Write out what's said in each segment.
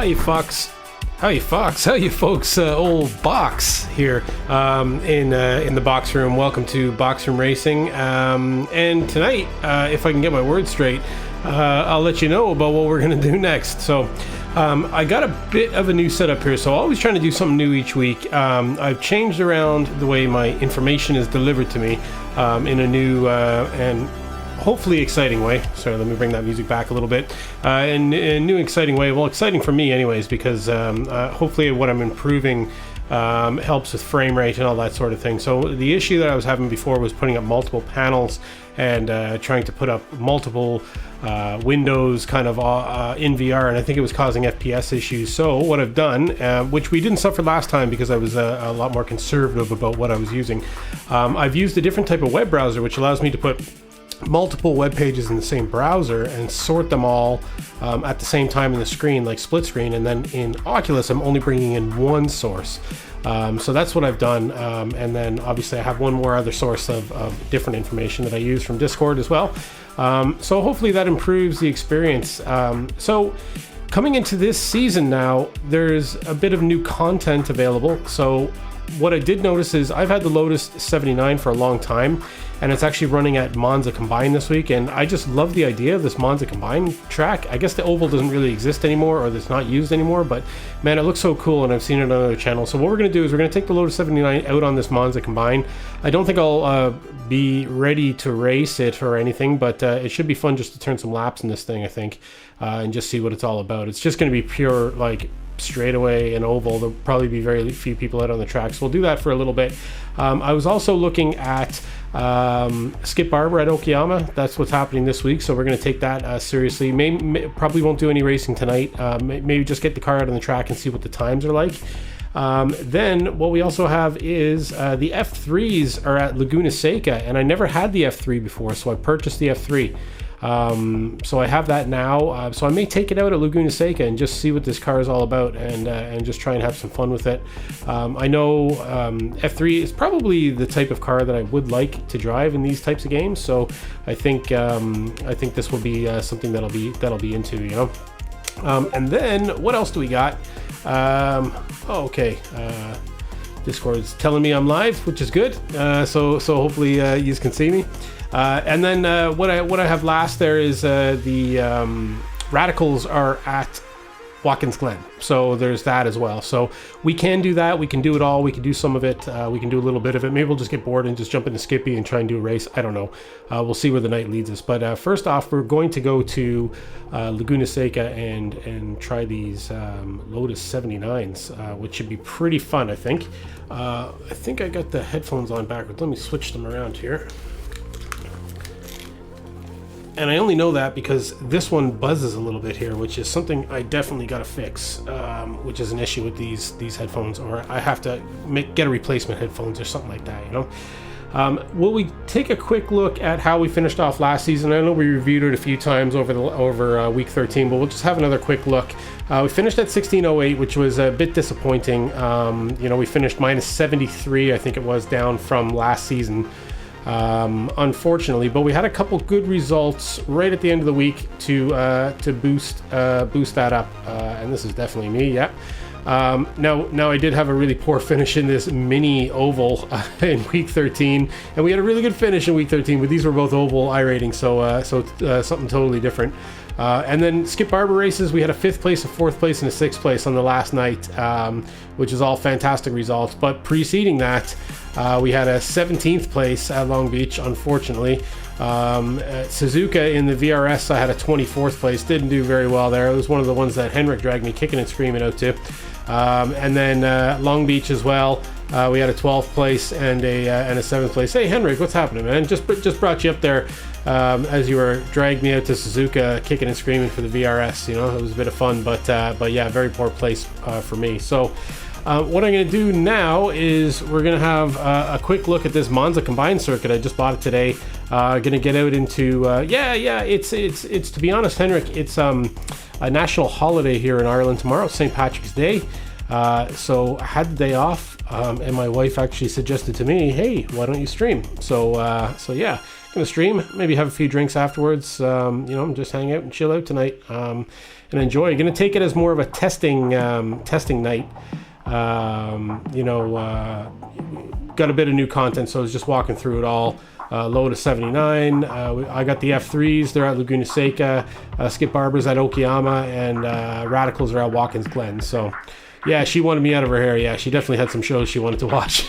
Howdy, Fox. Howdy, Fox. How you folks? Old Box here in the box room. Welcome to Box Room Racing. And tonight, if I can get my words straight, I'll let you know about what we're going to do next. So I got a bit of a new setup here, so always trying to do something new each week. I've changed around the way my information is delivered to me in a new and hopefully exciting way. Sorry, let me bring that music back a little bit. In a new exciting way. Well, exciting for me anyways, because hopefully what I'm improving helps with frame rate and all that sort of thing. So the issue that I was having before was putting up multiple panels and trying to put up multiple windows kind of in VR, and I think it was causing FPS issues. So what I've done, which we didn't suffer last time because I was a lot more conservative about what I was using, I've used a different type of web browser which allows me to put multiple web pages in the same browser and sort them all at the same time in the screen, like split screen. And then in Oculus I'm only bringing in one source, so that's what I've done. And then obviously I have one more other source of different information that I use from Discord as well. So hopefully that improves the experience. So coming into this season now, there's a bit of new content available. So what I did notice is I've had the Lotus 79 for a long time, and it's actually running at Monza Combine this week, and I just love the idea of this Monza Combine track. I guess the oval doesn't really exist anymore, or it's not used anymore, but man, it looks so cool, and I've seen it on other channels. So what we're going to do is we're going to take the Lotus 79 out on this Monza Combine. I don't think I'll be ready to race it or anything, but it should be fun just to turn some laps in this thing, I think, and just see what it's all about. It's just going to be pure, like, straightaway and oval. There'll probably be very few people out on the track, so we'll do that for a little bit. I was also looking at Skip Barber at Okayama. That's what's happening this week, so we're going to take that seriously. Probably won't do any racing tonight. Maybe just get the car out on the track and see what the times are like. Then what we also have is the F3s are at Laguna Seca, and I never had the F3 before, so I purchased the F3. So I have that now, so I may take it out at Laguna Seca and just see what this car is all about, and just try and have some fun with it. I know F3 is probably the type of car that I would like to drive in these types of games, so I think this will be something that'll be into, you know. And then what else do we got? Discord's telling me I'm live, which is good. So hopefully you can see me. And then what I have last there is the Radicals are at Watkins Glen, so there's that as well. So we can do that. We can do it all. We can do some of it. We can do a little bit of it. Maybe we'll just get bored and just jump into Skippy and try and do a race. I don't know. We'll see where the night leads us. But first off, we're going to go to Laguna Seca and try these Lotus 79s, which should be pretty fun, I think. I think I got the headphones on backwards. Let me switch them around here. And I only know that because this one buzzes a little bit here, which is something I definitely got to fix, which is an issue with these headphones, or I have to get a replacement headphones or something like that, you know. Will we take a quick look at how we finished off last season? I know we reviewed it a few times over week 13, but we'll just have another quick look. We finished at 16:08, which was a bit disappointing. You know, we finished minus 73, I think it was, down from last season. Unfortunately, but we had a couple good results right at the end of the week to boost that up, and this is definitely me. Yeah. Now I did have a really poor finish in this mini oval in week 13, and we had a really good finish in week 13, but these were both oval iRating, so something totally different. And then Skip Barber races, we had a 5th place, a 4th place, and a 6th place on the last night, which is all fantastic results. But preceding that, we had a 17th place at Long Beach, unfortunately. At Suzuka in the VRS, I had a 24th place. Didn't do very well there. It was one of the ones that Henrik dragged me kicking and screaming out to. And then Long Beach as well. We had a 12th place and a 7th place. Hey Henrik, what's happening, man? Just brought you up there as you were dragged me out to Suzuka kicking and screaming for the VRS. You know, it was a bit of fun, but yeah, very poor place for me. So what I'm going to do now is we're going to have a quick look at this Monza Combined circuit. I just bought it today. Going to get out into it's to be honest, Henrik, it's a national holiday here in Ireland tomorrow, St. Patrick's Day. So I had the day off, and my wife actually suggested to me, hey, why don't you stream? So yeah, gonna stream, maybe have a few drinks afterwards. Just hang out and chill out tonight, and enjoy. Gonna take it as more of a testing night. Got a bit of new content, so I was just walking through it all. Lotus 79. I got the F3s. They're at Laguna Seca. Skip Barber's at Okayama, and Radicals are at Watkins Glen. So, yeah, she wanted me out of her hair. Yeah, she definitely had some shows she wanted to watch.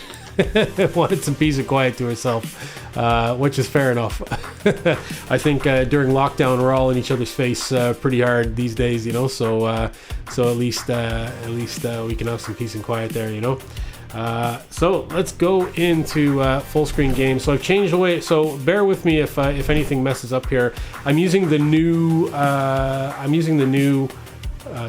Wanted some peace and quiet to herself, which is fair enough. I think during lockdown we're all in each other's face pretty hard these days, so at least we can have some peace and quiet there, so let's go into full screen game. So I've changed the way, so bear with me if anything messes up here. I'm using the new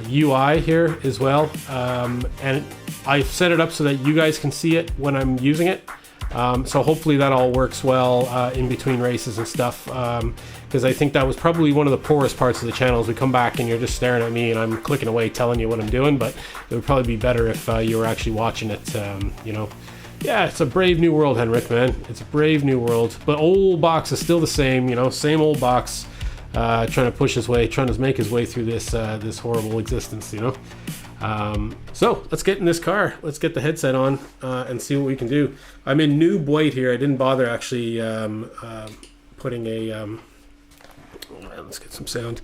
UI here as well, and I've set it up so that you guys can see it when I'm using it. So hopefully that all works well in between races and stuff, because I think that was probably one of the poorest parts of the channel, is we come back and you're just staring at me and I'm clicking away telling you what I'm doing, but it would probably be better if you were actually watching it. Yeah, it's a brave new world, Henrik, man. It's a brave new world, but old Box is still the same, same old Box, trying to make his way through this horrible existence, So let's get in this car. Let's get the headset on and see what we can do. I'm in Noob White here. I didn't bother actually putting a... let's get some sound.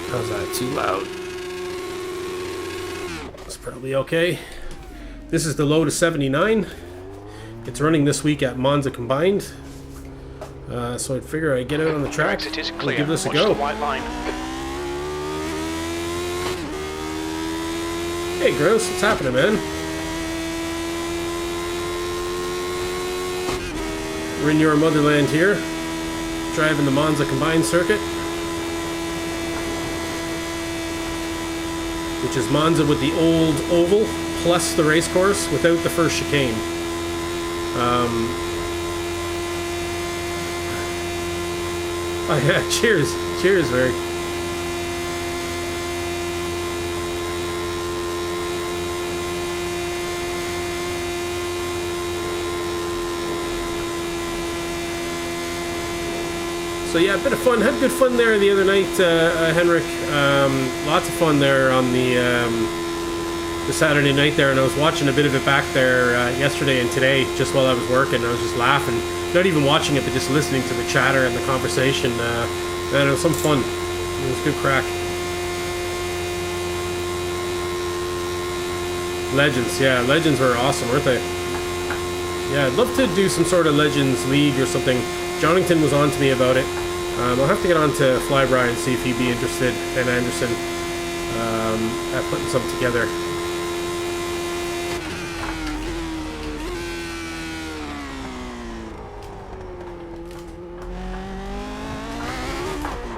How's that? Too loud? It's probably okay. This is the Lotus 79. It's running this week at Monza Combined. So I'd figure I'd get out on the track and give this a go. Hey, Gross, what's happening, man? We're in your motherland here, driving the Monza Combined circuit, which is Monza with the old oval plus the race course without the first chicane. Oh yeah, cheers, Rick. So yeah, a bit of fun. Had good fun there the other night, Henrik. Lots of fun there on the Saturday night there, and I was watching a bit of it back there yesterday and today, just while I was working. I was just laughing. Not even watching it, but just listening to the chatter and the conversation. Man, it was some fun. It was good crack. Legends, yeah, Legends were awesome, weren't they? Yeah, I'd love to do some sort of Legends League or something. Jonington was on to me about it. I'll have to get on to Flyby and see if he'd be interested, and Anderson, at putting something together.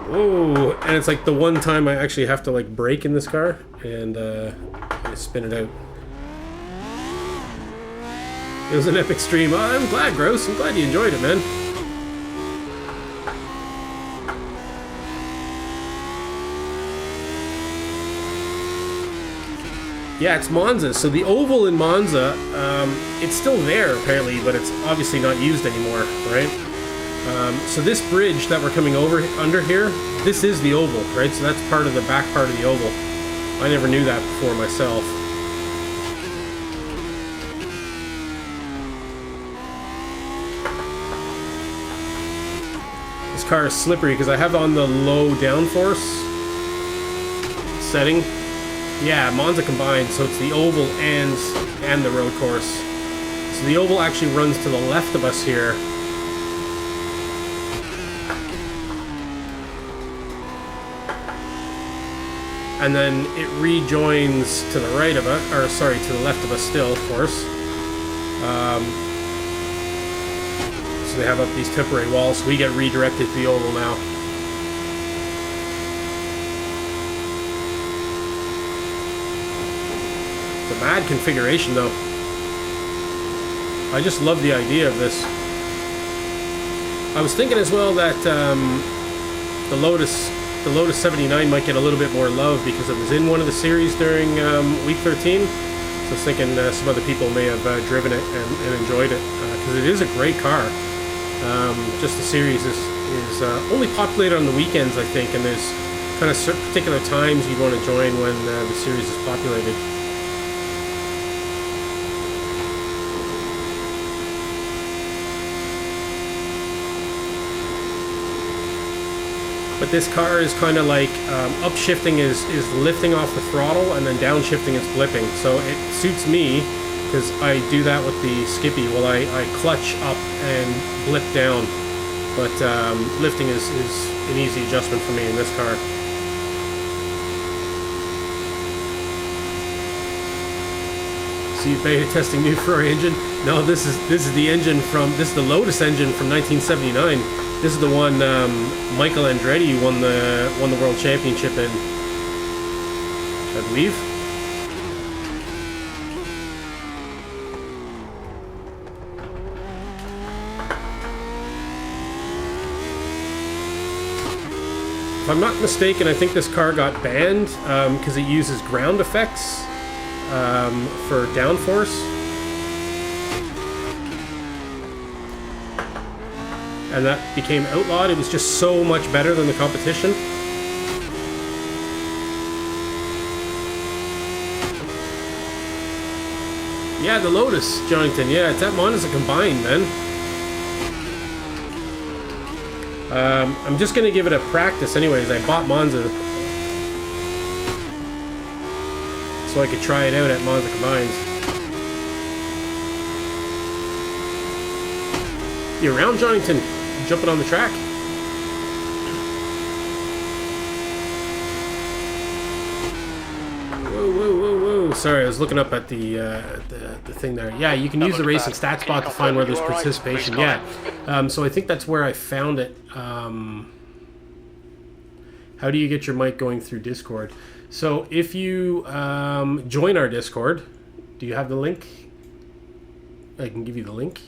Oh, and it's like the one time I actually have to like brake in this car and spin it out. It was an epic stream. Oh, I'm glad, Gross. I'm glad you enjoyed it, man. Yeah, it's Monza. So the oval in Monza, it's still there apparently, but it's obviously not used anymore, right? So this bridge that we're coming over under here, this is the oval, right? So that's part of the back part of the oval. I never knew that before myself. This car is slippery because I have on the low downforce setting. Yeah, Monza Combined, so it's the oval and the road course. So the oval actually runs to the left of us here. And then it rejoins to the right of us, or sorry, to the left of us still, of course. So they have up these temporary walls, so we get redirected to the oval now. It's a mad configuration though. I just love the idea of this. I was thinking as well that the Lotus 79 might get a little bit more love because it was in one of the series during week 13. So I was thinking some other people may have driven it and enjoyed it, because it is a great car. Just the series is only populated on the weekends, I think, and there's kind of certain particular times you want to join when the series is populated. But this car is kind of like upshifting is lifting off the throttle, and then downshifting is blipping. So it suits me because I do that with the Skippy. Well, I clutch up and blip down, but lifting is an easy adjustment for me in this car. So you beta testing new Ferrari engine? No, this is the engine this is the Lotus engine from 1979. This is the one Michael Andretti won the world championship in, I believe. If I'm not mistaken, I think this car got banned because it uses ground effects for downforce. And that became outlawed. It was just so much better than the competition. Yeah, the Lotus, Jonathan. Yeah, it's at Monza combined, man. I'm just going to give it a practice anyways. I bought Monza so I could try it out at Monza combined. You around, Jonathan? Jumping on the track? Whoa. Sorry, I was looking up at the thing there. Yeah, you can use the racing stats bot to find where there's participation. Yeah. So I think that's where I found it. How do you get your mic going through Discord? So if you join our Discord, do you have the link? I can give you the link.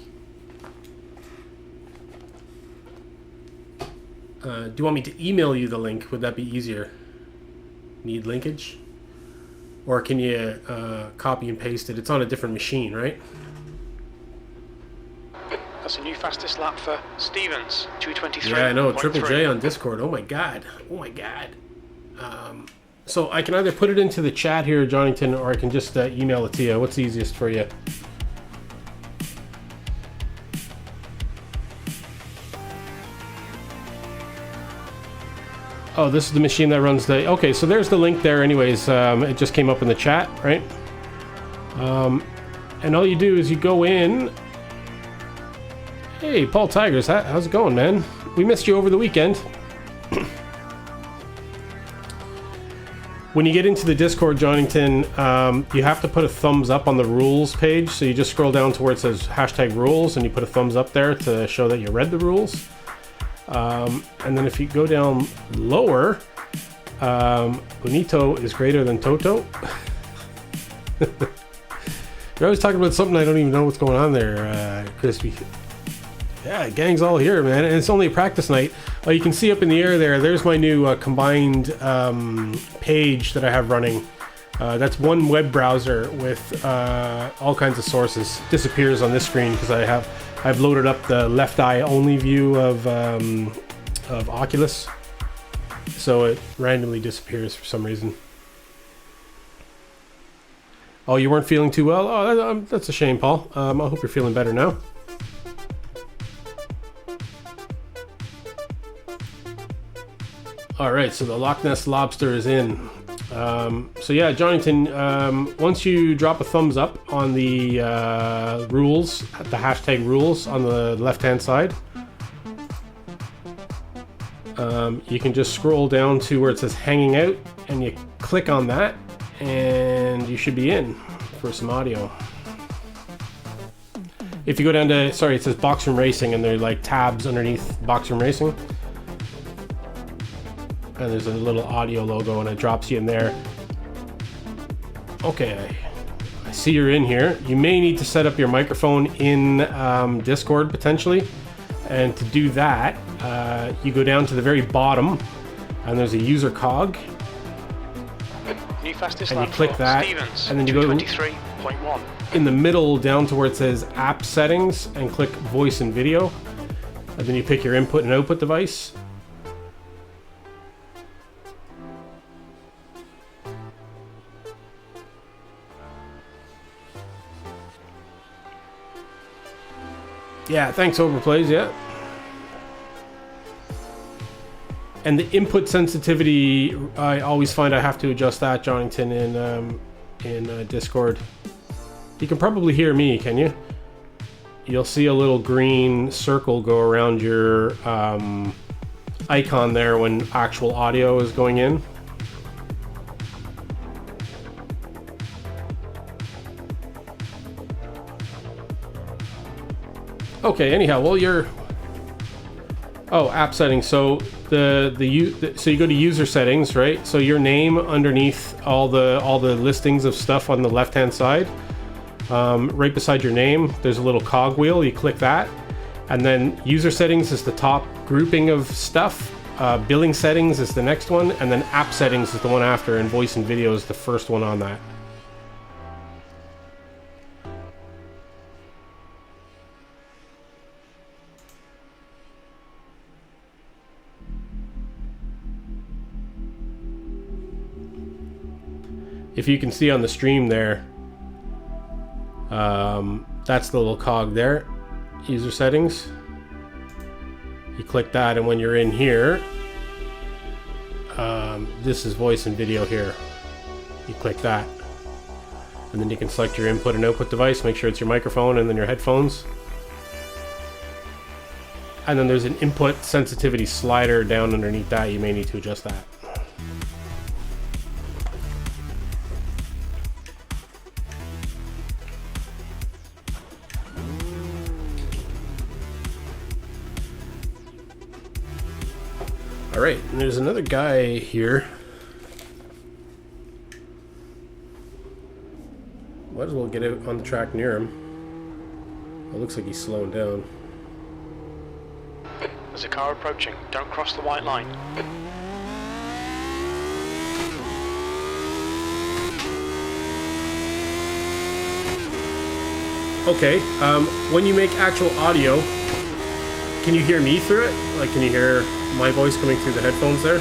Do you want me to email you the link? Would that be easier? Need linkage? Or can you copy and paste it? It's on a different machine, right? That's a new fastest lap for Stevens, 2:23. Yeah, I know. Triple J on Discord. Oh my god. So I can either put it into the chat here, Jonathan, or I can just email it to you. What's easiest for you? Oh, this is the machine that runs the... Okay, so there's the link there anyways. It just came up in the chat, right? And all you do is you go in... Hey, Paul Tigers, how's it going, man? We missed you over the weekend. When you get into the Discord, Jonathan, you have to put a thumbs up on the rules page. So you just scroll down to where it says #rules, and you put a thumbs up there to show that you read the rules. And then if you go down lower, Bonito is greater than Toto. You're always talking about something I don't even know what's going on there, Crispy. Yeah, gang's all here, man, and it's only a practice night. Oh, you can see up in the air there's my new combined page that I have running. That's one web browser with all kinds of sources. Disappears on this screen because I've loaded up the left eye only view of Oculus, so it randomly disappears for some reason. Oh, you weren't feeling too well? Oh, that's a shame, Paul. I hope you're feeling better now. All right, so the Loch Ness Lobster is in. So yeah, Jonathan, once you drop a thumbs up on the rules, the #rules on the left-hand side, you can just scroll down to where it says hanging out, and you click on that, and you should be in for some audio. If you go down to, sorry, it says Boxroom Racing, and there are like tabs underneath Boxroom Racing. And there's a little audio logo, and it drops you in there. Okay, I see you're in here. You may need to set up your microphone in Discord potentially. And to do that, you go down to the very bottom, and there's a user cog. New Fastest and you lap click for that, Stevens, and then you go to 223.1. in the middle down to where it says app settings and click voice and video, and then you pick your input and output device. Yeah, thanks Overplays, yeah. And the input sensitivity, I always find I have to adjust that, Jonington, in Discord. You can probably hear me, can you? You'll see a little green circle go around your icon there when actual audio is going in. Okay, anyhow, well you're... Oh, app settings. So so you go to user settings, right? So your name underneath all the listings of stuff on the left-hand side. Right beside your name, there's a little cog wheel. You click that, and then user settings is the top grouping of stuff. Billing settings is the next one, and then app settings is the one after, and voice and video is the first one on that. If you can see on the stream there, that's the little cog there, user settings. You click that, and when you're in here, this is voice and video here. You click that, and then you can select your input and output device, make sure it's your microphone and then your headphones. And then there's an input sensitivity slider down underneath that. You may need to adjust that. All right, and there's another guy here. Might as well get out on the track near him. It looks like he's slowing down. There's a car approaching. Don't cross the white line. Okay, when you make actual audio, can you hear me through it? Like, can you hear my voice coming through the headphones there?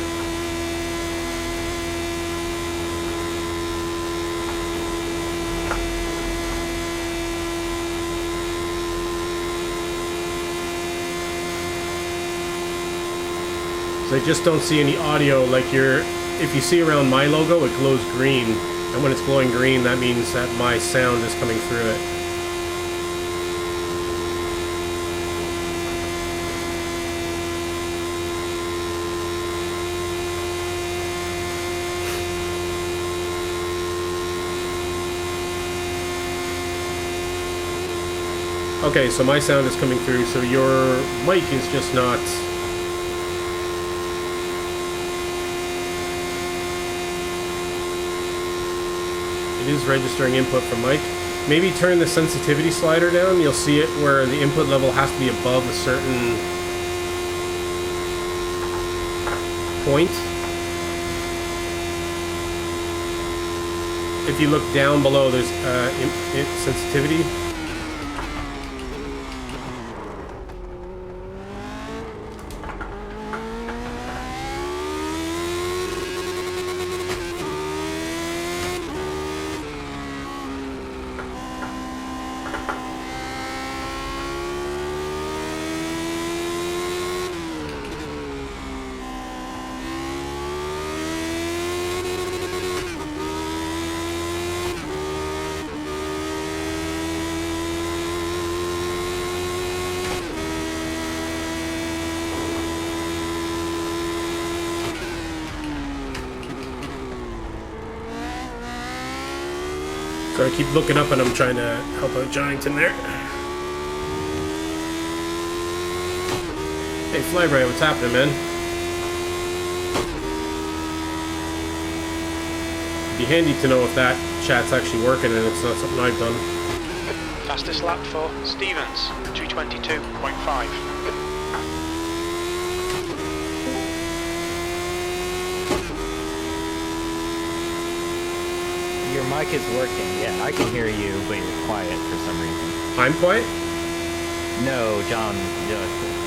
So I just don't see any audio. Like, if you see around my logo, it glows green, and when it's glowing green, that means that my sound is coming through it. Okay, so my sound is coming through, so your mic is just not... It is registering input from mic. Maybe turn the sensitivity slider down. You'll see it where the input level has to be above a certain point. If you look down below, there's sensitivity. So I keep looking up and I'm trying to help out Jonington there. Hey Flybright, what's happening, man? It'd be handy to know if that chat's actually working and it's not something I've done. Fastest lap for Stevens, 222.5. your mic is working. Yeah, I can hear you, but you're quiet for some reason. I'm quiet? No, John,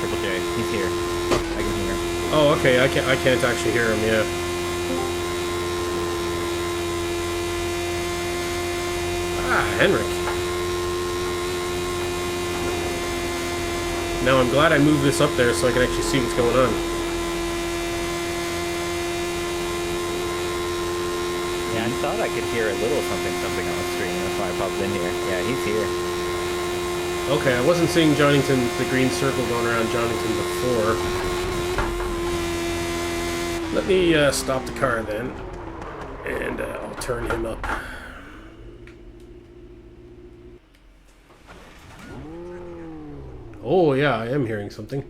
Triple J, he's here. I can hear him. Oh, okay. I can't actually hear him. Yeah. Ah, Henrik. Now I'm glad I moved this up there so I can actually see what's going on. Yeah, I thought I could hear a little something on the screen. That's why I popped in here. Yeah, he's here. Okay, I wasn't seeing Johnington, the green circle going around Johnington before. Let me stop the car then, and I'll turn him up. Oh yeah, I am hearing something.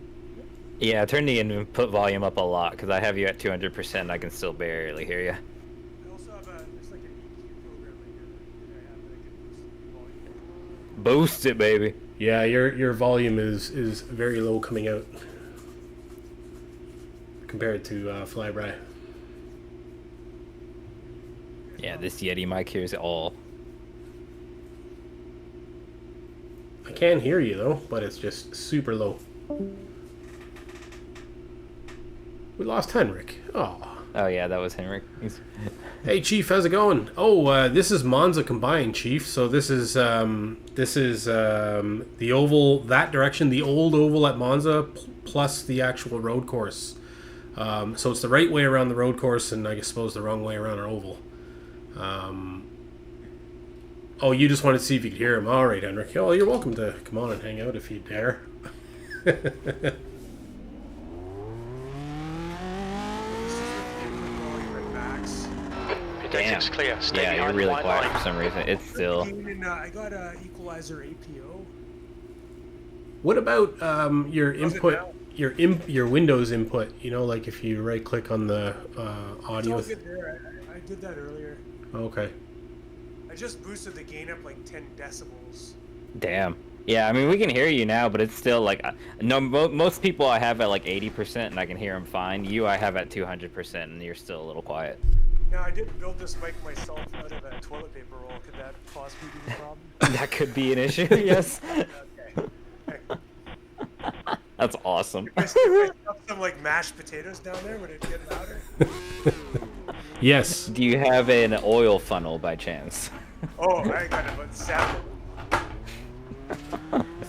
Yeah, turn the input volume up a lot, because I have you at 200%. I can still barely hear you. I also have there's like an EQ program right here that I have that I can boost the volume. Boost it, baby. Yeah, your volume is very low coming out compared to Flyby. Yeah, this Yeti mic hears it all. I can hear you though, but it's just super low. We lost Henrik. Oh. Oh yeah, that was Henrik. Hey Chief, how's it going? Oh, this is Monza combined, Chief. So this is the oval that direction, the old oval at Monza, plus the actual road course. So it's the right way around the road course, and I suppose the wrong way around our oval. Oh, you just wanted to see if you could hear him. All right, Henrik. Oh, you're welcome to come on and hang out if you dare. Volume at max. Your deck is clear. Stay Yeah, you're behind the really white quiet line. for some reason. It's still... I got a equalizer APO. What about your How's it input? now? Your Windows input. You know, like if you right click on the It's audio. all good there. I did that earlier. Okay. I just boosted the gain up like 10 decibels. Damn. Yeah, I mean, we can hear you now, but it's still like... No, most people I have at like 80% and I can hear them fine. You I have at 200% and you're still a little quiet. Now, I didn't build this mic myself out of a toilet paper roll. Could that possibly be the problem? That could be an issue, yes. Okay. That's awesome. If I stuff some like mashed potatoes down there, would it get louder? Yes. Do you have an oil funnel by chance? Oh, I got about 7.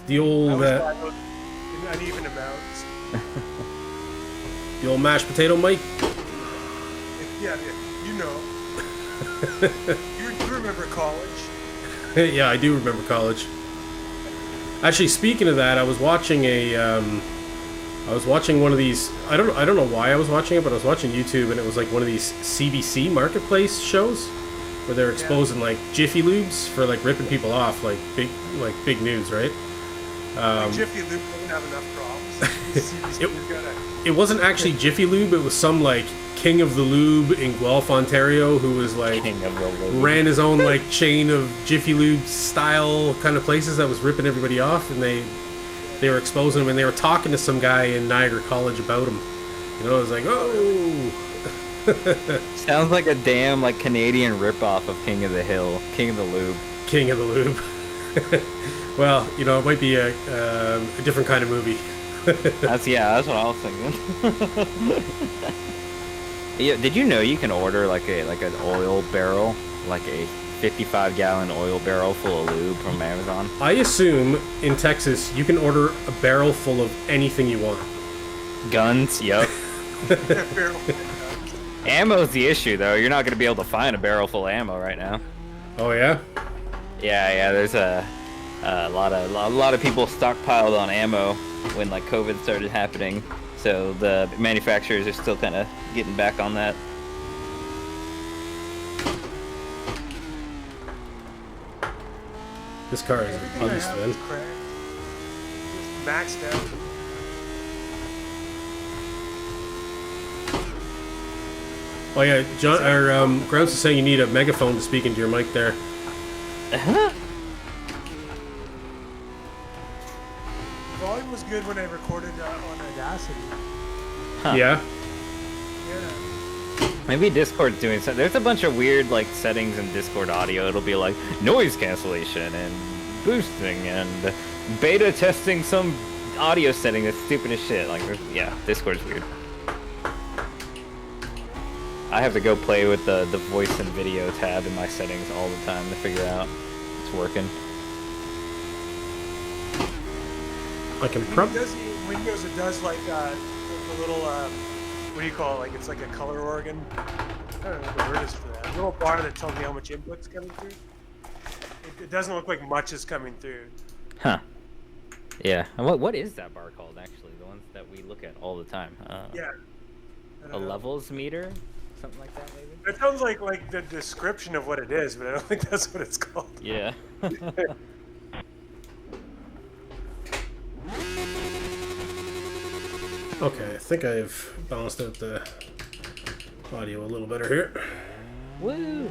The I old always thought those in uneven amounts. the old mashed potato mic. Yeah, you know. you remember college? Yeah, I do remember college. Actually, speaking of that, I was watching one of these. I don't know why I was watching it, but I was watching YouTube, and it was like one of these CBC marketplace shows where they're exposing like Jiffy Lubes for like ripping people off, like big news, right? Jiffy Lube doesn't have enough problems. It wasn't actually Jiffy Lube. It was some like king of the lube in Guelph, Ontario, who was like King of the lube. ran his own like chain of Jiffy Lube style kind of places that was ripping everybody off, and they were exposing him, and they were talking to some guy in Niagara College about him. You know, it was like, oh. Sounds like a damn like Canadian ripoff of King of the Hill, King of the Lube. King of the Lube. Well, you know, it might be a different kind of movie. That's what I was thinking. Yeah, did you know you can order like an oil barrel, like a 55-gallon oil barrel full of lube from Amazon? I assume in Texas you can order a barrel full of anything you want. Guns, yep. Ammo's the issue though. You're not gonna be able to find a barrel full of ammo right now. Oh yeah? Yeah. There's a lot of people stockpiled on ammo when like COVID started happening. So the manufacturers are still kind of getting back on that. This car is a Everything I beast, have man. is cracked. Just maxed out. Oh yeah, John or Grounds is saying you need a megaphone to speak into your mic there. Volume was good when I recorded on Audacity. Huh. Yeah. Yeah. Maybe Discord's doing something. There's a bunch of weird like settings in Discord audio. It'll be like noise cancellation and boosting and beta testing some audio setting that's stupid as shit. Like, yeah, Discord's weird. I have to go play with the voice and video tab in my settings all the time to figure out it's working. I can Windows, it does like the little, what do you call it? Like it's like a color organ. I don't know what the word is for that. A little bar that tells me how much input's coming through. It doesn't look like much is coming through. Huh. Yeah. And what is that bar called, actually? The ones that we look at all the time. Yeah. A levels meter? Something like that, maybe? It sounds like the description of what it is, but I don't think that's what it's called. Yeah. Okay, I think I've balanced out the audio a little better here. Woo!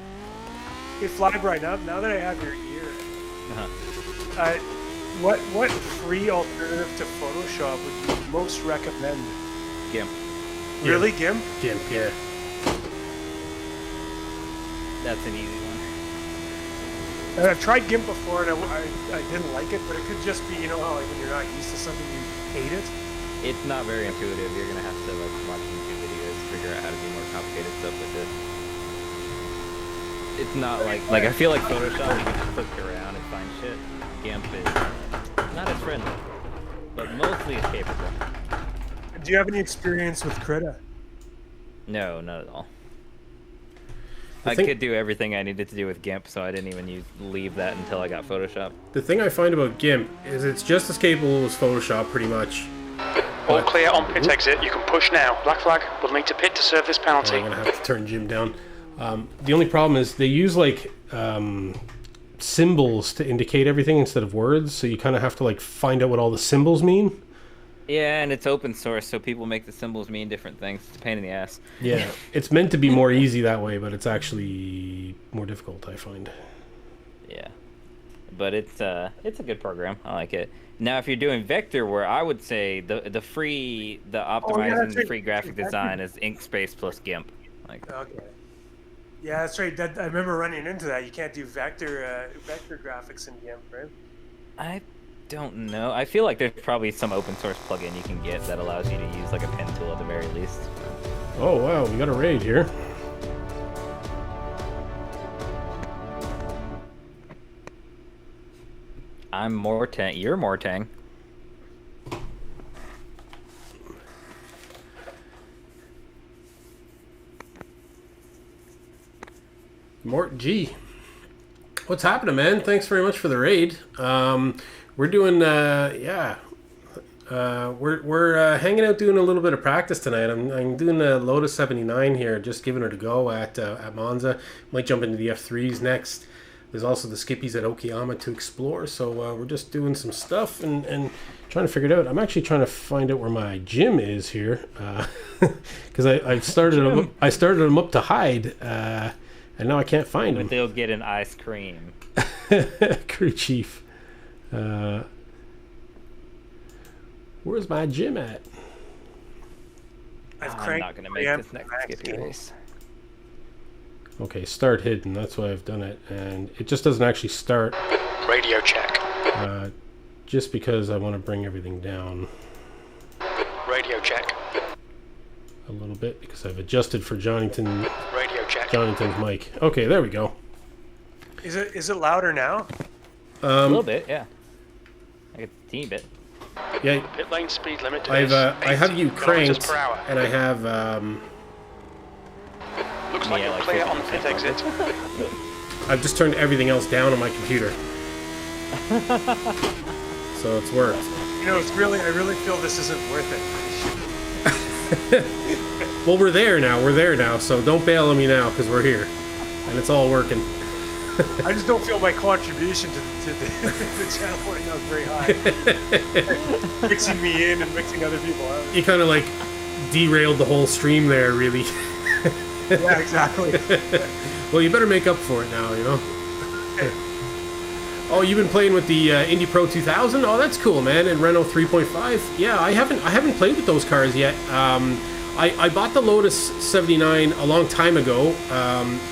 Hey, Flybright, now that I have your ear, Uh-huh. what free alternative to Photoshop would you most recommend? GIMP. Really, GIMP? GIMP, yeah. That's an easy one. And I've tried GIMP before, and I didn't like it, but it could just be, you know, how like when you're not used to something, you hate it. It's not very intuitive. You're gonna have to like watch YouTube videos to figure out how to do more complicated stuff with it. It's not like I feel like Photoshop, you can just click around and find shit. GIMP is not as friendly, but mostly it's capable. Do you have any experience with Krita? No, not at all. I I think- could do everything I needed to do with GIMP, so I didn't even leave that until I got Photoshop. The thing I find about GIMP is it's just as capable as Photoshop, pretty much. All clear on pit exit. You can push now. Black flag. We'll need to pit to serve this penalty. I'm gonna have to turn Jim down. The only problem is they use like symbols to indicate everything instead of words, so you kind of have to like find out what all the symbols mean. Yeah, and it's open source, so people make the symbols mean different things. It's a pain in the ass. Yeah, it's meant to be more easy that way, but it's actually more difficult, I find. Yeah, but it's a good program. I like it. Now, if you're doing vector, where I would say the optimizing the free graphic design is Inkspace plus GIMP. Like, Okay. Yeah, that's right. I remember running into that. You can't do vector graphics in GIMP, right? I don't know. I feel like there's probably some open source plugin you can get that allows you to use like a pen tool at the very least. Oh wow, we got a raid here. I'm Mortang. You're Mortang. Mort G. What's happening, man? Thanks very much for the raid. We're doing, we're hanging out doing a little bit of practice tonight. I'm doing a Lotus 79 here, just giving it a go at Monza. Might jump into the F3s next. There's also the Skippies at Okayama to explore, so we're just doing some stuff and trying to figure it out. I'm actually trying to find out where my gym is here, because I started them up to hide, and now I can't find But them. they'll get an ice cream. Crew chief. Where's my gym at? I've I'm cranked not gonna make preamp this next max Skippy gain. race. Okay, start hidden. That's why I've done it, and it just doesn't actually start. Radio check. Just because I want to bring everything down Radio check. a little bit because I've adjusted for Johnnyton's Radio check. mic. Okay, there we go. Is it louder now? A little bit, yeah. Like a teeny bit. Yeah, Pit lane speed limit I is have 80 you kilometers cranked, per hour. and I have Looks like Yeah, you're like clear on 50% pit exit. I've just turned everything else down on my computer, so it's worked. You know, I really feel this isn't worth it. Well, we're there now, so don't bail on me now because we're here, and it's all working. I just don't feel my contribution to the channel right now is very high. Mixing me in and mixing other people out. You kind of like derailed the whole stream there, really. Yeah, exactly. Well, you better make up for it now, you know. Oh, you've been playing with the Indy Pro 2000? Oh, that's cool, man. And Renault 3.5. Yeah, I haven't played with those cars yet. I bought the Lotus 79 a long time ago,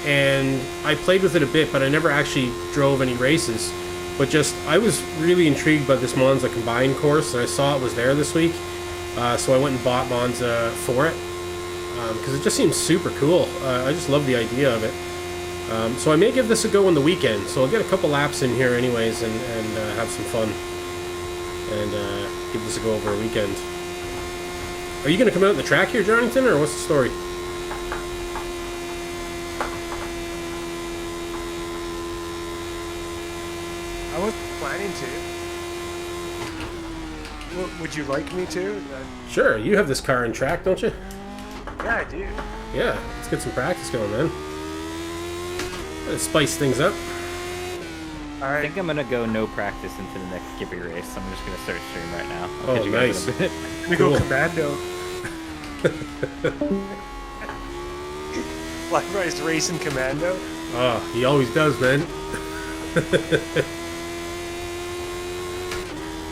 and I played with it a bit, but I never actually drove any races. But I was really intrigued by this Monza combined course, and I saw it was there this week. So I went and bought Monza for it, because it just seems super cool. I just love the idea of it. So I may give this a go on the weekend. So I'll get a couple laps in here anyways, and have some fun. And give this a go over a weekend. Are you going to come out on the track here, Jonathan, or what's the story? I was planning to. Would you like me to? Sure, you have this car in track, don't you? Yeah, I do. Yeah, let's get some practice going, man. Let's spice things up. All I right. think I'm gonna go no practice into the next Skippy race. I'm just gonna start stream right now. I'll Oh, catch you guys nice. in a bit. We Cool. go commando. Flyrise racing commando. Oh, he always does, man.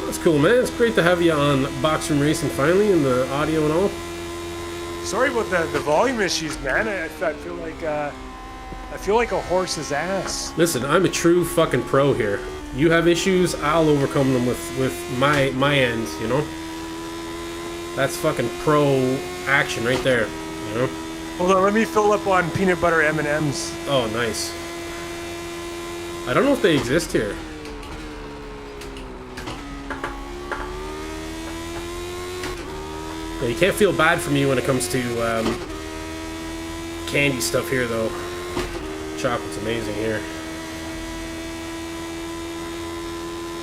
That's cool, man. It's great to have you on Boxroom Racing finally, and the audio and all. Sorry about the volume issues, man. I feel like a horse's ass. Listen, I'm a true fucking pro here. You have issues, I'll overcome them with my end, you know? That's fucking pro action right there, you know? Hold on, let me fill up on peanut butter M&Ms. Oh, nice. I don't know if they exist here. Yeah, you can't feel bad for me when it comes to candy stuff here, though. Chocolate's amazing here.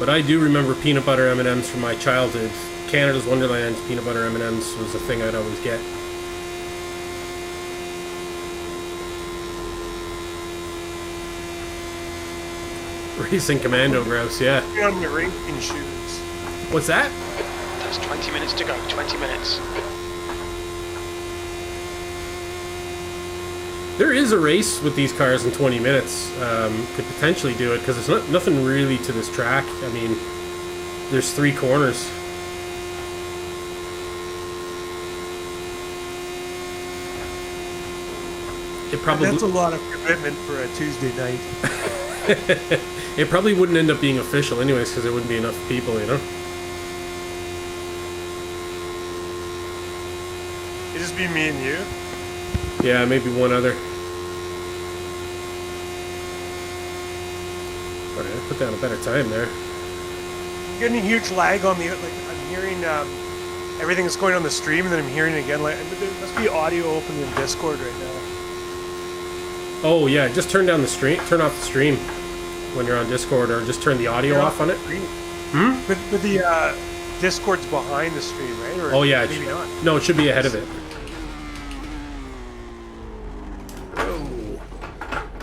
But I do remember peanut butter M&Ms from my childhood. Canada's Wonderland peanut butter M&Ms was a thing I'd always get. Racing Commando grouse, yeah. Put on your racing shoes. What's that? There's 20 minutes to go, 20 minutes. There is a race with these cars in 20 minutes. Could potentially do it because there's nothing really to this track. I mean, there's 3 corners. It probably That's a lot of commitment for a Tuesday night. it probably wouldn't end up being official anyways because there wouldn't be enough people, you know. It'd just be me and you. Yeah, maybe one other. Alright, I put down a better time there. I'm getting a huge lag on the I'm hearing everything that's going on the stream, and then I'm hearing it again. Like there must be audio open in Discord right now. Oh yeah, just turn down the stream. Turn off the stream when you're on Discord, or just turn the audio off on it. But the Discord's behind the stream, right? Or Oh yeah, maybe not. no, it should be ahead of it.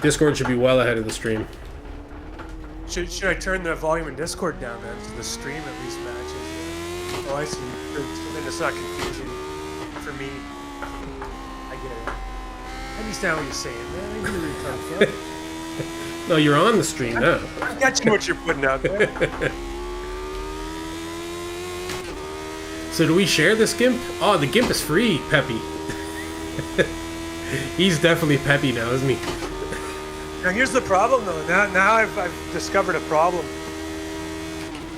Discord should be well ahead of the stream. Should I turn the volume in Discord down then, so the stream at least matches? Oh, I see. Then it's not confusing for me. I get it. I understand what you're saying, man. I hear where you're coming from. No, you're on the stream now. I'm catching what you're putting out there. So do we share this GIMP? Oh, the GIMP is free, Peppy. He's definitely Peppy now, isn't he? Now here's the problem though. Now I've discovered a problem.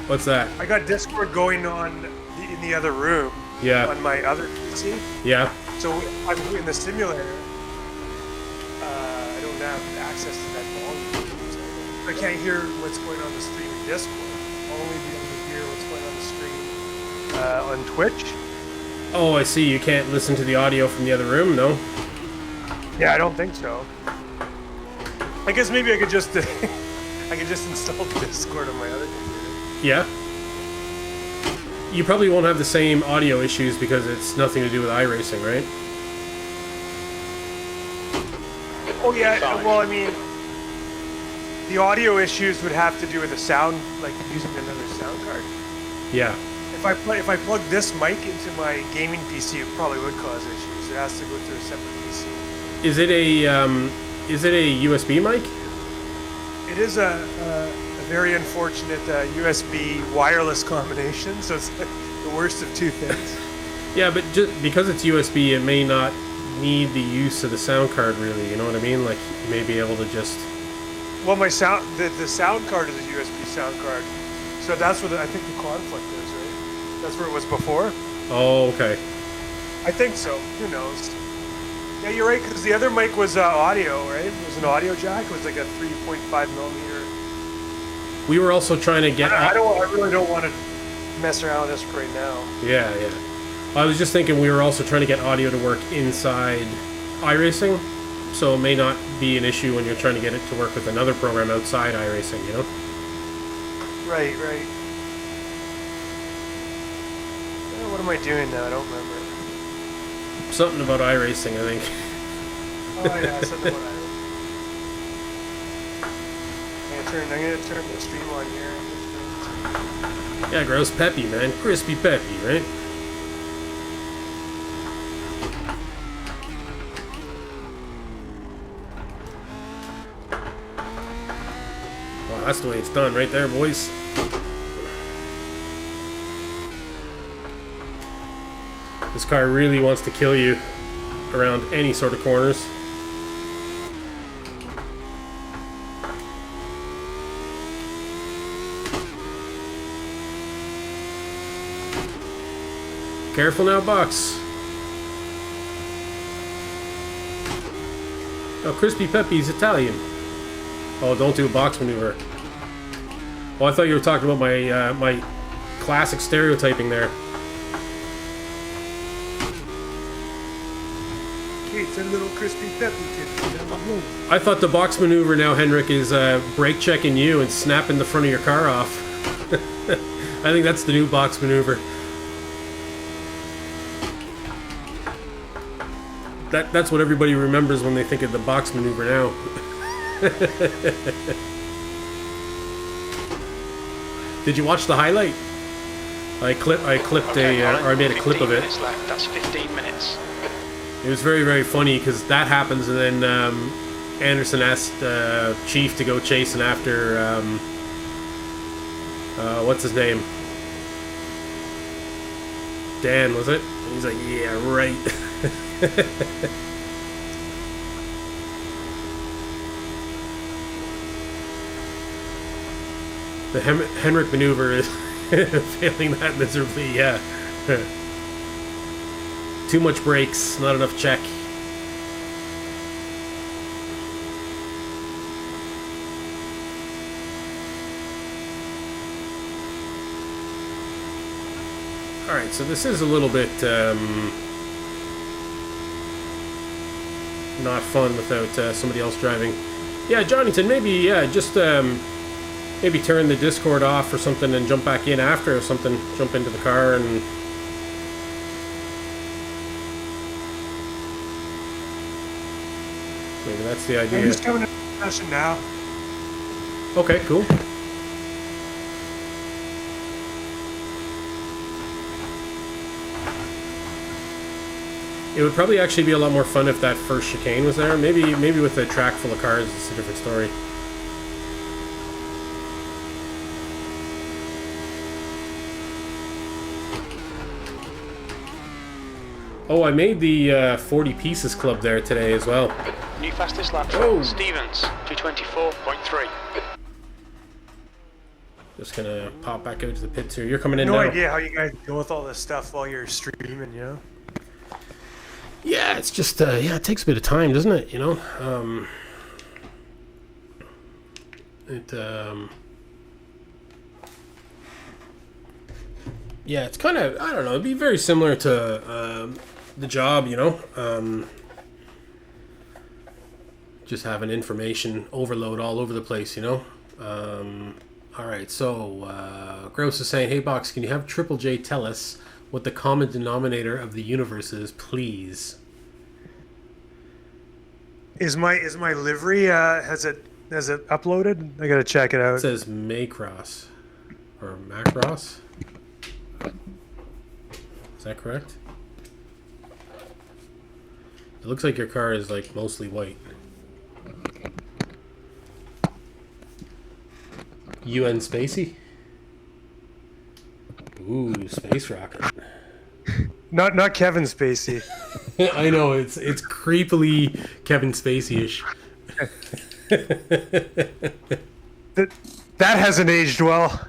What's that? I got Discord going on in the other room. Yeah. On my other PC. Yeah. So I'm in the simulator. I don't have access to that volume. So I can't hear what's going on the stream in Discord. I'll only be able to hear what's going on the stream on Twitch. Oh, I see. You can't listen to the audio from the other room, no? Yeah, I don't think so. I guess maybe I could just I could just install Discord on my other computer. Yeah. You probably won't have the same audio issues because it's nothing to do with iRacing, right? Oh yeah, well I mean, the audio issues would have to do with the sound, like using another sound card. Yeah. If I plug this mic into my gaming PC, it probably would cause issues. It has to go through a separate PC. Is it a USB mic? It is a very unfortunate USB wireless combination, so it's the worst of two things. Yeah, but just because it's USB, it may not need the use of the sound card, really. You know what I mean? Like, you may be able to just... Well, my sound, the sound card is a USB sound card. So that's what I think the conflict is, right? That's where it was before. Oh, okay. I think so. Who knows? Yeah, you're right, because the other mic was audio, right? It was an audio jack. It was like a 3.5 millimeter. We were also trying to get... I really don't want to mess around with this right now. Yeah. I was just thinking we were also trying to get audio to work inside iRacing, so it may not be an issue when you're trying to get it to work with another program outside iRacing, you know? Right. What am I doing now? I don't remember. Something about iRacing, I think. Oh yeah, something about iRacing. I'm gonna turn the stream on here. Yeah, gross peppy, man. Crispy peppy, right? Well, that's the way it's done right there, boys. This car really wants to kill you around any sort of corners. Careful now, Box. Oh, Crispy Peppy's Italian. Oh, don't do a box maneuver. Oh, I thought you were talking about my my classic stereotyping there. It's a little crispy peppy kid. I thought the box maneuver now, Henrik, is brake checking you and snapping the front of your car off. I think that's the new box maneuver. That's what everybody remembers when they think of the box maneuver now. Did you watch the highlight? I clipped I made a clip of it. Left. That's 15 minutes. It was very, very funny because that happens, and then Anderson asked Chief to go chasing after what's his name? Dan, was it? And he's like, yeah, right. The Henrik maneuver is failing that miserably, yeah. Too much brakes, not enough check. Alright, so this is a little bit not fun without somebody else driving. Yeah, Johnnyton, maybe, just maybe turn the Discord off or something and jump back in after or something. Jump into the car and... Maybe that's the idea. I'm just coming to the session now. Okay, cool. It would probably actually be a lot more fun if that first chicane was there. Maybe with a track full of cars, it's a different story. Oh, I made the 40 Pieces Club there today as well. New fastest lap. Oh. Stevens, 224.3. Just gonna pop back out to the pits here. You're coming in No now. idea how you guys deal with all this stuff while you're streaming, you know? Yeah, it's just yeah, it takes a bit of time, doesn't it? You know, yeah, it's kind of, I don't know, it'd be very similar to the job, you know, just having information overload all over the place, you know. All right, so Gross is saying, hey Box, can you have Triple J tell us what the common denominator of the universe is, please? Is my livery has it uploaded? I gotta check it It out. says Macross or Macross. Is that correct? It looks like your car is like mostly white. UN Spacey? Ooh, space rocket. Not Kevin Spacey. I know it's creepily Kevin Spacey-ish. That hasn't aged well.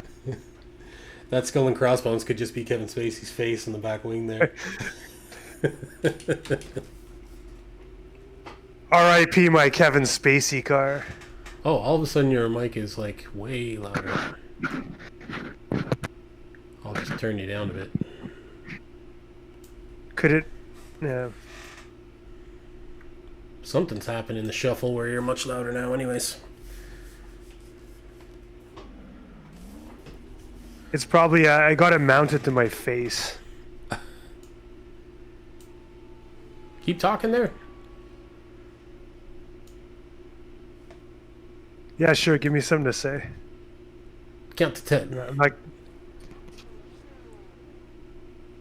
That skull and crossbones could just be Kevin Spacey's face on the back wing there. R.I.P. my Kevin Spacey car. Oh, all of a sudden your mic is like way louder. I'll just turn you down a bit. Could it? Yeah. Something's happened in the shuffle where you're much louder now anyways. It's probably I got it mounted to my face. Keep talking there. Yeah, sure. Give me something to say. Count to 10. I'm like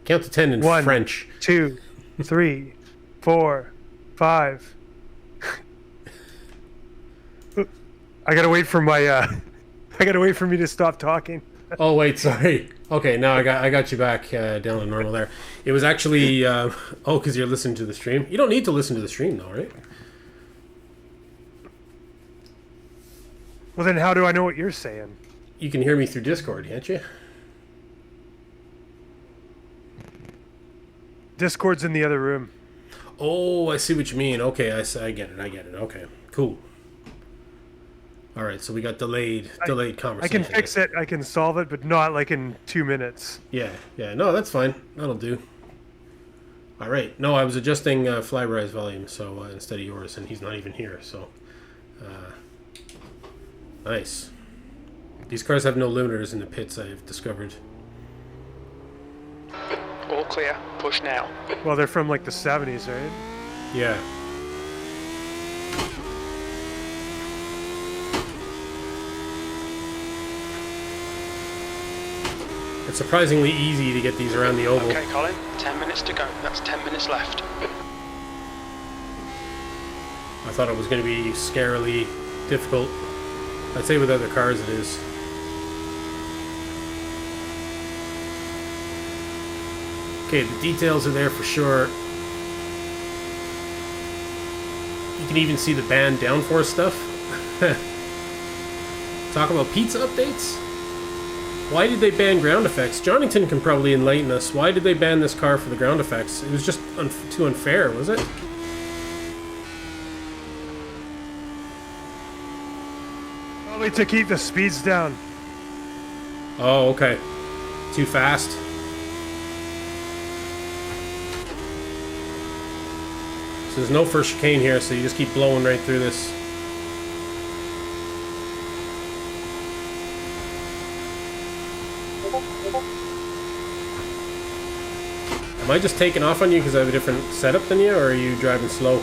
Count to 10 in 1, French. 2, 3, 4, 5. I gotta wait for my. I gotta wait for me to stop talking. Oh wait, sorry. Okay, now I got you back down to normal there. It was actually because you're listening to the stream. You don't need to listen to the stream though, right? Well, then how do I know what you're saying? You can hear me through Discord, can't you? Discord's in the other room. Oh, I see what you mean. Okay, I get it. Okay, cool. All right, so we got delayed conversation. I can fix it. I can solve it, but not like in 2 minutes. Yeah. No, that's fine. That'll do. All right. No, I was adjusting Flybri's volume, so instead of yours, and he's not even here. So, nice. These cars have no limiters in the pits. I've discovered. All clear. Push now. Well, they're from like the 70s, right? Yeah. It's surprisingly easy to get these around the oval. Okay, Colin. 10 minutes to go. That's 10 minutes left. I thought it was going to be scarily difficult. I'd say with other cars it is. Okay, the details are there for sure. You can even see the band downforce stuff. Talk about pizza updates. Why did they ban ground effects? Jonington can probably enlighten us. Why did they ban this car for the ground effects? It was just too unfair, was it? Probably to keep the speeds down. Oh, okay. Too fast. So there's no first chicane here, so you just keep blowing right through this. Am I just taking off on you because I have a different setup than you, or are you driving slow?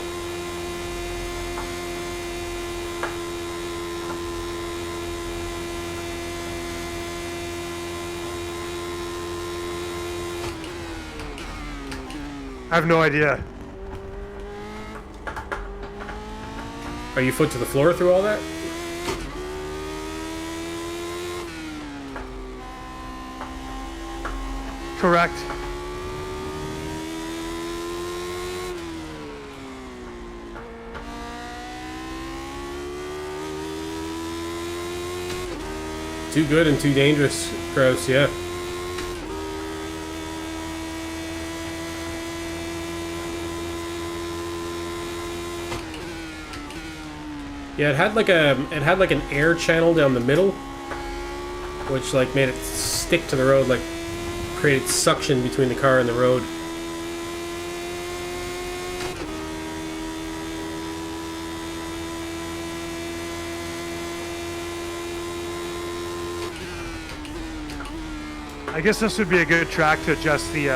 I have no idea. Are you foot to the floor through all that? Correct. Too good and too dangerous, Kraus, yeah. Yeah, it had like an air channel down the middle, which like made it stick to the road, like created suction between the car and the road. I guess this would be a good track to adjust the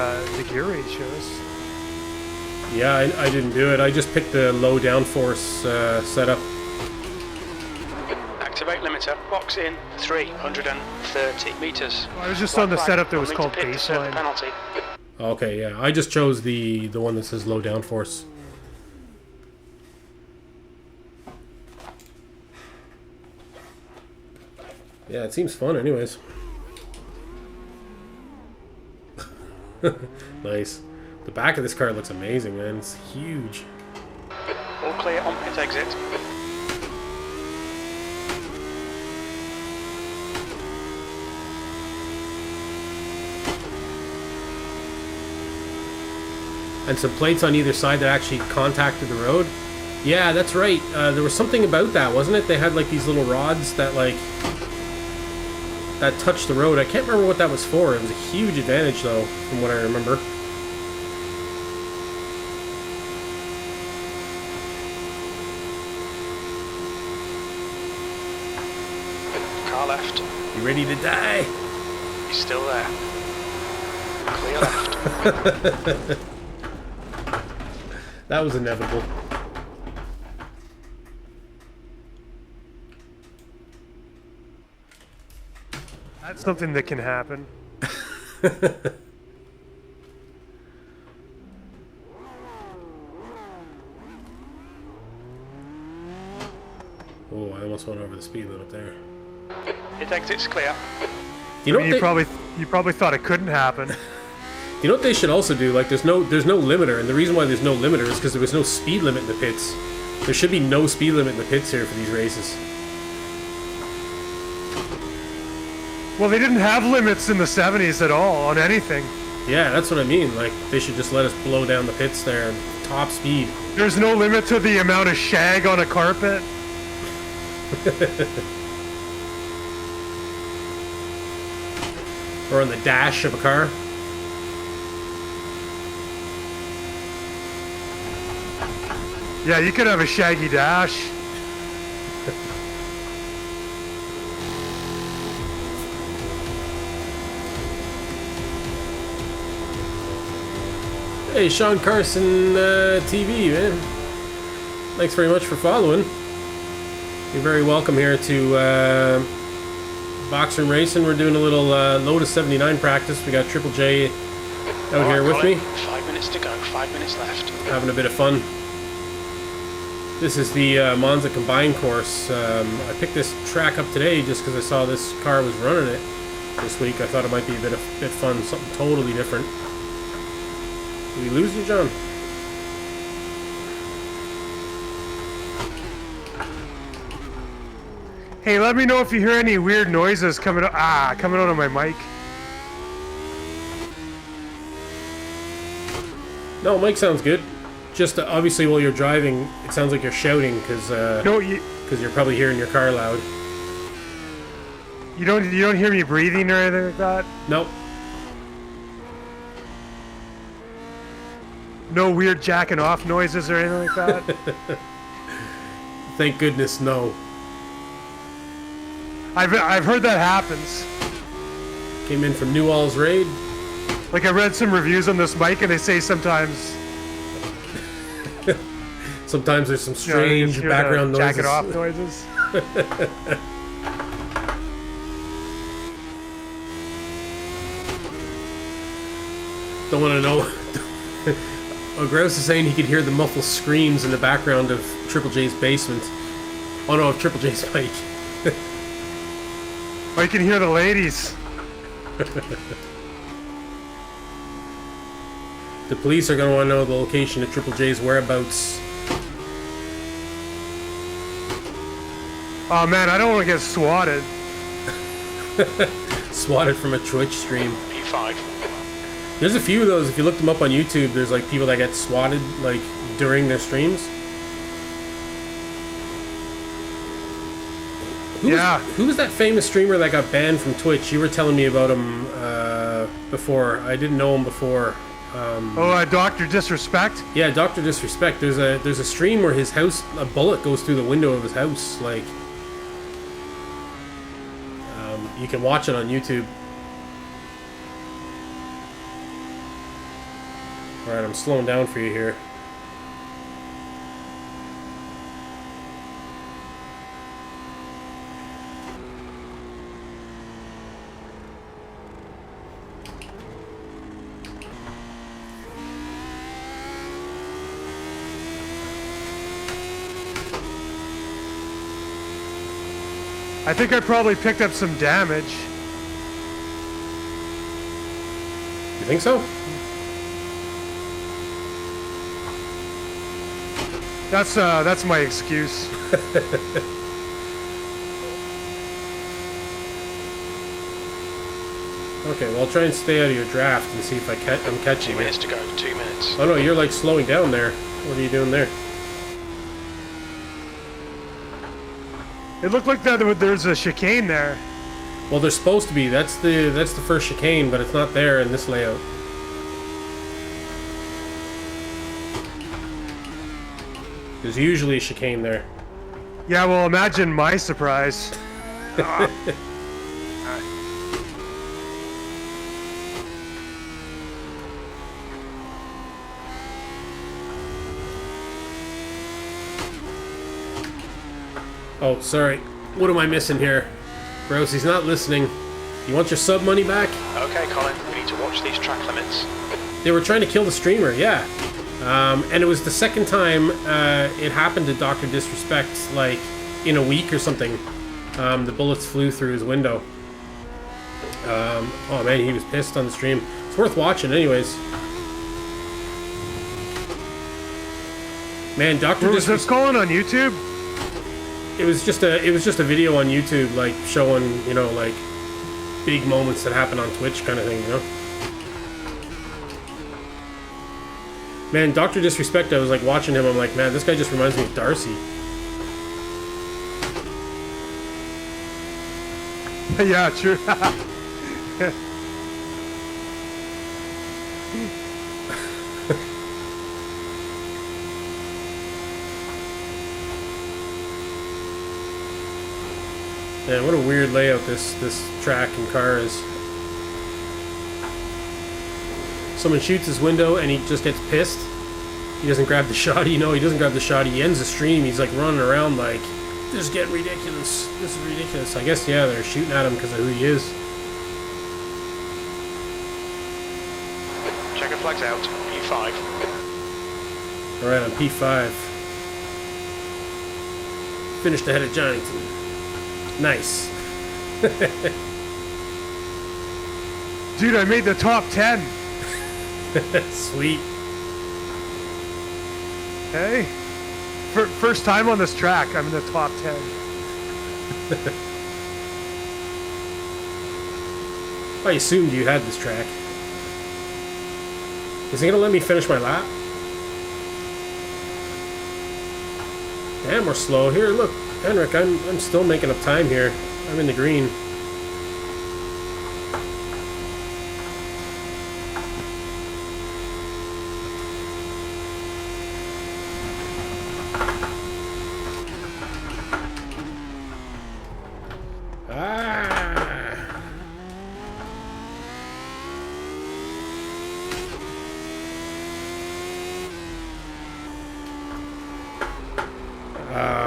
gear ratios. Yeah, I didn't do it. I just picked the low downforce setup. Activate limiter. Box in 330 meters. I was just on the setup that was called baseline. Penalty. Okay, yeah. I just chose the one that says low downforce. Yeah, it seems fun anyways. Nice. The back of this car looks amazing, man. It's huge. All clear on pit exit. And some plates on either side that actually contacted the road. Yeah, that's right. There was something about that, wasn't it? They had like these little rods that like that touched the road. I can't remember what that was for. It was a huge advantage though, from what I remember. Car left. You ready to die? He's still there. Clear left. That was inevitable. That's something that can happen. Oh, I almost went over the speed limit there. Pit exit's clear. You know I mean, you probably thought it couldn't happen. You know what they should also do? Like, there's no limiter, and the reason why there's no limiter is because there was no speed limit in the pits. There should be no speed limit in the pits here for these races. Well, they didn't have limits in the 70s at all on anything. Yeah, that's what I mean. Like, they should just let us blow down the pits there and top speed. There's no limit to the amount of shag on a carpet. Or on the dash of a car. Yeah, you could have a shaggy dash. Hey, Sean Carson TV, man. Thanks very much for following. You're very welcome here to Boxroom Racing. We're doing a little Lotus 79 practice. We got Triple J out here with me. 5 minutes to go. 5 minutes left. Having a bit of fun. This is the Monza Combine course. I picked this track up today just because I saw this car was running it this week. I thought it might be a bit fun, something totally different. Did we lose you, John? Hey, let me know if you hear any weird noises coming out of my mic. No, mic sounds good. Just obviously while you're driving, it sounds like you're shouting because No, you're probably hearing your car loud. you don't hear me breathing or anything like that? Nope. No weird jacking off noises or anything like that? Thank goodness, no. I've heard that happens. Came in from Newall's Raid. Like, I read some reviews on this mic and they say sometimes Sometimes there's some you strange hear background the noises. jacking off noises. Don't want to know. Oh, Grouse is saying he could hear the muffled screams in the background of Triple J's basement. Oh no, of Triple J's bike. Or you can hear the ladies. The police are going to want to know the location of Triple J's whereabouts. Oh man, I don't want to get swatted. Swatted from a Twitch stream. P5. There's a few of those. If you look them up on YouTube, there's like people that get swatted like during their streams. Who was that famous streamer that got banned from Twitch? You were telling me about him before. I didn't know him before. Dr. Disrespect? Yeah, Dr. Disrespect. There's a stream where his house, a bullet goes through the window of his house. Like, you can watch it on YouTube. All right, I'm slowing down for you here. I think I probably picked up some damage. You think so? That's my excuse. Okay, well, I'll try and stay out of your draft and see if I'm catching 2 you. minutes to go. 2 minutes. Oh no, you're like slowing down there. What are you doing there? It looked like there's a chicane there. Well, there's supposed to be. That's the first chicane, but it's not there in this layout. There's usually a chicane there. Yeah, well, imagine my surprise. Oh, sorry. What am I missing here? Gross, he's not listening. You want your sub money back? Okay, Colin, we need to watch these track limits. They were trying to kill the streamer, yeah. And it was the second time it happened to Dr. Disrespect, like, in a week or something. The bullets flew through his window. Oh man, he was pissed on the stream. It's worth watching anyways. Man, Dr. Was this calling on YouTube? It was just a video on YouTube, like, showing, you know, like, big moments that happen on Twitch kind of thing, you know? Man, Dr. Disrespect, I was, like, watching him, I'm like, man, this guy just reminds me of Darcy. Yeah, true. Man, what a weird layout this track and car is. Someone shoots his window and he just gets pissed. He doesn't grab the shot, you know, he doesn't grab the shot. He ends the stream, he's like running around like, this is getting ridiculous. This is ridiculous. I guess, yeah, they're shooting at him because of who he is. Checker flags out. P5. Alright, on P5. Finished ahead of Johnnyton. Nice. Dude, I made the top 10. Sweet. Hey, first time on this track, I'm in the top 10. I assumed you had this track. Is he gonna let me finish my lap? Damn, we're slow here. Look, Henrik, I'm still making up time here. I'm in the green.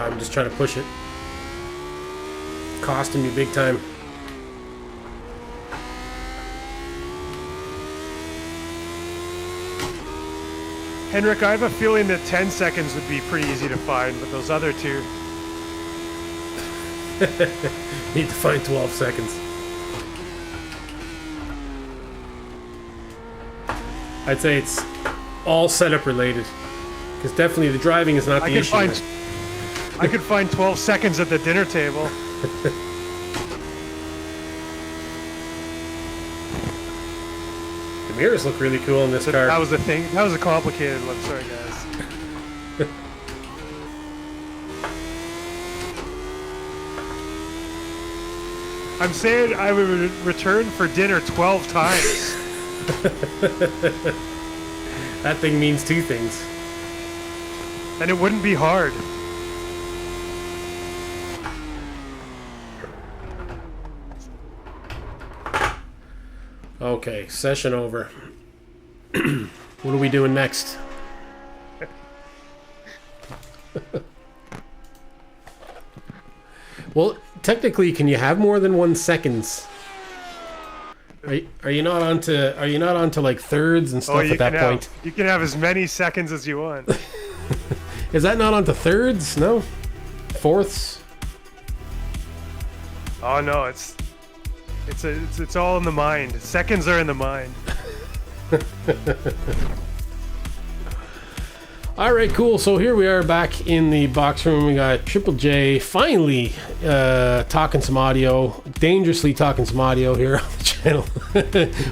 I'm just trying to push it. Costing me big time. Henrik, I have a feeling that 10 seconds would be pretty easy to find, but those other two... Need to find 12 seconds. I'd say it's all setup related. Because definitely the driving is not the issue. I could find 12 seconds at the dinner table. The mirrors look really cool in this car. That was the thing. That was a complicated one. Sorry, guys. I'm saying I would return for dinner 12 times. That thing means two things. And it wouldn't be hard. Okay, session over. What are we doing next? Well, technically, can you have more than 1 seconds? Are you not onto like thirds and stuff at that point? You can have as many seconds as you want. Is that not onto thirds? No, fourths. Oh no, it's all in the mind. Seconds are in the mind. All right, cool. So here we are back in the box room. We got Triple J finally talking some audio, dangerously talking some audio here on the channel.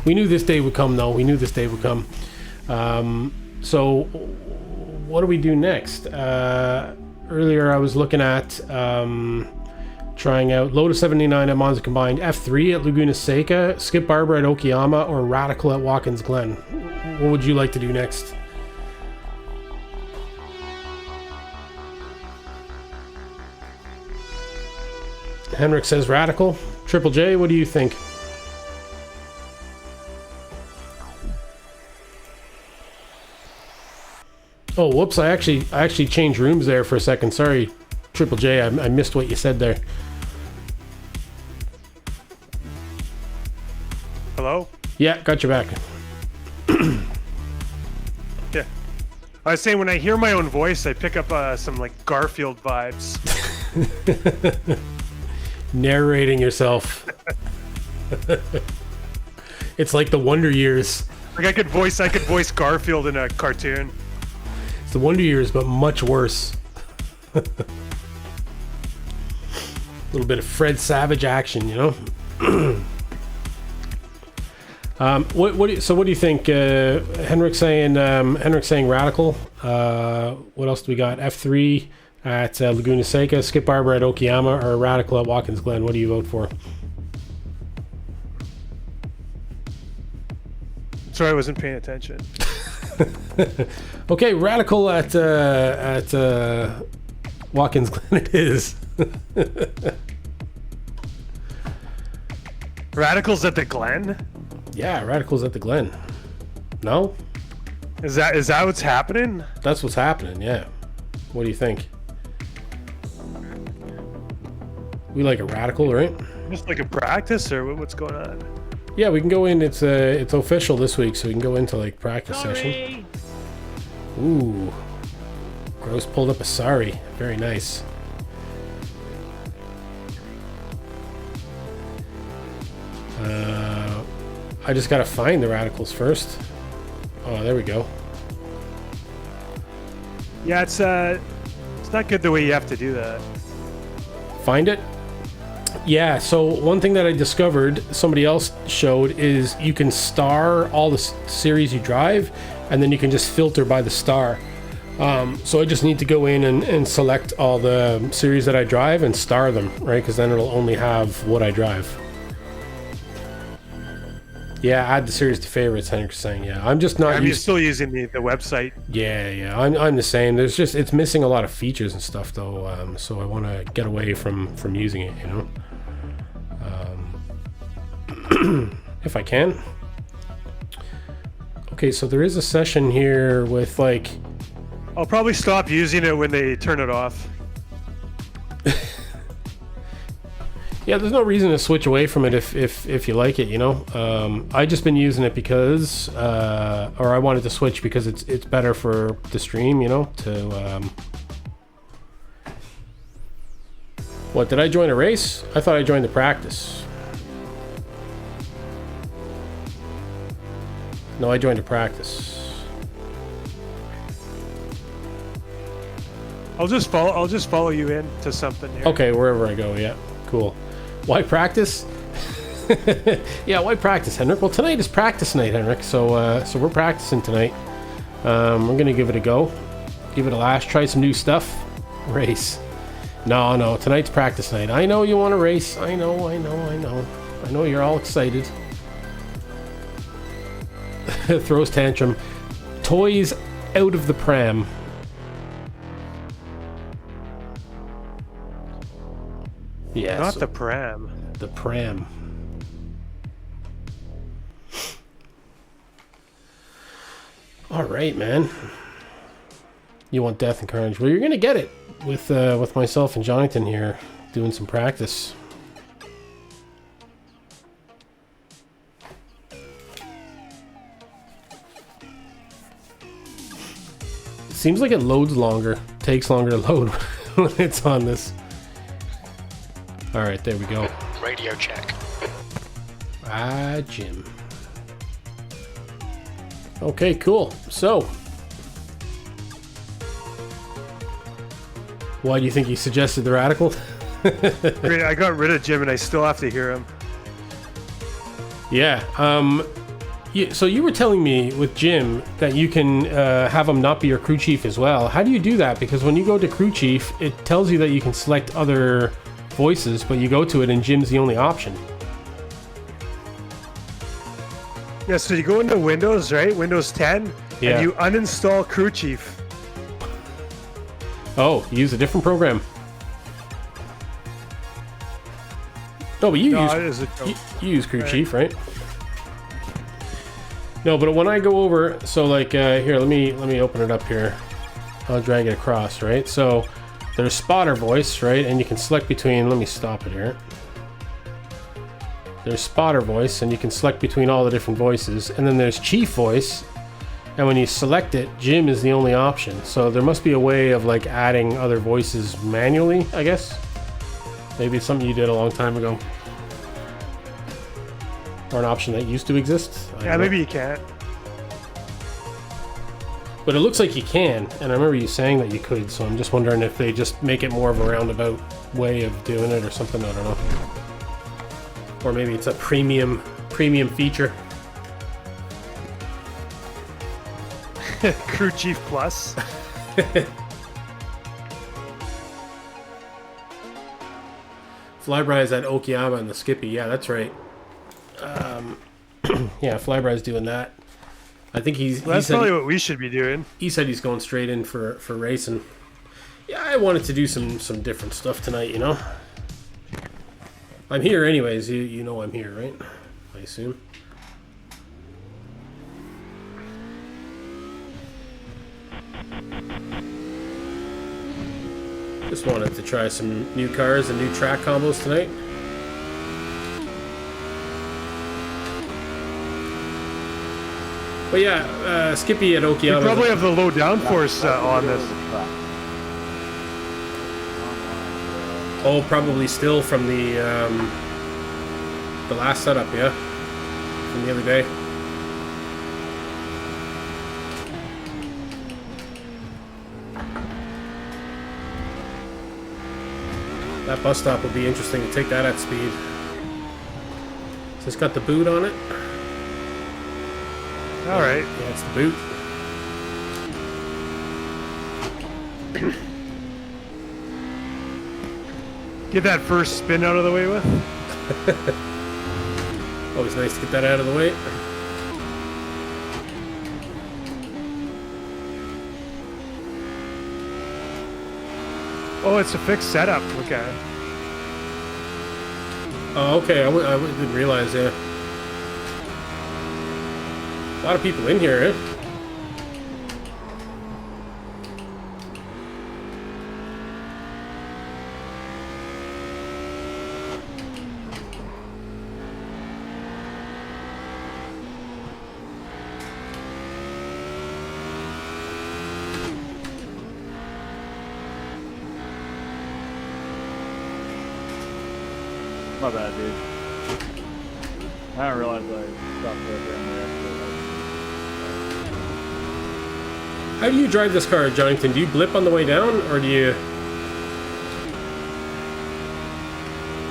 We knew this day would come, though. We knew this day would come. So what do we do next? Earlier I was looking at trying out Lotus 79 at Monza Combined, F3 at Laguna Seca, Skip Barber at Okayama, or Radical at Watkins Glen. What would you like to do next? Henrik says Radical. Triple J, what do you think? Oh, whoops! I actually changed rooms there for a second. Sorry, Triple J. I missed what you said there. Hello? Yeah, got you back. Yeah. I was saying when I hear my own voice, I pick up some like Garfield vibes. Narrating yourself. It's like the Wonder Years. Like I could voice Garfield in a cartoon. It's the Wonder Years, but much worse. A little bit of Fred Savage action, you know. What do you think? Henrik saying Radical. What else do we got? F3 at Laguna Seca, Skip Barber at Okayama, or Radical at Watkins Glen. What do you vote for? Sorry, I wasn't paying attention. Okay, Radical at Watkins Glen it is. Radicals at the Glen? Yeah, Radical's at the Glen. No? Is that what's happening? That's what's happening, yeah. What do you think? We like a Radical, right? Just like a practice, or what's going on? Yeah, we can go in. It's official this week, so we can go into like practice session. Ooh, Gross pulled up a sorry. Very nice. I just gotta find the Radicals first. Oh, there we go. Yeah, it's not good the way you have to do that. Find it? Yeah, so one thing that I discovered, somebody else showed, is you can star all the series you drive, and then you can just filter by the star. So I just need to go in and select all the series that I drive and star them, right? Because then it'll only have what I drive. Yeah, add the series to favorites, Henrik's saying. Yeah, I'm just not. I'm still using the website. Yeah, I'm the same. It's missing a lot of features and stuff though. So I want to get away from using it, you know. If I can. Okay, so there is a session here with like. I'll probably stop using it when they turn it off. Yeah, there's no reason to switch away from it if you like it, you know. I just been using it because, or I wanted to switch because it's better for the stream, you know. What, did I join a race? I thought I joined the practice. No, I joined a practice. I'll just follow you into something here. Okay, wherever I go, yeah, cool. Why practice? Yeah, why practice, Henrik? Well, tonight is practice night, Henrik. So we're practicing tonight. We're gonna give it a go, give it a last, try some new stuff. Race? No, tonight's practice night. I know you want to race. I know. I know you're all excited. Throws tantrum. Toys out of the pram. Yeah, not the pram. The pram. All right, man. You want death and carnage? Well, you're gonna get it with myself and Jonathan here doing some practice. Seems like it loads longer, takes longer to load when it's on this. All right, there we go. Radio check. Jim. Okay, cool. So, Why do you think you suggested the Radical? Great, I got rid of Jim and I still have to hear him. Yeah. So you were telling me with Jim that you can have him not be your crew chief as well. How do you do that? Because when you go to crew chief, it tells you that you can select other voices, but you go to it and Jim's the only option. Yeah, so you go into Windows, right? Windows 10, Yeah. and you uninstall crew chief. Oh, you use a different program. No, but you No, use it is a joke. you use crew chief, right? No, but when I go over, so like here, let me open it up here. I'll drag it across, right? So there's spotter voice, right? And you can select between. Let me stop it here. There's spotter voice, and you can select between all the different voices. And then there's chief voice, and when you select it, Jim is the only option. So there must be a way of like adding other voices manually, I guess. Maybe it's something you did a long time ago. Or an option that used to exist. I Yeah, don't know. maybe you can't. But it looks like you can, and I remember you saying that you could, so I'm just wondering if they just make it more of a roundabout way of doing it or something, I don't know. Or maybe it's a premium feature. Crew chief plus. Flyby's at Okayama and the Skippy, yeah, that's right. Yeah, Flyby's doing that. I think Well, that's probably what we should be doing. he said he's going straight in for racing. Yeah, I wanted to do some different stuff tonight, you know. I'm here anyways. You know I'm here, right? I assume. Just wanted to try some new cars and new track combos tonight. But yeah, Skippy at We Okayama. probably have the low downforce on this. Oh, probably still from the last setup, yeah, from the other day. That bus stop will be interesting to take that at speed. So it's got the boot on it. All right. Yeah, it's the boot. Get that first spin out of the way with. Always nice to get that out of the way. Oh, it's a fixed setup. Okay. Oh, okay. I didn't realize. Yeah. A lot of people in here, eh? My bad, dude. I didn't realize I stopped right there in the How do you drive this car, Jonathan? Do you blip on the way down, or do you?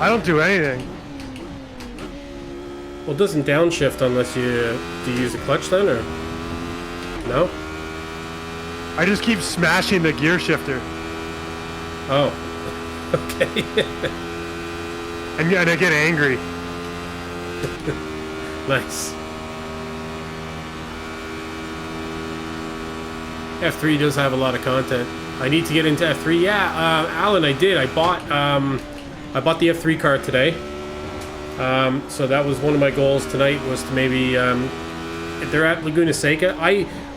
I don't do anything. Well, it doesn't downshift unless you do you use the clutch then, or no? I just keep smashing the gear shifter. Oh, okay. And I get angry. Nice. F3 does have a lot of content. I need to get into F3. Yeah, Alan, I did. I bought the F3 car today. So that was one of my goals tonight, was to maybe they're at Laguna Seca.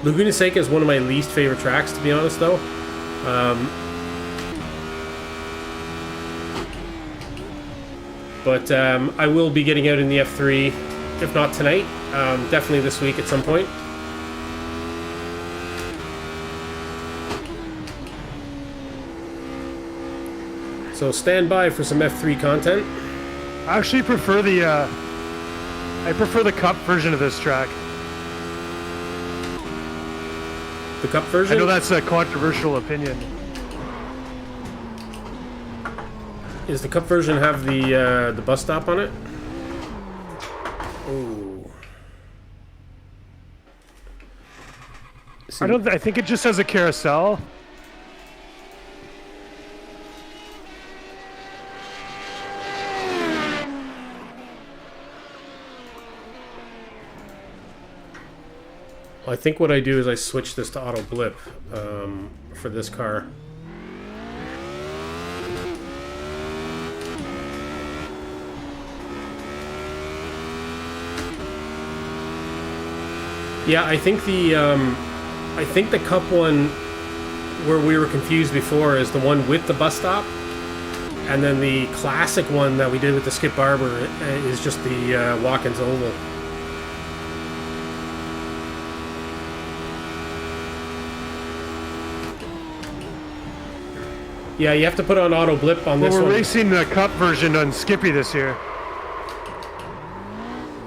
Laguna Seca is one of my least favorite tracks, to be honest, though. But I will be getting out in the F3, if not tonight, definitely this week at some point. So stand by for some F3 content. I actually prefer the Cup version of this track. The Cup I version? know that's a controversial opinion. Is the Cup version have the bus stop on it? Oh. I think it just has a carousel. I think what I do is I switch this to auto blip for this car. Yeah, I think the Cup one where we were confused before is the one with the bus stop, and then the classic one that we did with the Skip Barber is just the Watkins Oval. Yeah, you have to put on auto blip on this We're one. racing the Cup version on Skippy this year,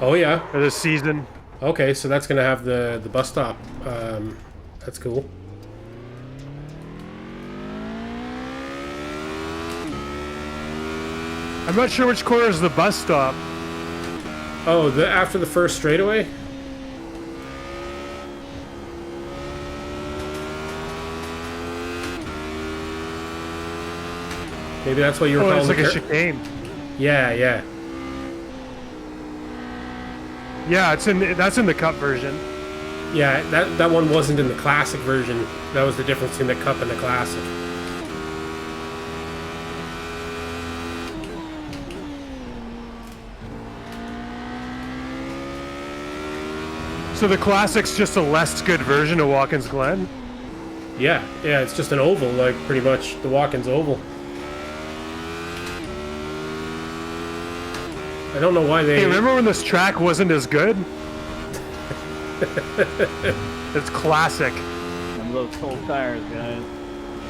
Oh yeah. or this season. Okay, so that's gonna have the bus stop. That's cool. I'm not sure which corner is the bus stop. Oh, after the first straightaway. Maybe that's what you were Oh, calling it's like the a chicane. Yeah, yeah. Yeah, that's in the Cup version. Yeah, that one wasn't in the classic version. That was the difference between the Cup and the classic. So the classic's just a less good version of Watkins Glen. Yeah, yeah, it's just an oval, like pretty much the Watkins Oval. I don't know why they... Hey, remember when this track wasn't as good? It's classic. And those cold tires, guys.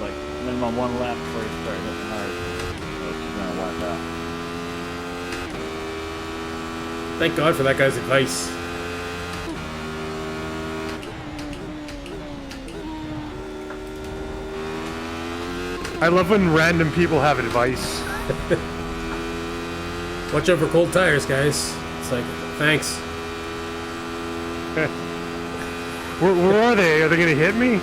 Like minimum 1 lap before you start hitting hard. So it's gonna wipe out. Thank God for that guy's advice. I love when random people have advice. Watch out for cold tires, guys. It's like, thanks. Where are they? Are they gonna hit me?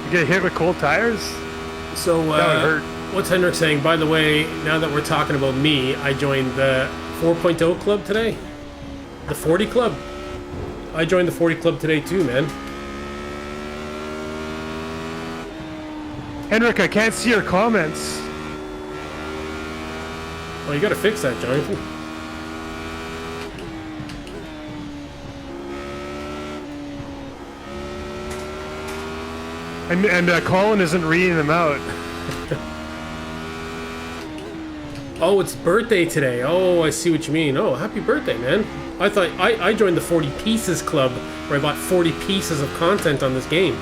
You get hit with cold tires? So, That would hurt. what's Hendrik saying? By the way, now that we're talking about me, I joined the 4.0 club today. The 40 club. I joined the 40 club today too, man. Henrik, I can't see your comments. Well, you gotta fix that, Jonathan. And Colin isn't reading them out. Oh, it's birthday today. Oh, I see what you mean. Oh, happy birthday, man. I thought I joined the 40 Pieces Club, where I bought 40 pieces of content on this game.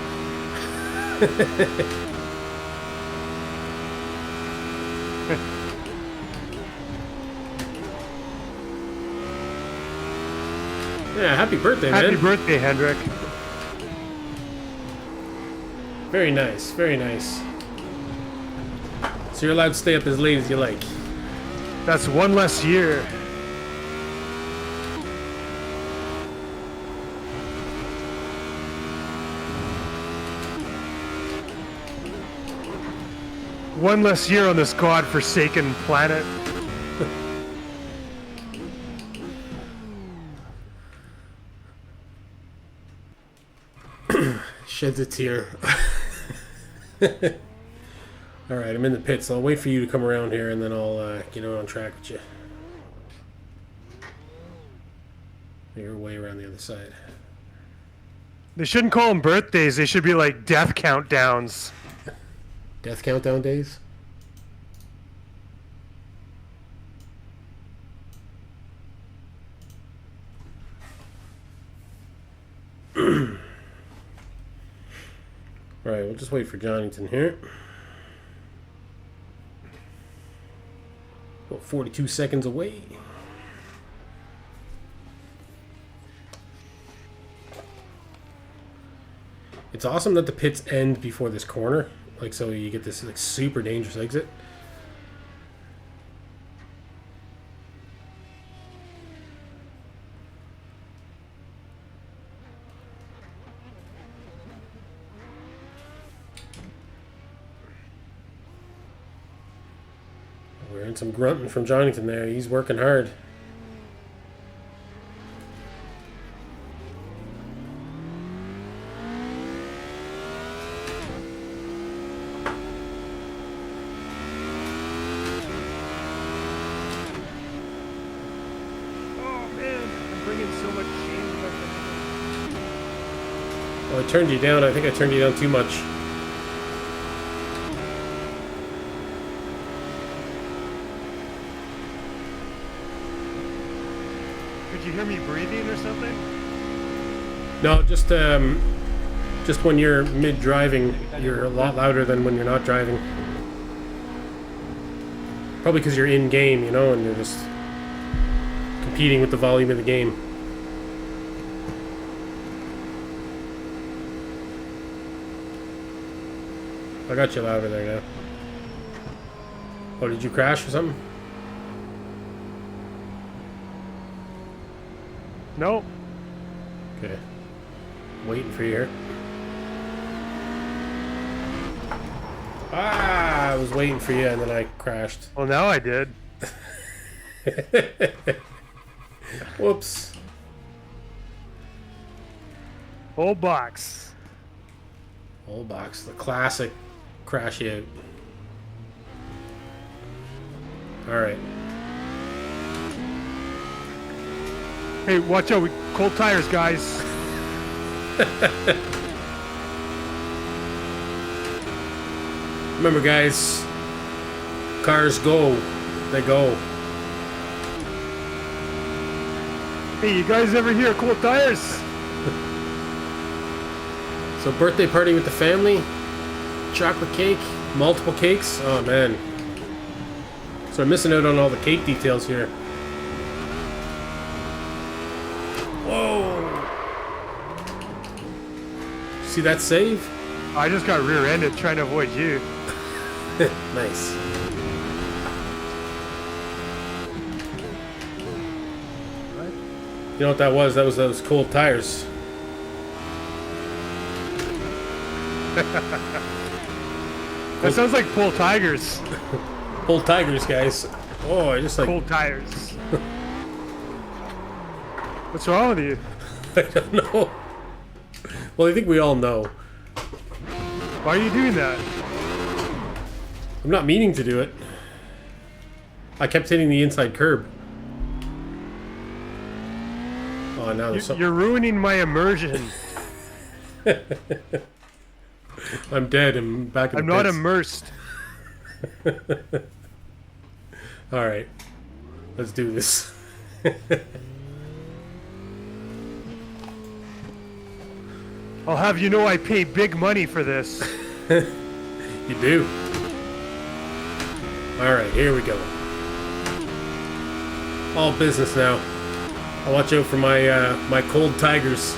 Yeah, happy birthday, man. Happy birthday, Hendrik. Very nice, very nice. So you're allowed to stay up as late as you like. That's one less year. One less year on this godforsaken planet. Sheds a tear. Alright, I'm in the pits, so I'll wait for you to come around here and then I'll get on track with you. You're way around the other side. They shouldn't call them birthdays. They should be like death countdowns. Death countdown days? Alright, we'll just wait for Johnnyton here. About 42 seconds away. It's awesome that the pits end before this corner. Like, so you get this like super dangerous exit. We're in some grunting from Jonathan there. He's working hard. Oh man, I'm bringing so much shame back. Well, I turned you down. I think I turned you down too much. Could you hear me breathing or something? No, just when you're mid-driving, you're a lot louder than when you're not driving. Probably because you're in-game, you know, and you're just competing with the volume of the game. I got you louder there now. Oh, did you crash or something? Nope. Okay. Waiting for you here. Ah, I was waiting for you and then I crashed. Well, now I did. Whoops. Old box. Old box, the classic crash out. Alright. Hey, watch out! Cold tires, guys. Remember, guys, cars go. They go. Hey, you guys ever hear cold tires? So, birthday party with the family, chocolate cake, multiple cakes. Oh man. So I'm missing out on all the cake details here. Whoa! See that save? I just got rear-ended trying to avoid you. Nice. You know what that was? That was those cold tires. That sounds like Pull Tigers. Cold tigers, guys. Oh, I just like... Cold tires. What's wrong with you? I don't know. Well, I think we all know. Why are you doing that? I'm not meaning to do it. I kept hitting the inside curb. Oh, now there's something. You're ruining my immersion. I'm dead. I'm back in the I'm not pits. immersed. All right. Let's do this. I'll have you know I pay big money for this. You do. All right, here we go. All business now. I'll watch out for my my cold tigers.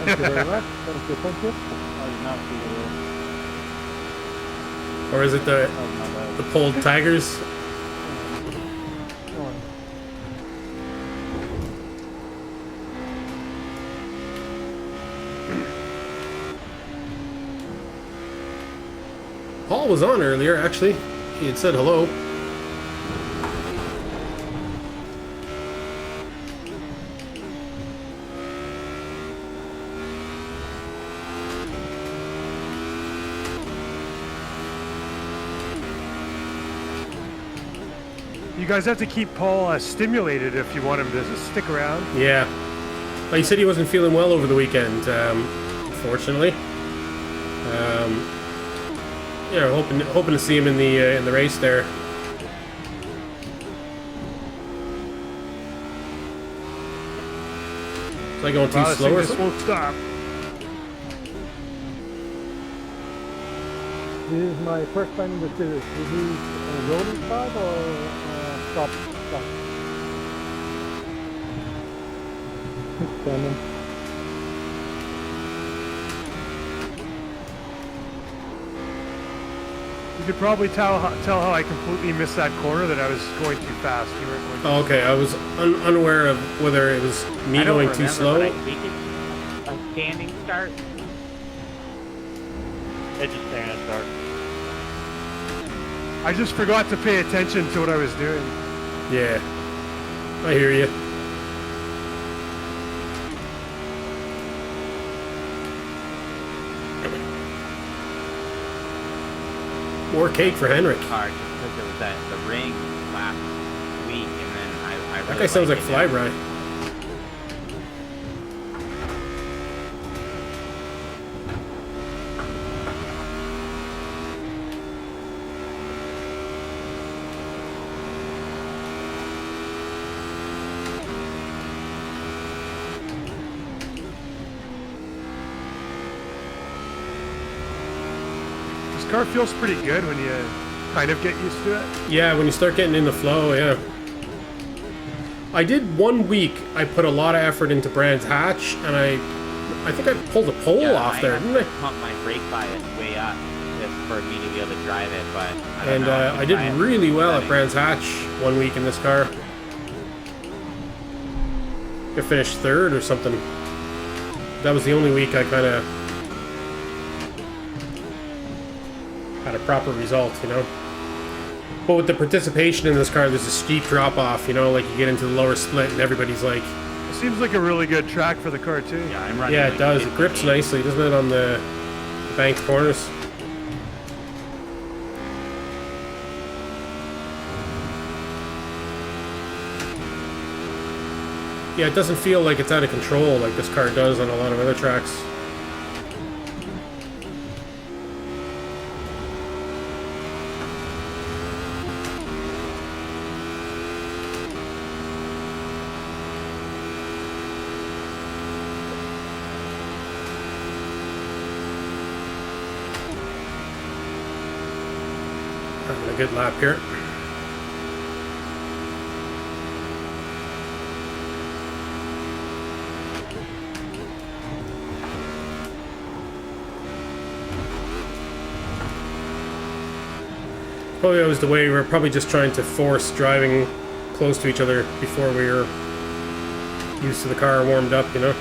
Thank you very much. Thank you, thank you. I did not see the Or is it the Oh, my bad. the pulled tigers? Go on. Paul was on earlier, actually. He had said hello. You guys have to keep Paul stimulated if you want him to stick around. Yeah. Well, he said he wasn't feeling well over the weekend, unfortunately. Yeah, hoping to see him in the race there. Is I going too Wow, slow or this something? won't stop. This is my first time in the series. Is this a rolling start or stop? Stop. Standing. You could probably tell how I completely missed that corner, that I was going too fast. You weren't going too Oh, okay, I was unaware of whether it was me I don't going remember, too slow. But I think it's a standing start. It's just standing start. I just forgot to pay attention to what I was doing. Yeah, I hear you. More cake for Henrik. Hard just because it was at the ring last week, and then I really That guy sounds like liked it. Flyby. This car feels pretty good when you kind of get used to it. Yeah, when you start getting in the flow, yeah. I did 1 week, I put a lot of effort into Brands Hatch, and I think I pulled a pole Yeah, off there, didn't I? Pump my brake bias way up just for me to be able to drive it, but I don't And know, I did try it. really well at Setting. Brands Hatch 1 week in this car. I finished third or something. That was the only week I kind of had a proper result, you know. But with the participation in this car, there's a steep drop off, you know, like you get into the lower split and everybody's like, It seems like a really good track for the car too. Yeah, I'm running yeah, it like does. It grips 58. nicely, doesn't it, on the banked corners? Yeah, it doesn't feel like it's out of control like this car does on a lot of other tracks. Having a good lap here. Probably that was the way we were probably just trying to force driving close to each other before we were used to the car warmed up, you know?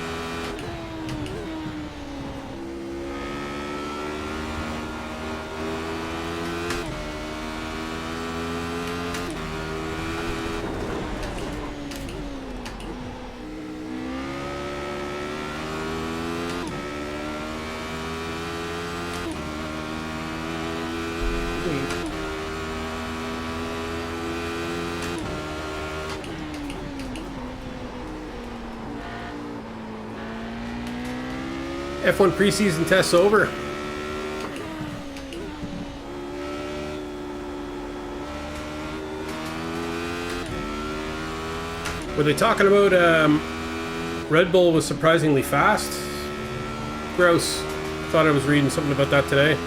F1 preseason tests over. Were they talking about Red Bull was surprisingly fast? Gross. Thought I was reading something about that today.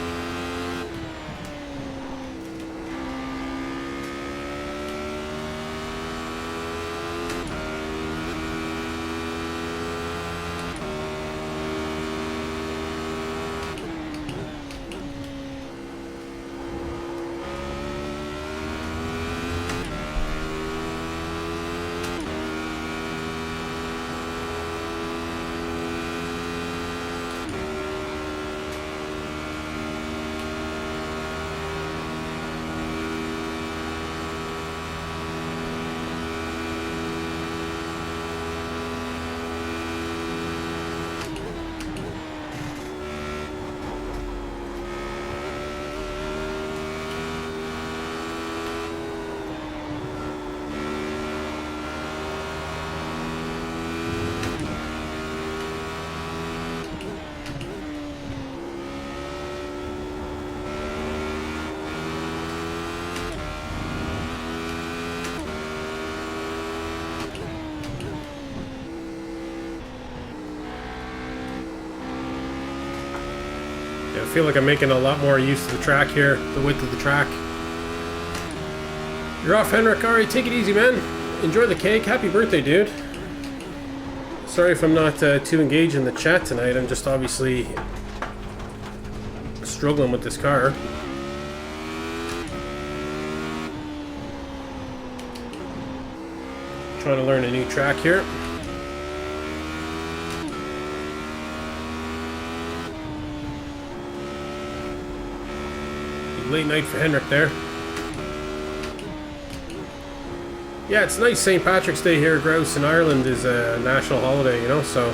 Yeah, I feel like I'm making a lot more use of the track here, the width of the track. You're off, Henrik. Alright, take it easy, man. Enjoy the cake. Happy birthday, dude. Sorry if I'm not too engaged in the chat tonight. I'm just obviously struggling with this car. trying to learn a new track here. Late night for Henrik there. Yeah, it's nice. St. Patrick's Day here, Grouse in Ireland is a national holiday, you know, so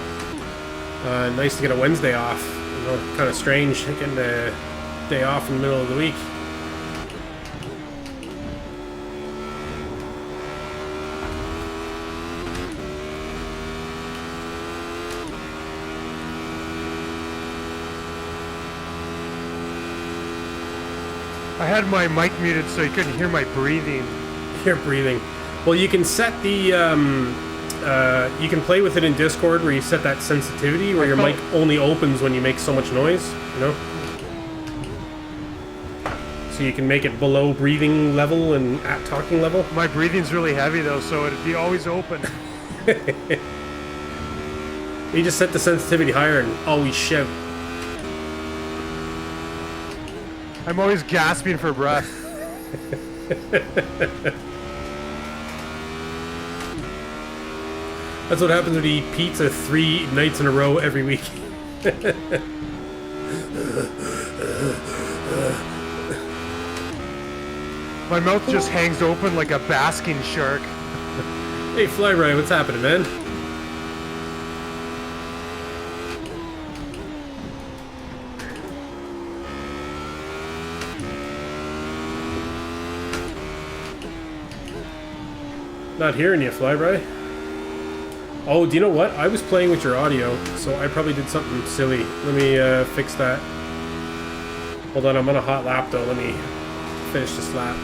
nice to get a Wednesday off. You know, kind of strange getting a day off in the middle of the week. I had my mic muted so you couldn't hear my breathing. You're breathing. Well, you can set the, you can play with it in Discord where you set that sensitivity where your mic only opens when you make so much noise, you know? So you can make it below breathing level and at talking level. My breathing's really heavy though, so it'd be always open. You just set the sensitivity higher and always shout. I'm always gasping for breath. That's what happens when you eat pizza 3 nights in a row every week. My mouth just hangs open like a basking shark. Hey, Flyby, what's happening, man? Not hearing you, Flyby. Oh, do you know what? I was playing with your audio, so I probably did something silly. Let me fix that. Hold on, I'm on a hot lap though. Let me finish this lap.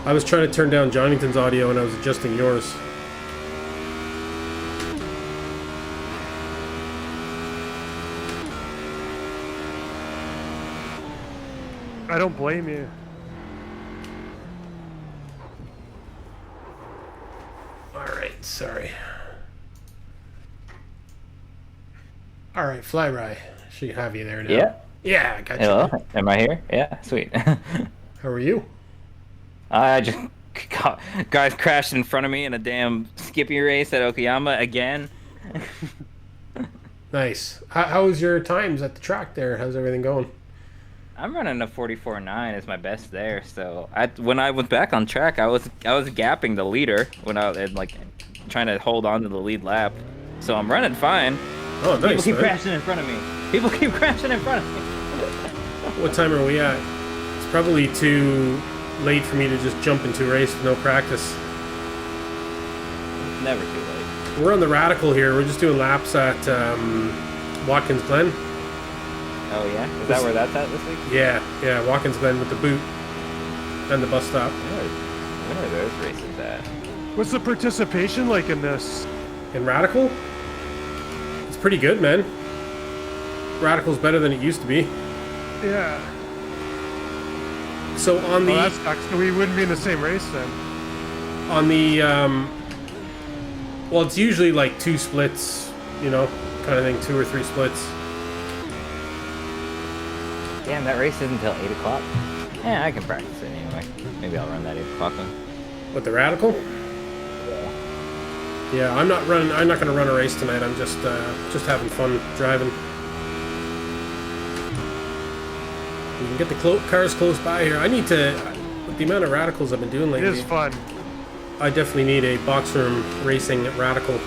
I was trying to turn down Jonington's audio and I was adjusting yours. I don't blame you. Alright, sorry. Alright, Flyby. Should have you there now. Yeah. Yeah, I got you. Hello. Am I here? Yeah. Sweet. How are you? I just guys crashed in front of me in a damn skippy race at Okayama again. Nice. How was your times at the track there? How's everything going? I'm running a 44.9 is my best there. So when I was back on track, I was gapping the leader when I was like trying to hold on to the lead lap. So I'm running fine. Oh, nice. People keep man. crashing in front of me. People keep crashing in front of me. What time are we at? It's probably too late for me to just jump into a race with no practice. Never too late. We're on the Radical here. We're just doing laps at Watkins Glen. Oh yeah? Is that where that's at this week? Yeah, Watkins Glen with the boot and the bus stop. When are those races at? What's the participation like in this? In Radical? It's pretty good, man. Radical's better than it used to be. Yeah. So on the Well, that sucks. So we wouldn't be in the same race then. on the well, it's usually like 2 splits, you know, kind of thing, 2 or 3 splits. Damn, that race isn't until 8 o'clock. Yeah, I can practice it anyway. Maybe I'll run that 8 o'clock one. With the Radical? Yeah, I'm not gonna run a race tonight. I'm just having fun driving. You can get the cars close by here. I need to, with the amount of Radicals I've been doing It lately, is fun. I definitely need a box room racing Radical.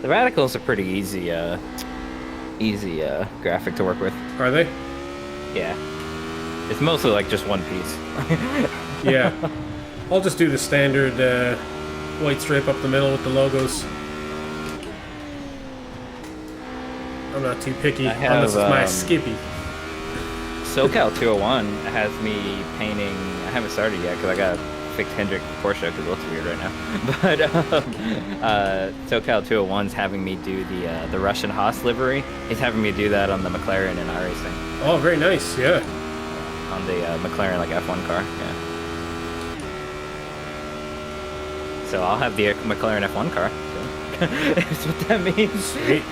The Radicals are pretty easy graphic to work with. Are they? Yeah. It's mostly like just one piece. Yeah. I'll just do the standard white stripe up the middle with the logos. I'm not too picky, I have, unless it's my Skippy. SoCal 201 has me painting. I haven't started yet because I got to fix Hendrick Porsche because it looks weird right now. But SoCal 201's having me do the Russian Haas livery. He's having me do that on the McLaren in iRacing. Oh, very nice, yeah. On the McLaren like F1 car, yeah. So I'll have the McLaren F1 car. That's what that means. Sweet.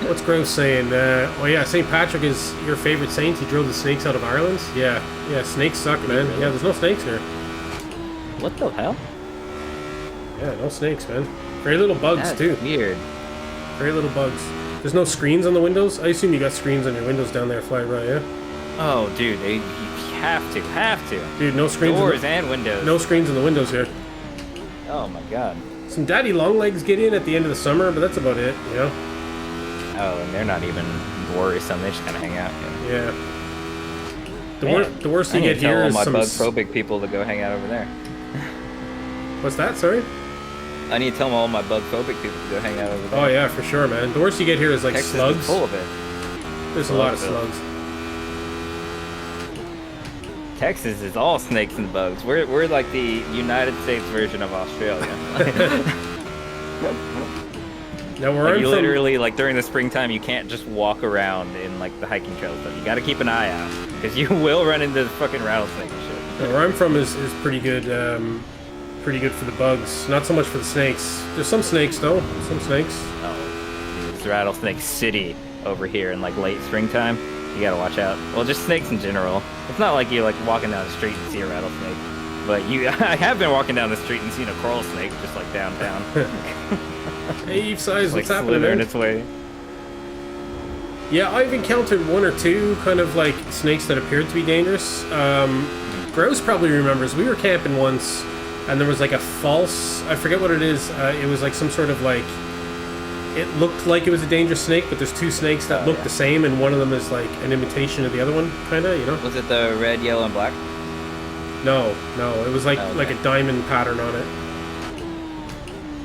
What's Gross saying? Oh yeah, St. Patrick is your favorite saint. He drove the snakes out of Ireland. Yeah, snakes suck, man. Yeah, there's no snakes here. What the hell? Yeah, no snakes, man. Very little bugs That's too. weird. Very little bugs. There's no screens on the windows. I assume you got screens on your windows down there, Fly Right? Yeah. Oh, dude, you have to. Dude, no screens. Doors and windows. No screens in the windows here. Oh my god. Some daddy long legs get in at the end of the summer, but that's about it, you know? Oh, and they're not even worrisome. They just kind of hang out. Yeah. Man, The worst I you need get to tell here all is my some... bug phobic people to go hang out over there. What's that, sorry? I need to tell all my bug phobic people to go hang out over there. Oh yeah, for sure, man. The worst you get here is like Texas slugs. is full of it. There's a lot of Full of slugs. Texas is all snakes and bugs. We're like the United States version of Australia. Now where Like I'm you from, literally, like during the springtime, you can't just walk around in like the hiking trails stuff. You got to keep an eye out because you will run into fucking rattlesnake and shit. where I'm from is pretty good. Pretty good for the bugs. Not so much for the snakes. There's some snakes though. Some snakes. Oh, it's rattlesnake city over here in like late springtime. You gotta watch out. Well, just snakes in general. It's not like you're like walking down the street and see a rattlesnake, but I have been walking down the street and seen a coral snake just like downtown. Hey, Eve Size, like what's happening? slithering Man? its way. Yeah, I've encountered one or two kind of like snakes that appeared to be dangerous. Gross probably remembers. We were camping once, and there was like a false. I forget what it is. It was like some sort of like. It looked like it was a dangerous snake, but there's two snakes that look the same, and one of them is like an imitation of the other one, kind of, you know? Was it the red, yellow, and black? No, it was like Oh, okay. like a diamond pattern on it.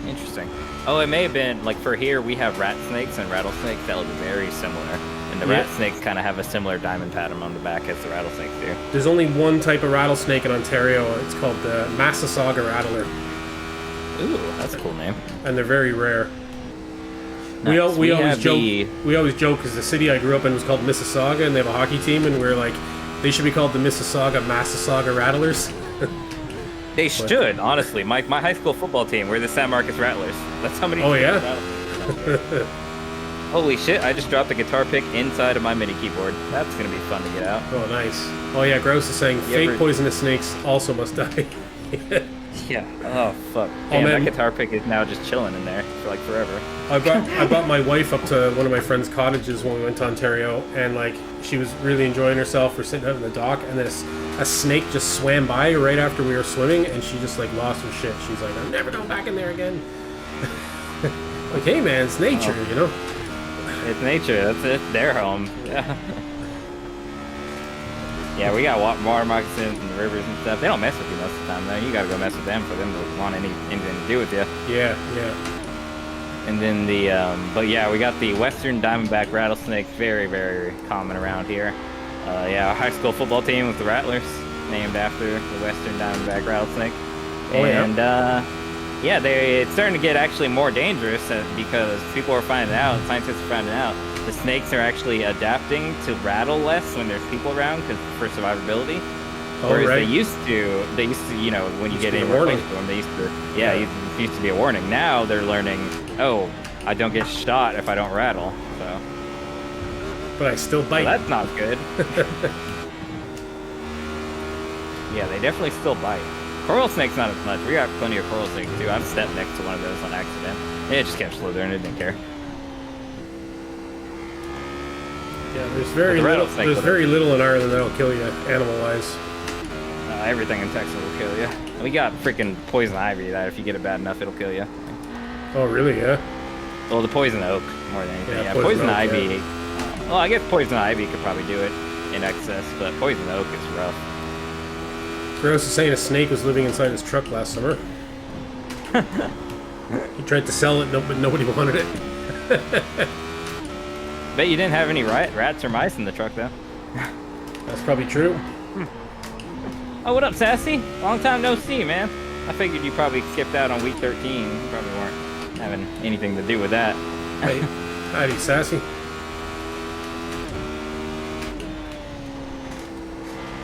Interesting. Oh, it may have been like for here we have rat snakes and rattlesnakes that look very similar, and the Yeah. rat snakes kind of have a similar diamond pattern on the back as the rattlesnakes do. There's only one type of rattlesnake in Ontario. It's called the Massasauga rattler, Ooh, that's a cool name. and they're very rare. Nice. We always have joke. the- We always joke because the city I grew up in was called Mississauga, and they have a hockey team, and we're like, they should be called the Massasauga Rattlers. They should, honestly. My high school football team, we're the San Marcos Rattlers. That's how many. Oh, yeah? rattlers. Holy shit! I just dropped a guitar pick inside of my MIDI keyboard. That's gonna be fun to get out. Oh, nice. Oh yeah, Gross is saying fake ever- poisonous snakes also must die. Yeah. Oh fuck. Damn, man. that guitar pick is now just chilling in there for like forever. I brought my wife up to one of my friend's cottages when we went to Ontario, and like she was really enjoying herself. We're sitting out in the dock, and then a snake just swam by right after we were swimming, and she just like lost her shit. She's like, "I'm never going back in there again." Like, hey man, it's nature, you know. It's nature. That's it. Their home. Yeah. Yeah, we got water moccasins and rivers and stuff. They don't mess with you most of the time, though. You gotta go mess with them for them to want anything to do with you. Yeah. And then but yeah, we got the western diamondback rattlesnake, very, very common around here. Yeah, our high school football team was the Rattlers, named after the western diamondback rattlesnake. Oh, yeah? And yeah, it's starting to get actually more dangerous because people are finding out, scientists are finding out, the snakes are actually adapting to rattle less when there's people around for survivability. Oh, Whereas right. they used to, you know, when you Used get to be a anywhere warning. close to them, they used to, it used to be a warning. Now they're learning, oh, I don't get shot if I don't rattle, so But I still bite. that's not good. Yeah, they definitely still bite. Coral snake's not as much. We got plenty of coral snakes too. I've stepped next to one of those on accident. And it just kept slithering. It didn't care. Yeah, there's very the little. rattlesnake There's will- very little in Ireland that'll kill you, animal-wise. Everything in Texas will kill you. We got freaking poison ivy that if you get it bad enough, it'll kill you. Oh, really? Yeah. Well, the poison oak more than anything. Yeah, Yeah, poison poison oak, ivy. yeah. Well, I guess poison ivy could probably do it in excess, but poison oak is rough. Gross is saying a snake was living inside his truck last summer. He tried to sell it, but nobody wanted it. Bet you didn't have any rats or mice in the truck though. That's probably true. Oh, what up, Sassy? Long time no see, man. I figured you probably skipped out on week 13. You probably weren't having anything to do with that. Hey, howdy, Sassy.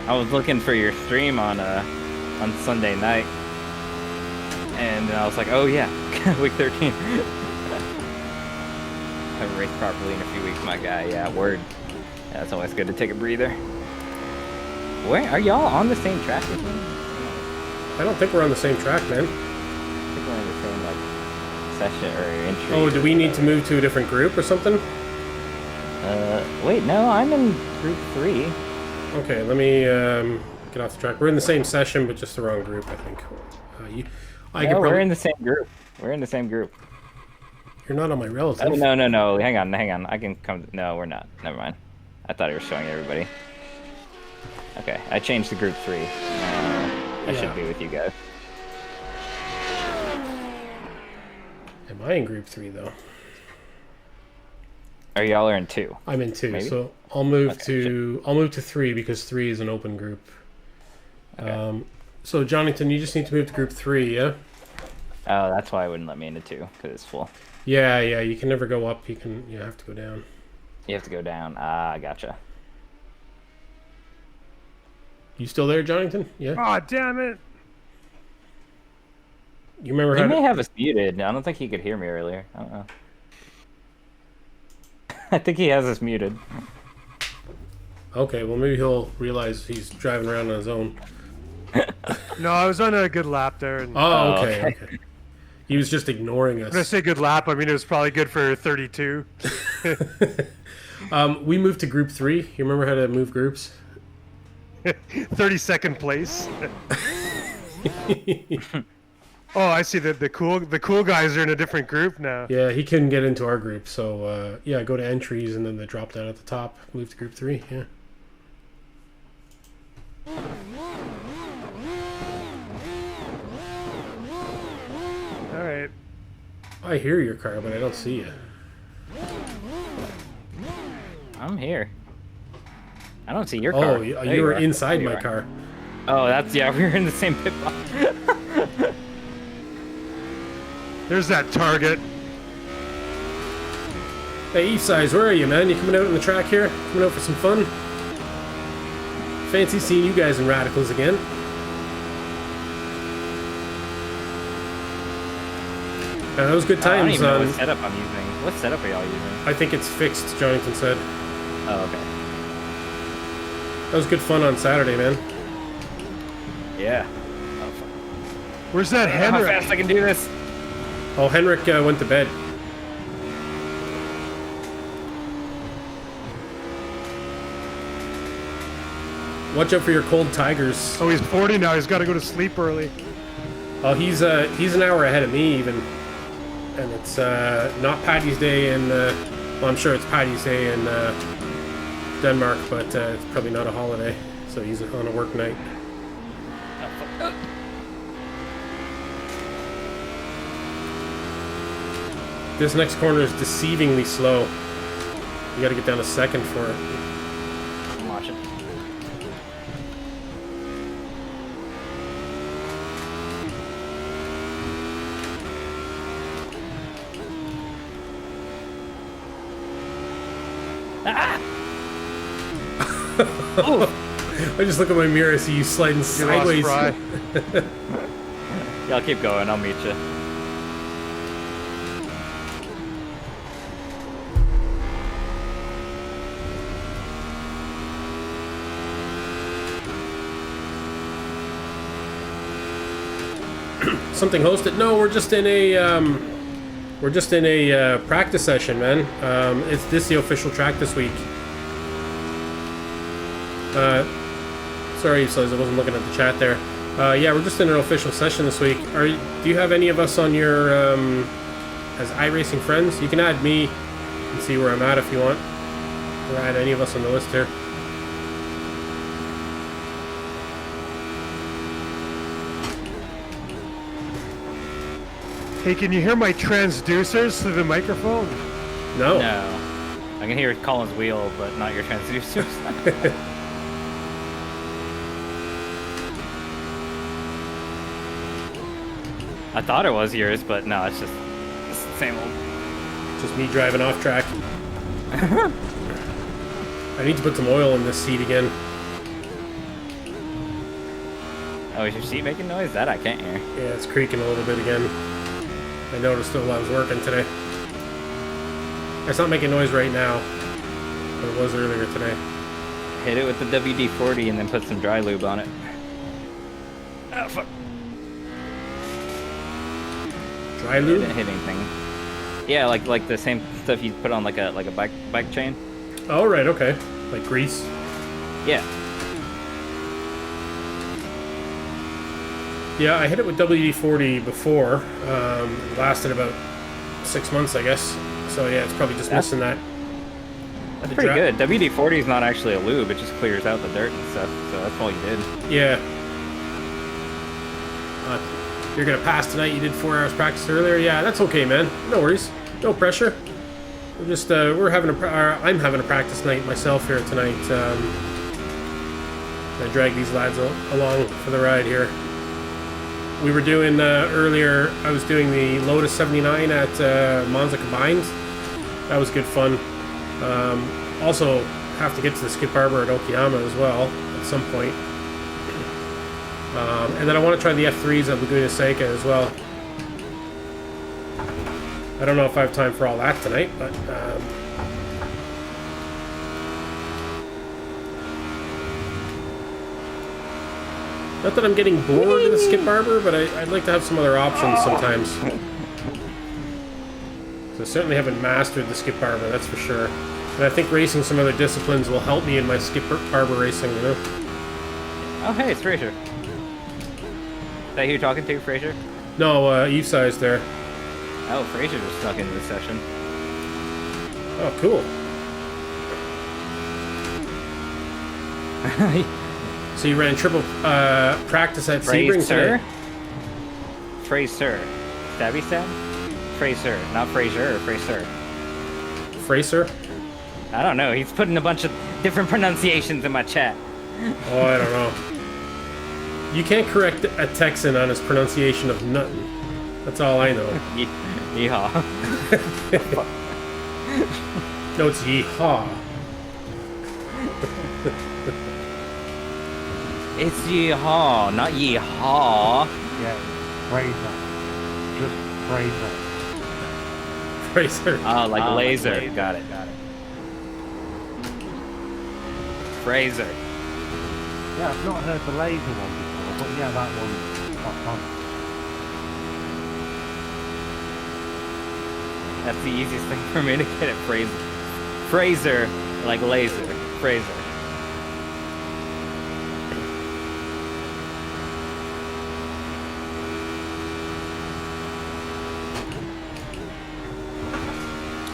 I was looking for your stream on Sunday night, and I was like, oh yeah, week 13. Haven't raced properly in a few weeks, my guy. Yeah, word. Yeah, it's always good to take a breather. Where are y'all on the same track with me? I don't think we're on the same track, man. I think we're in the same like session or entry. Oh, do we need to move to a different group or something? Wait, no, I'm in group 3. Okay, let me get off the track. We're in the same session, but just the wrong group, I think. No, we're in the same group. We're in the same group. You're not on my relative. Oh, no. Hang on. I can come. No, we're not. Never mind. I thought it was showing everybody. Okay, I changed to group 3. I should be with you guys. Am I in group 3 though? Or y'all are in 2. I'm in 2, Maybe? so I'll move to 3 because 3 is an open group. Okay. So Jonathan, you just need to move to group 3, yeah? Oh, that's why it wouldn't let me into 2 because it's full. Yeah, you can never go up. You have to go down. You have to go down. Ah, gotcha. You still there, Jonathan? Yeah. Oh, damn it. You remember He how? may have us muted. I don't think he could hear me earlier. I don't know. I think he has us muted. Okay, well maybe he'll realize he's driving around on his own. No, I was on a good lap there. And Oh, okay. He was just ignoring when I us. say good lap, I mean it was probably good for 32. We moved to group 3. You remember how to move groups? 32nd place. Oh, I see that the cool guys are in a different group now. Yeah, he couldn't get into our group, so yeah, go to entries and then the drop down at the top. Move to group 3. Yeah. All right. I hear your car, but I don't see you. I'm here. I don't see your car. Oh, There you were are. inside There my you are. car. Oh, we were in the same pit box. There's that target. Hey, E-Size, where are you, man? You coming out on the track here? Coming out for some fun? Fancy seeing you guys in Radicals again. That was good I don't times. even know what setup I'm using. What setup are y'all using? I think it's fixed, Jonathan said. Oh, okay. That was good fun on Saturday, man. Yeah. Oh, fuck. Where's that I don't know how Henrik? fast I can do this. Oh, Henrik went to bed. Watch out for your cold tigers. Oh, he's 40 now. He's got to go to sleep early. Oh, he's an hour ahead of me even, and it's not Paddy's Day in. Well, I'm sure it's Paddy's Day in Denmark, but it's probably not a holiday, so he's on a work night. This next corner is deceivingly slow. You got to get down to second for it. I'm watching. I just look at my mirror, I see you sliding You lost sideways. Fry. Y'all keep going. I'll meet you. Something hosted? No, we're just in a practice session, man. Is this the official track this week? Sorry, Sliz, I wasn't looking at the chat there. Yeah, we're just in an official session this week. Do you have any of us on your as iRacing friends? You can add me and see where I'm at if you want, or add any of us on the list here. Hey, can you hear my transducers through the microphone? No. No. I can hear Colin's wheel, but not your transducers. I thought it was yours, but no, it's the same old. Just me driving off track. I need to put some oil in this seat again. Oh, is your seat making noise? That I can't hear. Yeah, it's creaking a little bit again. I noticed it while I was working today. It's not making noise right now, but it was earlier today. Hit it with the WD-40 and then put some dry lube on it. Oh, fuck. Dry It lube? didn't hit anything. Yeah, like the same stuff you put on like a bike chain. Oh, right, okay. Like grease. Yeah. Yeah, I hit it with WD-40 before. It lasted about 6 months, I guess. So yeah, it's probably just missing that. That's The pretty dra- good. WD-40 is not actually a lube, it just clears out the dirt and stuff, so that's all you did. Yeah. You're gonna pass tonight. You did 4 hours practice earlier. Yeah, that's okay, man. No worries. No pressure. We're just I'm having a practice night myself here tonight. I drag these lads along for the ride here. We were doing earlier. I was doing the Lotus 79 at Monza Combined. That was good fun. Also, have to get to the Skip Barber at Okayama as well at some point. And then I want to try the F3s at Laguna Seca as well. I don't know if I have time for all that tonight, but not that I'm getting bored of the Skip Barber, but I'd like to have some other options sometimes. So I certainly haven't mastered the Skip Barber, that's for sure. And I think racing some other disciplines will help me in my Skip Barber racing, you know? Oh, hey, it's Fraser. Is that who you're talking to, Fraser? No, Eve size there. Oh, Fraser just snuck into the session. Oh, cool. So you ran triple practice at Sebring Fraser? today? Fraser. Stabby stab? Fraser, not Fraser or Fraser. Fraser? I don't know. He's putting a bunch of different pronunciations in my chat. Oh, I don't know. You can't correct a Texan on his pronunciation of nuttin'. That's all I know. Yeehaw. No, it's yeehaw. It's yeehaw, not yeehaw. Yeah, Fraser. Just Fraser. Fraser. Oh, like laser. Got it. Fraser. Yeah, I've not heard the laser one before, but yeah, that one's spot on. That's the easiest thing for me to get at Fraser. Fraser, like laser. Fraser.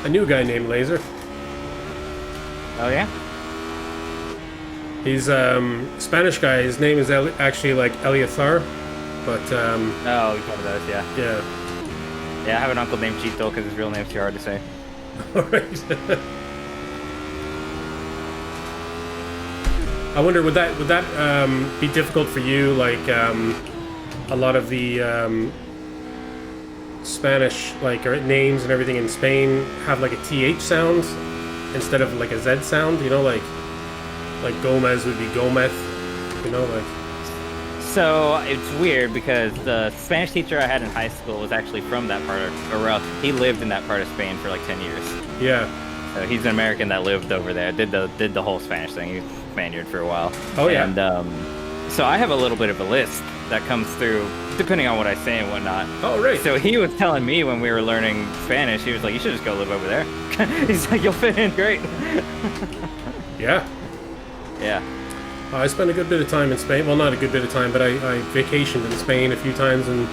A new guy named Laser. Oh yeah? He's Spanish guy. His name is actually like Eliazar, but Oh, we covered those, yeah. yeah. Yeah, I have an uncle named Chito because his real name's too hard to say. All right. I wonder, would that be difficult for you? Like a lot of the Spanish names and everything in Spain have like a TH sound instead of like a Z sound. You know, like Gomez would be Gomez. You know, like. So it's weird because the Spanish teacher I had in high school was actually from that part of, he lived in that part of Spain for like 10 years. Yeah. So he's an American that lived over there, did the whole Spanish thing. He was Spaniard for a while. Oh yeah. And so I have a little bit of a list that comes through depending on what I say and whatnot. Oh right. So he was telling me when we were learning Spanish, he was like, "You should just go live over there." He's like, "You'll fit in great." Yeah. Yeah. I spent a good bit of time in Spain. Well, not a good bit of time, but I vacationed in Spain a few times and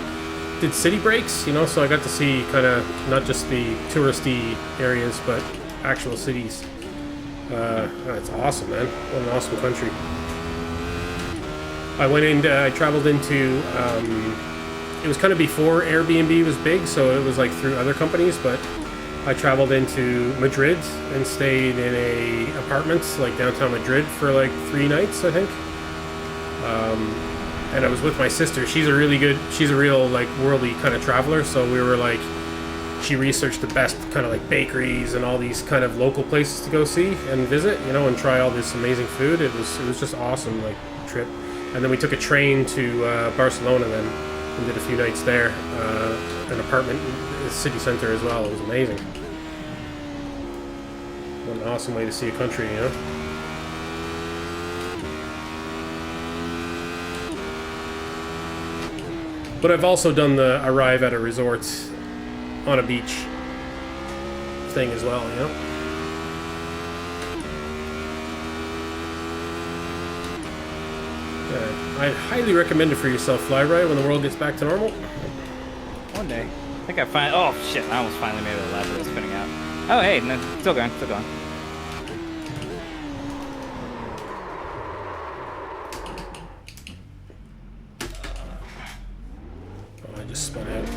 did city breaks, you know, so I got to see kind of not just the touristy areas, but actual cities. It's awesome, man. What an awesome country. I traveled into, it was kind of before Airbnb was big, so it was like through other companies, but I traveled into Madrid and stayed in a apartments like downtown Madrid for like 3 nights, I think. And I was with my sister. She's a real like worldly kind of traveler. So we were like, she researched the best kind of like bakeries and all these kind of local places to go see and visit, you know, and try all this amazing food. It was just awesome, like trip. And then we took a train to Barcelona then and did a few nights there, an apartment in the city center as well. It was amazing. What an awesome way to see a country, you know? But I've also done the arrive at a resort on a beach thing as well, you know? I'd highly recommend it for yourself, Flyby, when the world gets back to normal. One day. I think I find. Oh shit! I almost finally made it a lap that was spinning out. Oh hey, no, still going, still going. Oh, I just spun out.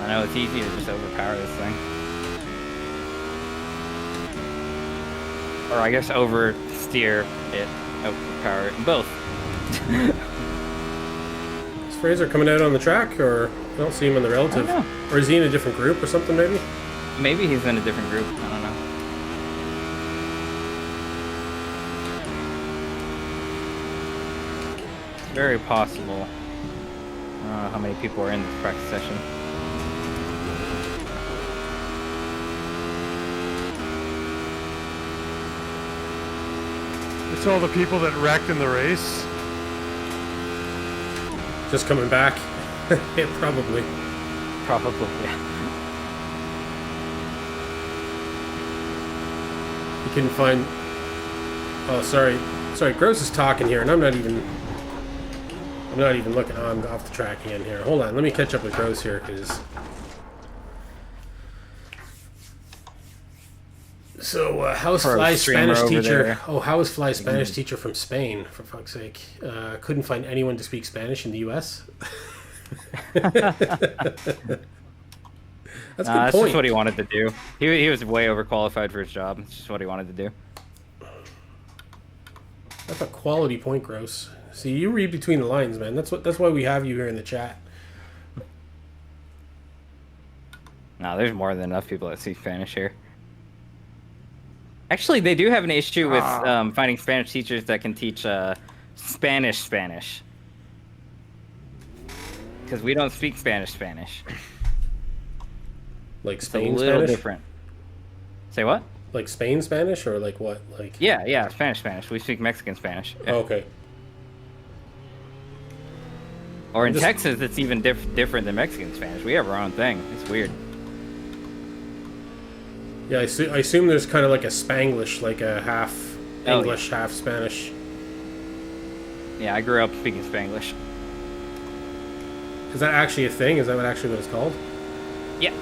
I know it's easy to just overpower this thing. Or I guess oversteer it, overpower it, both. Is Fraser coming out on the track, or I don't see him in the relative? I don't Or is he in a different group or something, maybe? Maybe he's in a different group. I don't know. Very possible. I don't know how many people are in this practice session. It's all the people that wrecked in the race. Just coming back? Yeah, probably. Probably, yeah. You couldn't find... Oh, sorry. Sorry, Gross is talking here, and I'm not even looking. Oh, I'm off the track again here. Hold on, let me catch up with Gross here, because... So, how is For a Fly streamer Spanish over teacher? there. Oh, how is Fly Spanish teacher from Spain? For fuck's sake, couldn't find anyone to speak Spanish in the U.S. That's a good That's point. just what he wanted to do. He was way overqualified for his job. It's just what he wanted to do. That's a quality point, Gross. See, you read between the lines, man. That's why we have you here in the chat. No, there's more than enough people that speak Spanish here. Actually, they do have an issue with finding Spanish teachers that can teach Spanish. Because we don't speak Spanish. Like It's a Spain little Spanish? different. Say what? Like Spain Spanish, or like what? Like Yeah, Spanish. We speak Mexican Spanish. Oh, okay. Or in Just- Texas, it's even different than Mexican Spanish. We have our own thing. It's weird. Yeah, I assume there's kind of like a Spanglish, like a half Oh, English, half Spanish. Yeah, I grew up speaking Spanglish. Is that actually a thing? Is that actually what it's called? Yeah.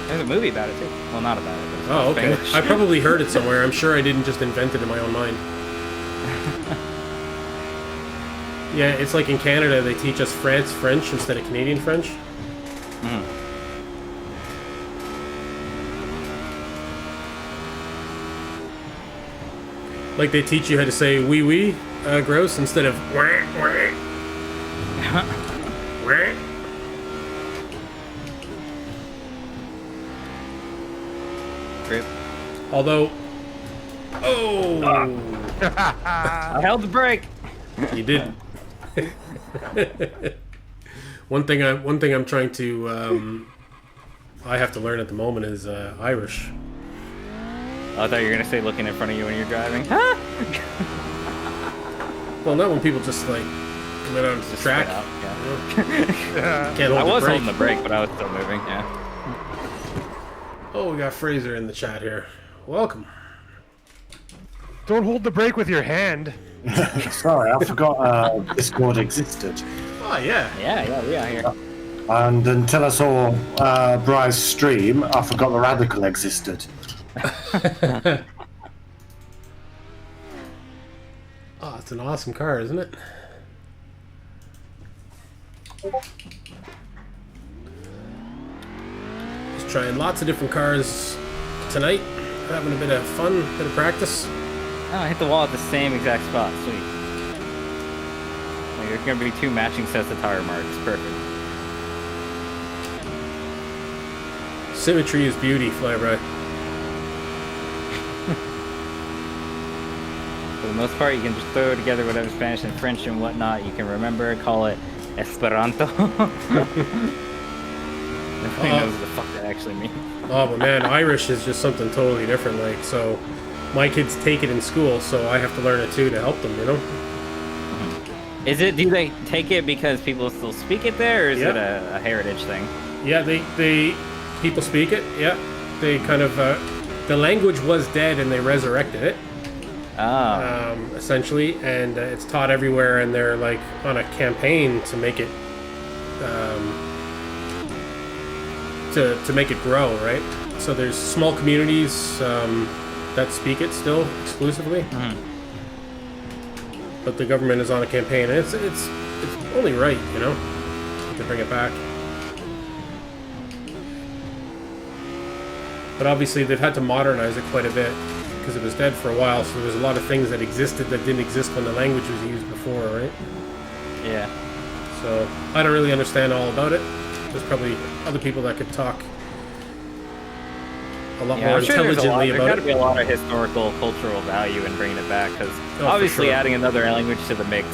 There's a movie about it too. Well, not about it. But it's Oh, called okay. Spanglish. I probably heard it somewhere. I'm sure I didn't just invent it in my own mind. Yeah, it's like in Canada, they teach us French instead of Canadian French. Mhm. Like they teach you how to say wee wee, Gross, instead of wah, wah. Wah. Rip. Although, oh, I held the brake. you did. One thing I'm trying to I have to learn at the moment is Irish. I thought you were gonna say looking in front of you when you're driving. Well, not when people just like come out onto the track. Spin out, yeah. Can't hold I the was brake. holding the brake, but I was still moving. Yeah. Oh, we got Fraser in the chat here. Welcome. Don't hold the brake with your hand. Sorry, I forgot Discord existed. Oh yeah. Yeah, we are here. And until I saw Bry's stream, I forgot the Radical existed. Oh, it's an awesome car, isn't it? Just trying lots of different cars tonight. Having a bit of fun, bit of practice. Oh, I hit the wall at the same exact spot. Sweet. Like, there's gonna be 2 matching sets of tire marks. Perfect. Symmetry is beauty, Flyby. For the most part, you can just throw together whatever Spanish and French and whatnot you can remember. Call it Esperanto. Nobody knows what the fuck that actually means. Oh, but man, Irish is just something totally different. Like, so my kids take it in school, so I have to learn it too to help them, you know? Is it? Do they take it because people still speak it there, or is Yeah. it a heritage thing? Yeah, they people speak it. Yeah, they kind of the language was dead and they resurrected it, Oh, essentially, and it's taught everywhere. And they're like on a campaign to make it to make it grow, right? So there's small communities that speak it still exclusively, but the government is on a campaign, and it's only right, you know, to bring it back. But obviously they've had to modernize it quite a bit because it was dead for a while, so there's a lot of things that existed that didn't exist when the language was used before, right? yeah. So I don't really understand all about it. There's probably other people that could talk a lot Yeah, more I'm sure there's intelligently got to about be it. a lot of historical, cultural value in bringing it back, because for obviously sure. adding another language to the mix,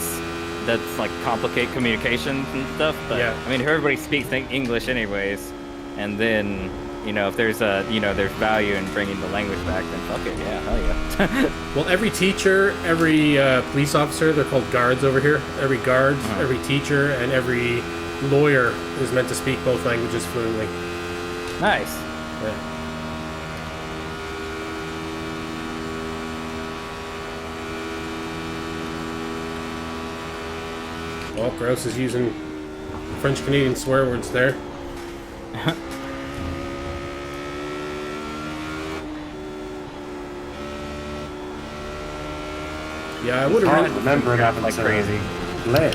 that's like complicate communications and stuff. But Yeah. I mean, if everybody speaks English anyways, and then if there's there's value in bringing the language back, then fuck it, yeah, hell yeah. Well, every teacher, every police officer, they're called guards over here. Every guard, every teacher, and every lawyer is meant to speak both languages fluently. Nice. Yeah. Well, Grouse is using French Canadian swear words there. Yeah, I would I have can't remember it having like to crazy. lit.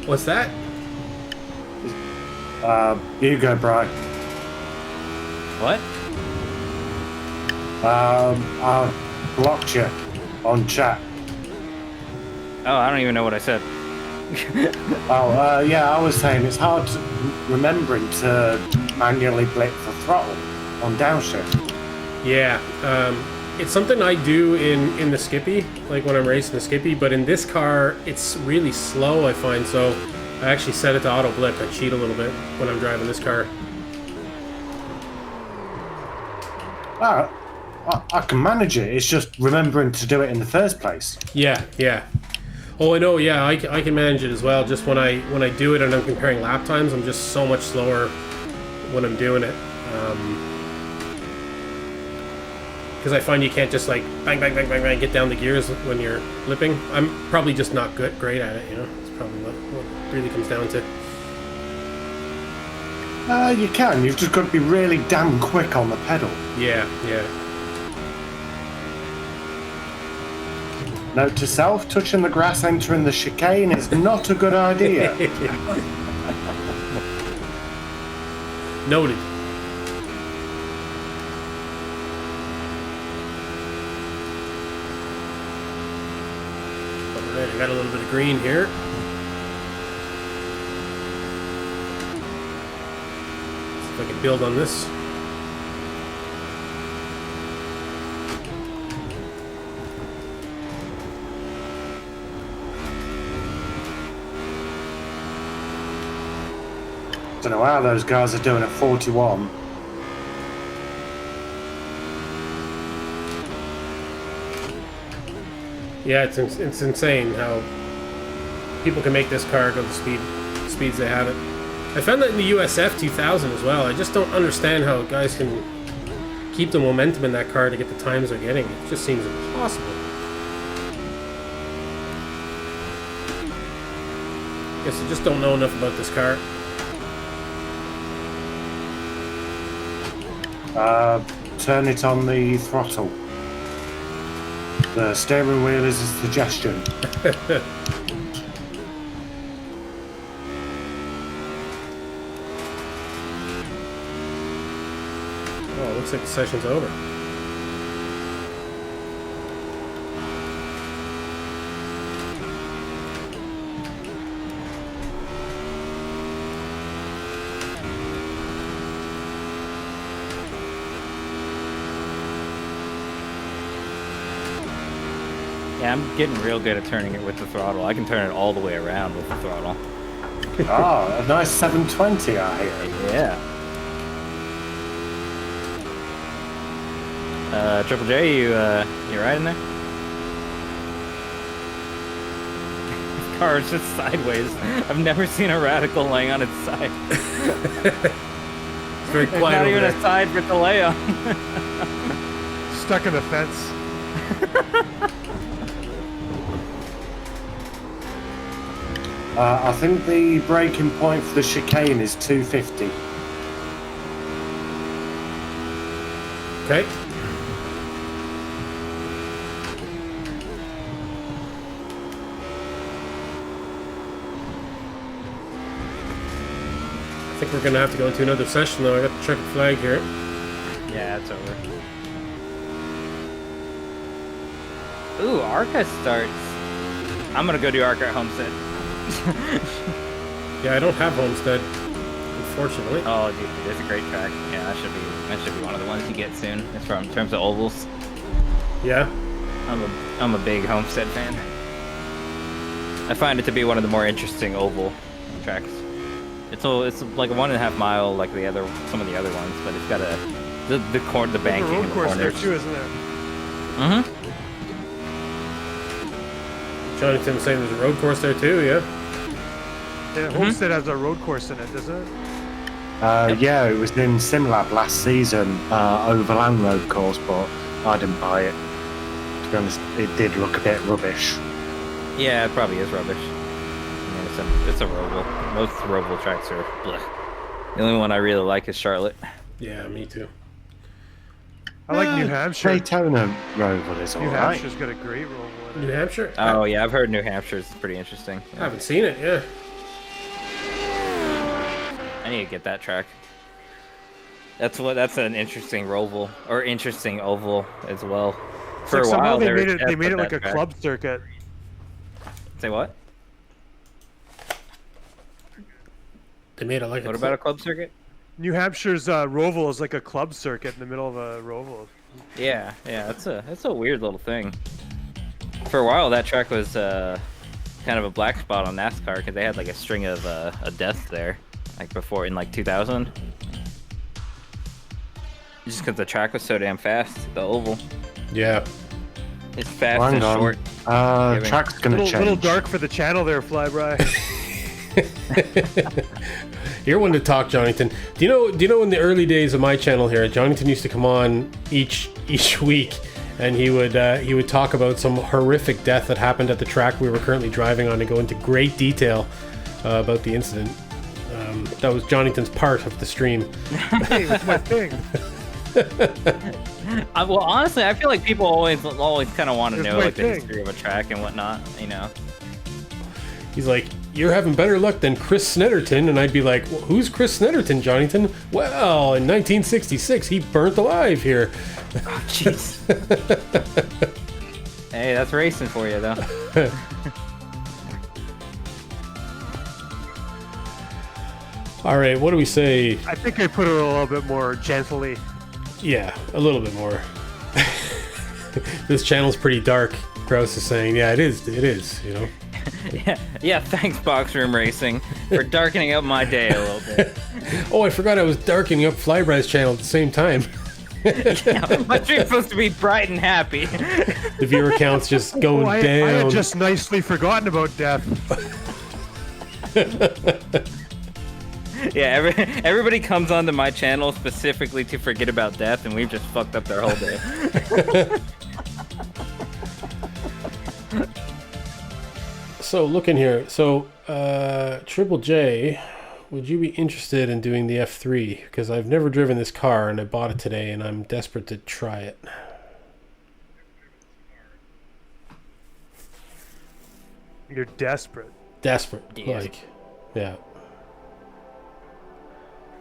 What's that? Here you go, Brian. What? I blocked you on chat. Oh, I don't even know what I said. Yeah, I was saying it's hard remembering to manually blip the throttle on downshift. Yeah, it's something I do in the Skippy, like when I'm racing the Skippy, but in this car, it's really slow, I find, so I actually set it to auto blip. I cheat a little bit when I'm driving this car. I can manage it. It's just remembering to do it in the first place. Yeah, yeah. Oh, I know, yeah, I can manage it as well. Just when I do it and I'm comparing lap times, I'm just so much slower when I'm doing it. Because I find you can't just like bang, bang, bang, bang, bang, get down the gears when you're blipping. I'm probably just not great at it, you know? It's probably what it really comes down to. You can. You've just got to be really damn quick on the pedal. Yeah, yeah. Note to self, touching the grass entering the chicane is not a good idea. Noted. Alright, I got a little bit of green here. See if I can build on this. Don't know how those guys are doing at 41. Yeah, it's insane how people can make this car go the speeds they have it. I found that in the USF 2000 as well. I just don't understand how guys can keep the momentum in that car to get the times they're getting. It just seems impossible. Guess I just don't know enough about this car. Turn it on the throttle. The steering wheel is a suggestion. Oh, looks like the session's over. Yeah, I'm getting real good at turning it with the throttle. I can turn it all the way around with the throttle. A nice 720 I hear. Yeah. Triple J, you riding there? This car is just sideways. I've never seen a Radical laying on its side. It's very There's quiet not over even there. a side for it to lay on. Stuck in the fence. I think the braking point for the chicane is 250. Okay. I think we're gonna have to go into another session though. I got the checkered flag here. Yeah, it's over. Ooh, Arca starts. I'm gonna go do Arca at Homestead. Yeah, I don't have Homestead, unfortunately. Oh, dude, there's a great track. Yeah, that should be one of the ones you get soon. It's from in terms of ovals. Yeah. I'm a big Homestead fan. I find it to be one of the more interesting oval tracks. It's like a 1.5 mile like some of the other ones, but it's got the banking There's a and road the course there corners. too, isn't there? Mm-hmm. Jonathan was saying there's a road course there too. Yeah. Yeah, Homestead has a road course in it, doesn't it? Yeah, it was in SimLab last season, Overland Road course, but I didn't buy it. To be honest, it did look a bit rubbish. Yeah, it probably is rubbish. I mean, it's a Roval. Most Roval tracks are blech. The only one I really like is Charlotte. Yeah, me too. I like New Hampshire. Daytona Roval is New alright. Hampshire's got a great roll in New it. Hampshire. Oh yeah, I've heard New Hampshire's pretty interesting. I haven't seen it. Yeah. I need to get that track. That's an interesting Roval or interesting oval as well. It's For like a somehow while they there made was it. They death made it at like that a track. club circuit. Say what? They made it like What about a club circuit? New Hampshire's Roval is like a club circuit in the middle of a Roval. Yeah, that's a weird little thing. For a while, that track was kind of a black spot on NASCAR because they had like a string of deaths there, like before in like 2000. Just because the track was so damn fast, the oval. Yeah. It's fast Hang and on. short. Track's gonna change. Little dark for the channel there, Flyby. You're one to talk, Jonathan. Do you know in the early days of my channel here, Jonathan used to come on each week, and he would talk about some horrific death that happened at the track we were currently driving on and go into great detail about the incident. That was Jonathan's part of the stream. Hey, it's my thing. Well, honestly, I feel like people always kind of want to It's know my like the thing. history of a track and whatnot. You know. He's like, "You're having better luck than Chris Snetterton," and I'd be like, well, "Who's Chris Snetterton, Jonathan?" Well, in 1966, he burnt alive here. Oh, jeez. Hey, that's racing for you, though. All right, what do we say? I think I put it a little bit more gently. Yeah, a little bit more. This channel's pretty dark. Grouse is saying, "Yeah, it is. It is. You know." Yeah. Thanks, Boxroom Racing, for darkening up my day a little bit. Oh, I forgot I was darkening up Flyby's channel at the same time. Yeah, my stream's supposed to be bright and happy. The viewer count's just going I down. had just nicely forgotten about death. Yeah, everybody comes onto my channel specifically to forget about death, and we've just fucked up their whole day. So look in here. So Triple J, would you be interested in doing the F3? Because I've never driven this car and I bought it today and I'm desperate to try it. You're desperate. Desperate. Yeah. Like, yeah.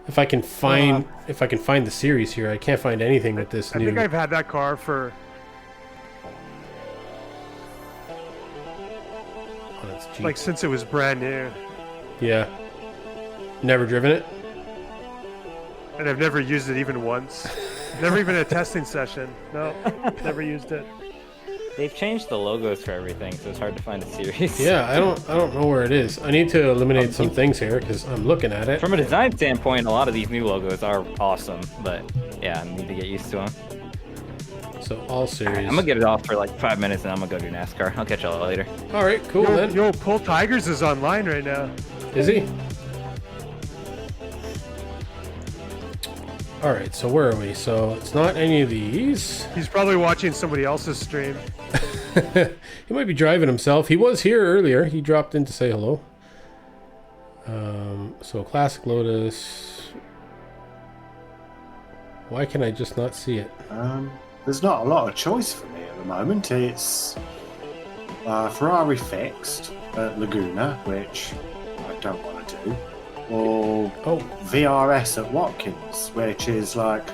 If I can find the series here, I can't find anything with this I new. think I've had that car for Oh, that's Jeep. like since it was brand new, Yeah. Never driven it? and I've never used it even once. Never even a testing session. No, never used it. They've changed the logos for everything, so it's hard to find a series. Yeah, I don't know where it is. I need to eliminate some things here because I'm looking at it. From a design standpoint, a lot of these new logos are awesome, but yeah, I need to get used to them. So all series. I'm gonna get it off for like 5 minutes and I'm gonna go do NASCAR. I'll catch y'all later. All right, cool then. Yo, Pull Tigers is online right now. Is he? All right, so where are we? So it's not any of these. He's probably watching somebody else's stream. He might be driving himself. He was here earlier. He dropped in to say hello. So Classic Lotus. Why can I just not see it? There's not a lot of choice for me at the moment. It's Ferrari fixed at Laguna, which I don't want to do, or VRS at Watkins, which is like,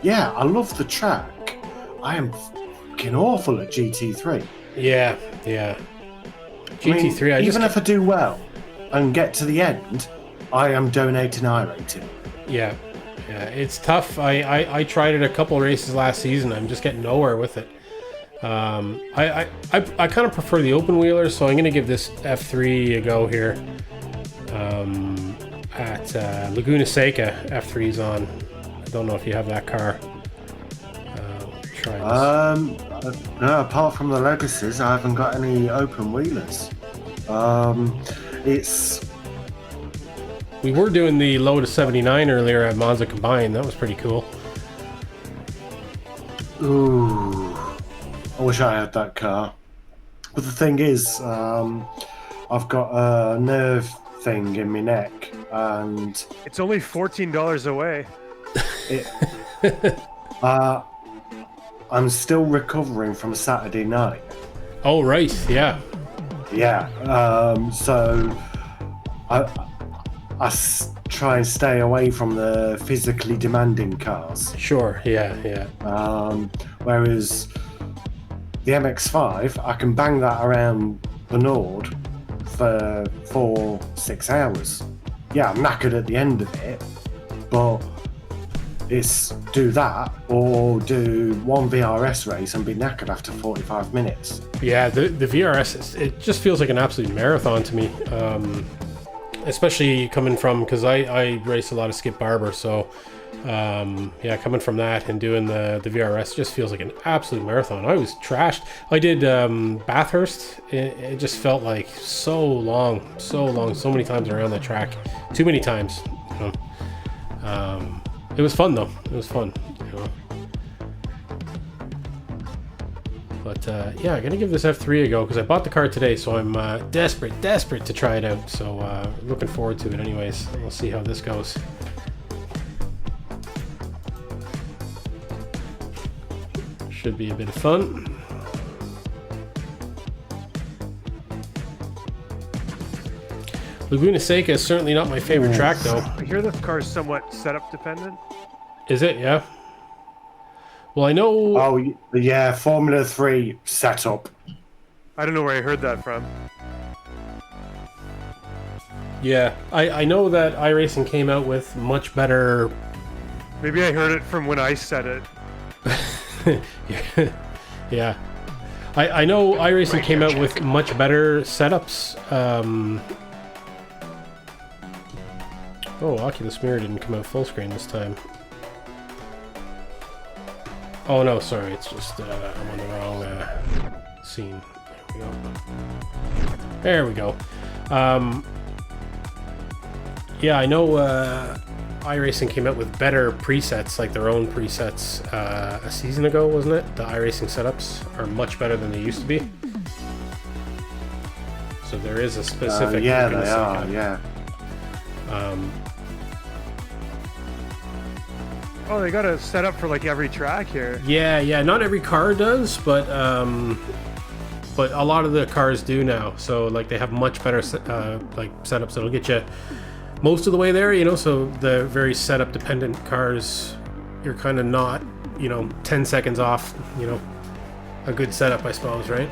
yeah, I love the track. I am fucking awful at GT3. Yeah. GT3. Even if I do well and get to the end, I am donating iRating. Yeah, it's tough. I tried it a couple races last season. I'm just getting nowhere with it. I kind of prefer the open wheelers, so I'm going to give this F3 a go here. At Laguna Seca, F3's on. I don't know if you have that car. Try this. No, apart from the Legacies, I haven't got any open wheelers. We were doing the Lotus 79 earlier at Monza Combined. That was pretty cool. Ooh, I wish I had that car. But the thing is, I've got a nerve thing in my neck, and It's only $14 away. I'm still recovering from Saturday night. Oh, right. Yeah. Yeah. So I try and stay away from the physically demanding cars. Sure. Yeah. Whereas the MX-5, I can bang that around the Nord for 4-6 hours. Yeah, I'm knackered at the end of it, but it's do that or do one VRS race and be knackered after 45 minutes. Yeah, the VRS, it just feels like an absolute marathon to me. Especially coming from, because I race a lot of Skip Barber, so yeah, coming from that and doing the VRS just feels like an absolute marathon. I was trashed. I did Bathurst. It just felt like so long, so many times around that track. Too many times. You know? It was fun though. It was fun. You know? But yeah, I'm gonna give this F3 a go because I bought the car today, so I'm desperate to try it out. So looking forward to it anyways. We'll see how this goes. Should be a bit of fun. Laguna Seca is certainly not my favorite track though. I hear this car is somewhat setup dependent. Is it? Yeah. Well, I know. Oh yeah, Formula 3 setup. I don't know where I heard that from. Yeah, I know that iRacing came out with much better. Maybe I heard it from when I said it. Yeah. I know iRacing came out with much better setups. Oh, Oculus Mirror didn't come out full screen this time. Oh no, sorry, it's just I'm on the wrong scene. There we go. Yeah, I know iRacing came out with better presets, like their own presets, a season ago, wasn't it? The iRacing setups are much better than they used to be. So there is a specific. Yeah, they are. Yeah. Oh, they got a setup for like every track here. Yeah. Not every car does, but a lot of the cars do now. So like they have much better like setups that'll get you most of the way there. You know, so the very setup dependent cars, you're kind of not, 10 seconds off. A good setup, I suppose, right?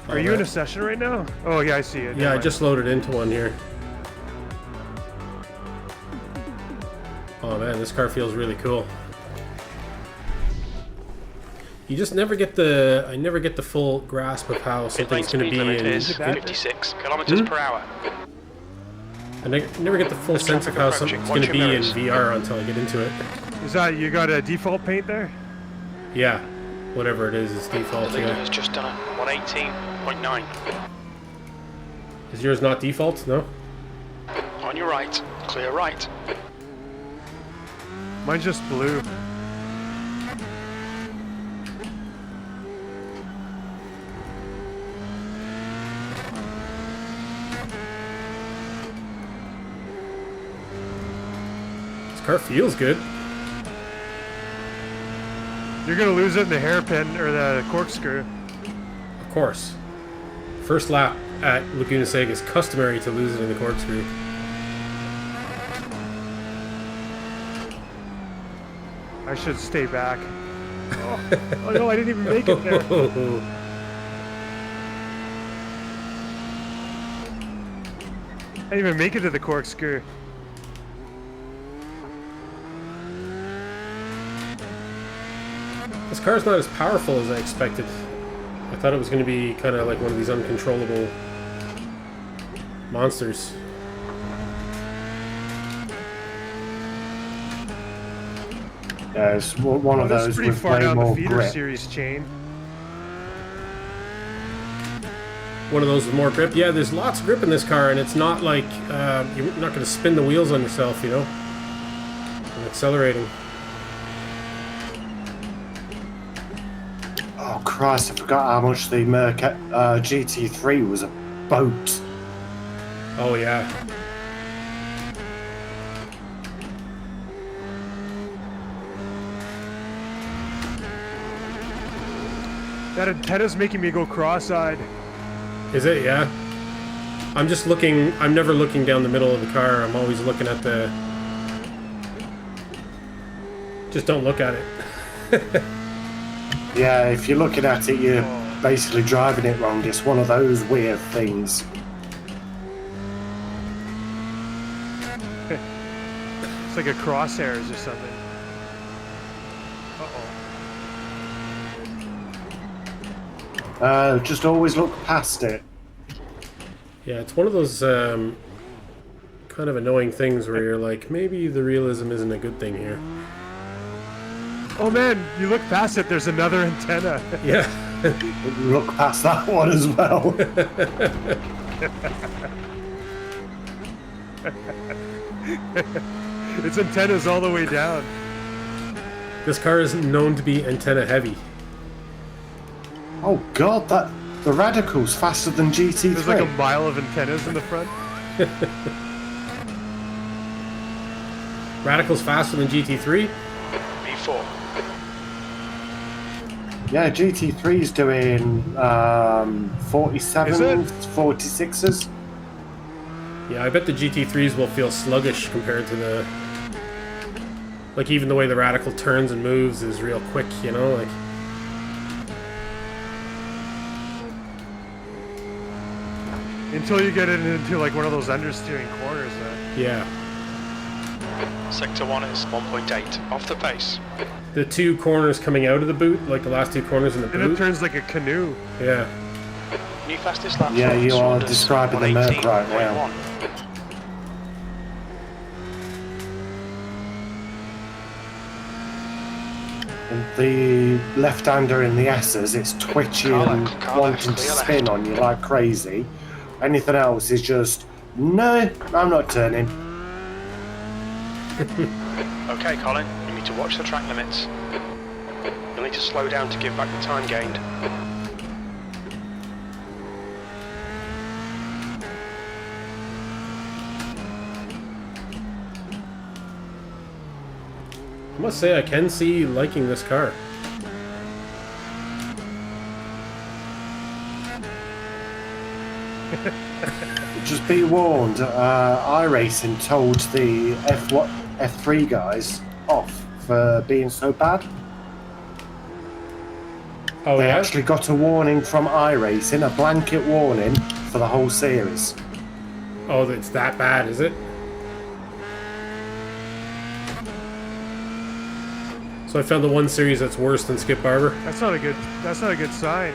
Are you in a session right now? Oh yeah, I see it. Yeah, I just loaded into one here. Oh man, this car feels really cool. You just never get I never get the full grasp of how something's going to be limit in. is 56 kilometers per hour. I never get the full sense of how something's going to be in VR until I get into it. Is that you got a default paint there? Yeah, whatever it is default. Laguna Yeah. has just done a 118.9. Is yours not default? No. On your right, clear right. Mine's just blue. This car feels good. You're gonna lose it in the hairpin or the corkscrew. Of course. First lap at Laguna Seca is customary to lose it in the corkscrew. I should stay back. Oh, oh no, I didn't even make it there. I didn't even make it to the corkscrew. This car's not as powerful as I expected. I thought it was going to be kind of like one of these uncontrollable monsters. Yeah, it's one of That's those pretty with far way down the more feeder grip. series chain. One of those with more grip. Yeah, there's lots of grip in this car, and it's not like you're not going to spin the wheels on yourself, you know, when accelerating. Oh Christ, I forgot how much the Merc GT3 was a boat. Oh yeah. That antenna's making me go cross-eyed. Is it? Yeah. I'm just looking. I'm never looking down the middle of the car. I'm always looking at the. Just don't look at it. Yeah, if you're looking at it, you're basically driving it wrong. It's one of those weird things. It's like a crosshairs or something. Uh-oh. Just always look past it. Yeah, it's one of those kind of annoying things where you're like, maybe the realism isn't a good thing here. Oh man, you look past it, there's another antenna. Yeah. Look past that one as well. Its antenna's all the way down. This car is known to be antenna heavy. Oh god, the Radical's faster than GT3. There's like a mile of antennas in the front. Radical's faster than GT3? V4. Yeah, GT3's doing 47s, 46s. Yeah, I bet the GT3s will feel sluggish compared to the... Like, even the way the Radical turns and moves is real quick, you know? Like... Until you get it into like one of those understeering corners. Yeah. Sector 1 is 1.8, off the pace. The two corners coming out of the boot, like the last two corners in the And it boot. turns like a canoe. Yeah. New fastest lap. Yeah, for you are Saunders, describing the Merc right now. 118.1. And the left-hander in the S's, it's twitchy and wanting to spin on you like crazy. Anything else is just, no, I'm not turning. Okay, Colin, you need to watch the track limits. You'll need to slow down to give back the time gained. I must say, I can see liking this car. Just be warned, iRacing told the F3 guys off for being so bad. Oh, They yeah? actually got a warning from iRacing, a blanket warning for the whole series. Oh, it's that bad, is it? So I found the one series that's worse than Skip Barber. That's not a good sign.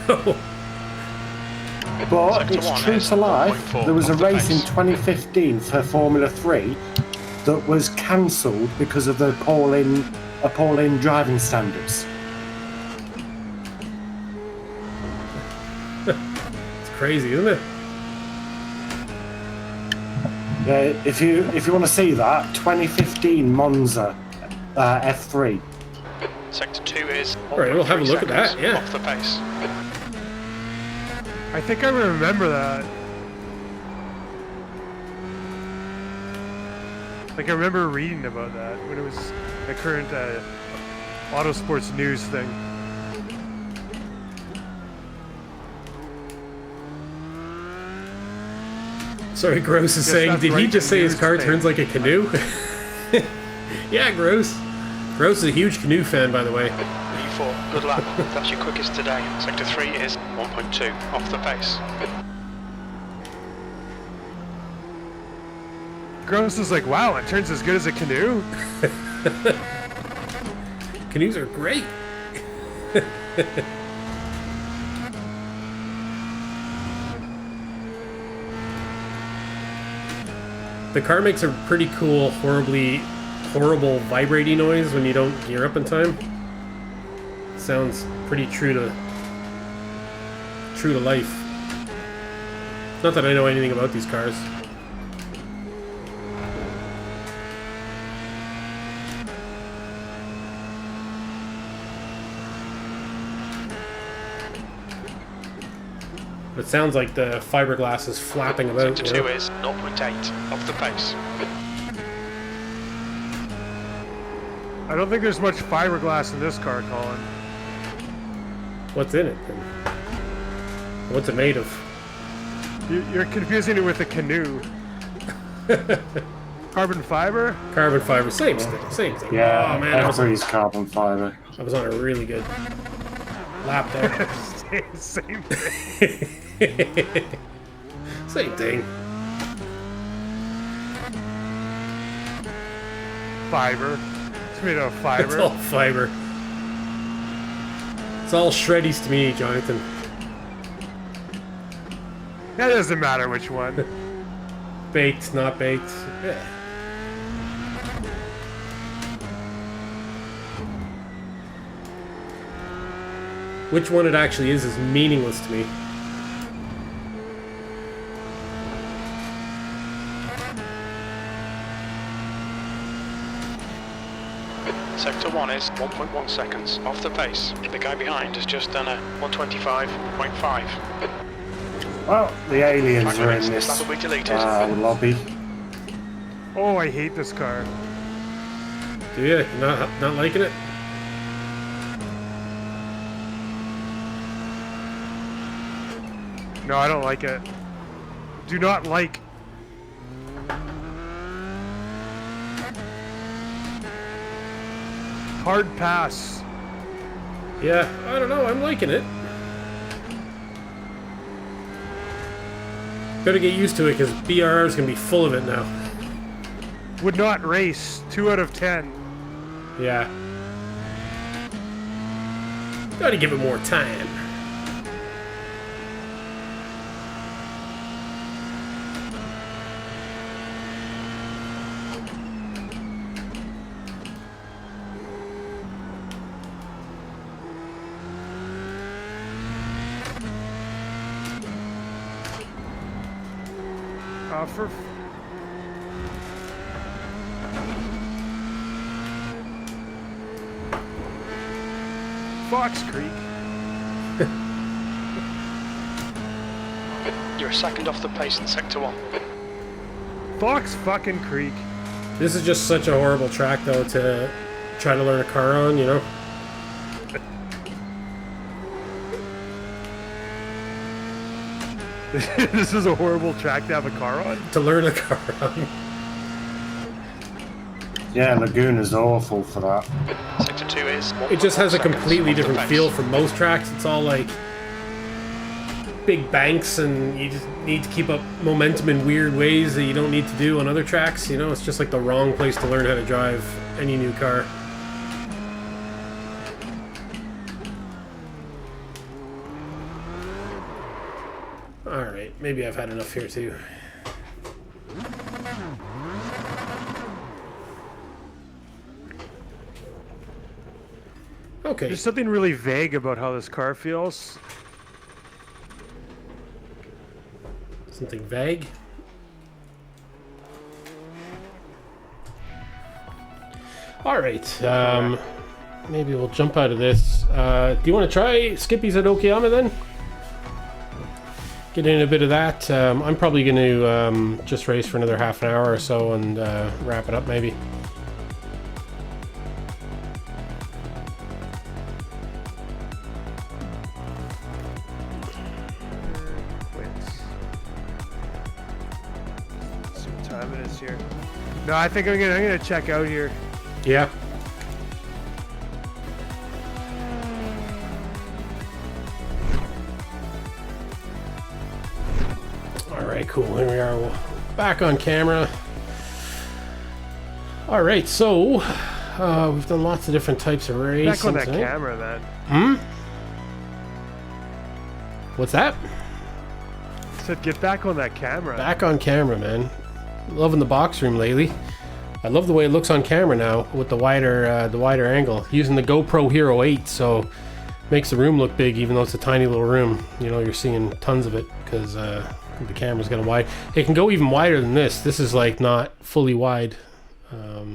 No. But Sector it's one true is to life. 1.4 There was a off the race in pace. 2015 for Formula 3 that was cancelled because of the appalling driving standards. It's crazy, isn't it? Yeah, if you want to see that, 2015 Monza F3. Sector 2 is All right, we'll have a 1.3 look at that, seconds yeah. off the pace. I think I remember that. Like, I remember reading about that when it was a current Autosports news thing. Sorry, Gross is Yes, saying, that's did he right, just the say his news car thing. turns like a canoe? Yeah, Gross. Gross is a huge canoe fan, by the way. E4, good lap. That's your quickest today. Sector 3 is 1.2 off the pace. Gross is like, wow, it turns as good as a canoe? Canoes are great. The car makes a pretty cool, horrible vibrating noise when you don't gear up in time. Sounds pretty true to life. Not that I know anything about these cars. But it sounds like the fiberglass is flapping about. Sector you 2 know? is 0.8 off the pace. I don't think there's much fiberglass in this car, Colin. What's in it then? What's it made of? You're confusing it with a canoe. Carbon fiber? Carbon fiber, same thing. Yeah, Oh man, I was F3's carbon fibre. on a really good lap there. Same thing. Same thing. Fiber. It's made out of It's fiber. all fiber. It's all shreddies to me, Jonathan. That doesn't matter which one. Baked, not baked. Yeah. Which one it actually is meaningless to me. Sector 1 is 1.1 seconds off the pace. The guy behind has just done a 125.5. Well, the aliens Track are in limits, this that will be deleted. lobby. Oh, I hate this car. Do you? Not liking it? No, I don't like it. Do not like. Hard pass. Yeah, I don't know. I'm liking it. Gotta get used to it because BRR is gonna be full of it now. Would not race. 2 out of 10. Yeah. Gotta give it more time. For Fox Creek. You're a second off the pace in Sector 1. Fox fucking Creek. This is just such a horrible track, though, to try to learn a car on, you know? This is a horrible track to have a car on. To learn a car on. Yeah, Laguna's awful for that. Sector 2 is 1.1 It just has a seconds completely off the different pace. feel from most tracks. It's all like big banks, and you just need to keep up momentum in weird ways that you don't need to do on other tracks. You know, it's just like the wrong place to learn how to drive any new car. Alright, maybe I've had enough here too. Okay. There's something really vague about how this car feels. Something vague. All right. Maybe we'll jump out of this. Do you want to try Skippy's at Okayama then? Get in a bit of that. I'm probably going to just race for another half an hour or so and wrap it up maybe. See what time it is here. No, I think I'm gonna check out here. Yeah. All right, cool. Here we are, back on camera. All right, so we've done lots of different types of racing. Back on that camera, man. What's that? I said get back on that camera. Back on camera, man. Loving the box room lately. I love the way it looks on camera now with the wider angle. Using the GoPro Hero 8, so makes the room look big even though it's a tiny little room. You know, you're seeing tons of it because the camera's got a wide. It can go even wider than this. This is like not fully wide. All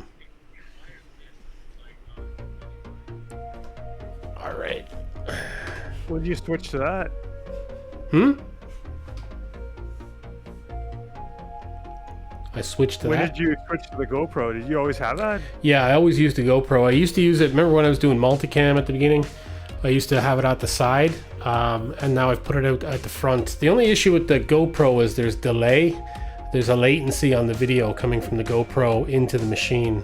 right. When did you switch to that? I switched to When that. did you switch to the GoPro? Did you always have that? Yeah, I always used a GoPro. I used to use it. Remember when I was doing multicam at the beginning? I used to have it out the side, and now I've put it out at the front. The only issue with the GoPro is there's delay. There's a latency on the video coming from the GoPro into the machine.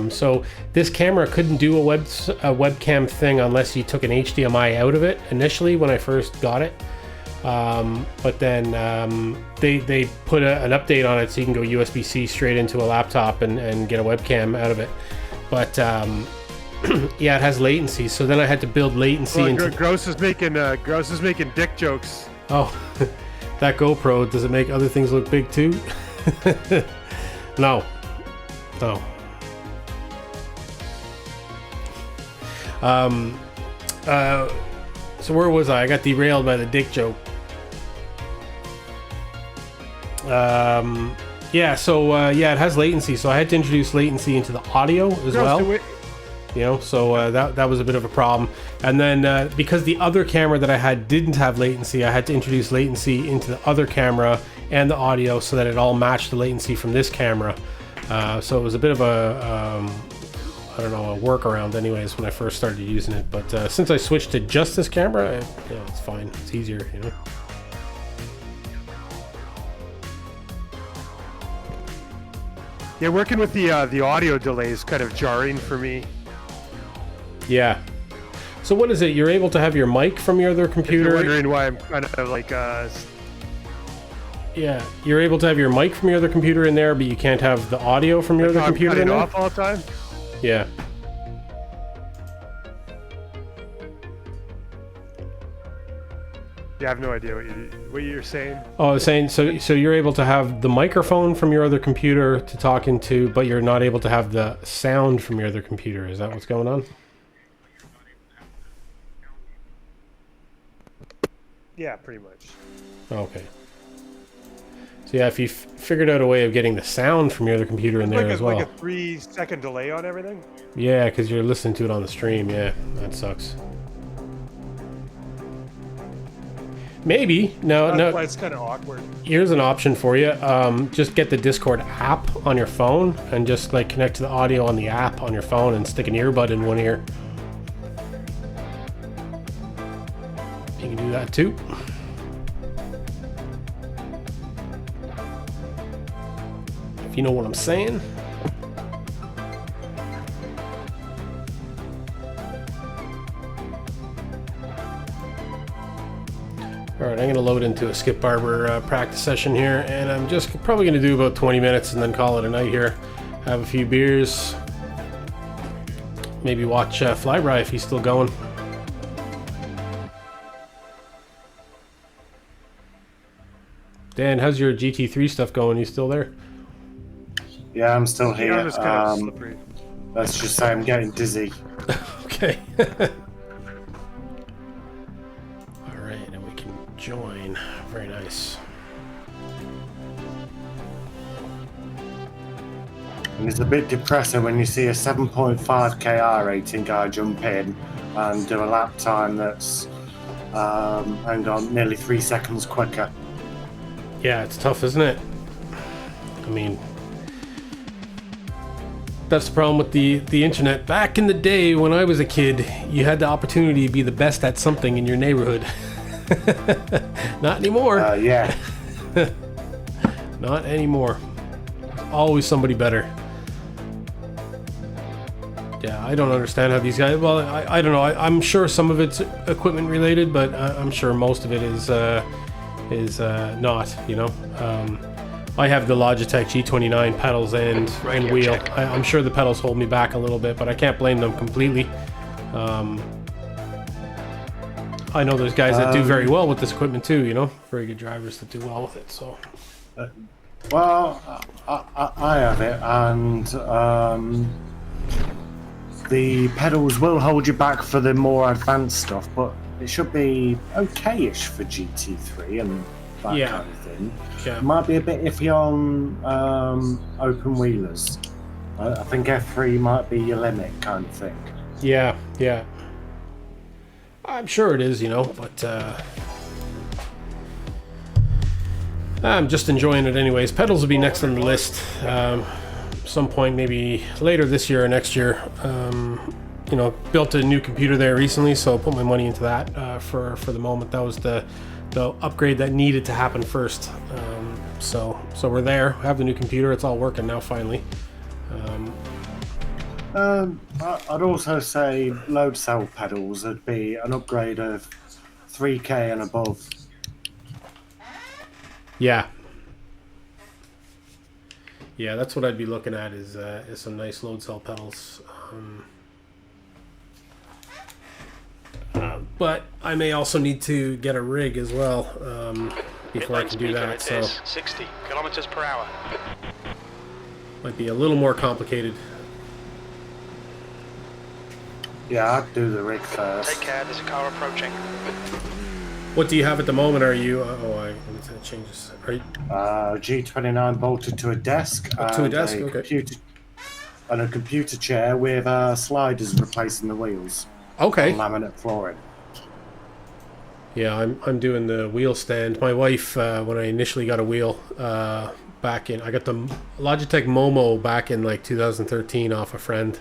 So this camera couldn't do a webcam thing unless you took an HDMI out of it initially when I first got it. But then they put an update on it so you can go USB-C straight into a laptop and get a webcam out of it. But yeah, it has latency. So then I had to build latency into. Gross is making dick jokes. Oh, that GoPro, does it make other things look big too? No. No. So where was I? I got derailed by the dick joke. Yeah, so yeah, it has latency, so I had to introduce latency into the audio as well. You know, so that was a bit of a problem. And then because the other camera that I had didn't have latency, I had to introduce latency into the other camera and the audio so that it all matched the latency from this camera. So it was a bit of a, I don't know, a workaround anyways when I first started using it. But since I switched to just this camera, it's fine. It's easier, you know. Yeah, working with the audio delay is kind of jarring for me. Yeah. So what is it? You're able to have your mic from your other computer? If you're wondering why I'm kind of like... Yeah, you're able to have your mic from your other computer in there, but you can't have the audio from your other computer in there? off all the time? Yeah. Yeah, I have no idea what you're saying. Oh, I was saying, so you're able to have the microphone from your other computer to talk into, but you're not able to have the sound from your other computer. Is that what's going on? Yeah, pretty much. Okay. So yeah, if you figured out a way of getting the sound from your other computer in there as well. Like a 3-second delay on everything? Yeah, because you're listening to it on the stream. Yeah, that sucks. Maybe. No. That's why it's kind of awkward. Here's an option for you. Just get the Discord app on your phone and just like connect to the audio on the app on your phone and stick an earbud in one ear. You can do that too. If you know what I'm saying. Alright, I'm going to load into a Skip Barber practice session here, and I'm just probably going to do about 20 minutes and then call it a night here. Have a few beers. Maybe watch Flyby if he's still going. Dan, how's your GT3 stuff going? You still there? Yeah, I'm still here. Just kind of slippery. Let's just say I'm getting dizzy. Okay. Very nice. And it's a bit depressing when you see a 7.5 KR rating guy jump in and do a lap time that's, hang on, nearly 3 seconds quicker. Yeah, it's tough, isn't it? I mean, that's the problem with the internet. Back in the day when I was a kid, you had the opportunity to be the best at something in your neighborhood. Not anymore. Yeah. Not anymore. Always somebody better. Yeah, I don't understand how these guys. Well, I don't know. I'm sure some of it's equipment related, but I'm sure most of it is not. You know, I have the Logitech G29 pedals and wheel. I'm sure the pedals hold me back a little bit, but I can't blame them completely. I know there's guys that do very well with this equipment too. You know, very good drivers that do well with it. So. Well, I have it, and the pedals will hold you back for the more advanced stuff, but it should be okay-ish for GT3 and that kind of thing. Yeah. It might be a bit iffy on open wheelers. I think F3 might be your limit kind of thing. Yeah, yeah. I'm sure it is, you know, but I'm just enjoying it anyways. Pedals will be next on the list. Some point maybe later this year or next year. You know, built a new computer there recently, so I put my money into that for the moment. That was the upgrade that needed to happen first. So we're there. I have the new computer. It's all working now finally. I'd also say load cell pedals would be an upgrade of 3K and above. Yeah. Yeah, that's what I'd be looking at is some nice load cell pedals. But I may also need to get a rig as well before I can do that. So 60 kilometers per hour. Might be a little more complicated. Yeah, I'd do the rig first. Take care, there's a car approaching. What do you have at the moment? Are you? Let me change this. Are you, G29 bolted to a desk. to a desk, okay. And a computer chair with sliders replacing the wheels. Okay. And laminate flooring. Yeah, I'm doing the wheel stand. My wife, when I initially got a wheel, I got the Logitech Momo back in like 2013 off a friend.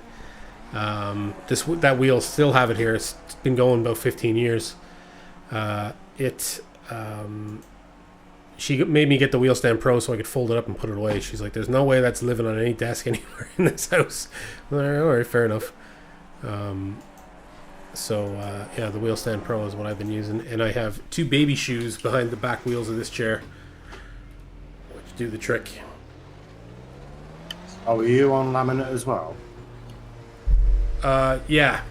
That wheel, still have it here. It's been going about 15 years. She made me get the Wheel Stand Pro so I could fold it up and put it away. She's like, "There's no way that's living on any desk anywhere in this house." I'm like, all right, fair enough. Yeah, the Wheel Stand Pro is what I've been using, and I have 2 baby shoes behind the back wheels of this chair, which do the trick. Oh, are you on laminate as well? Yeah.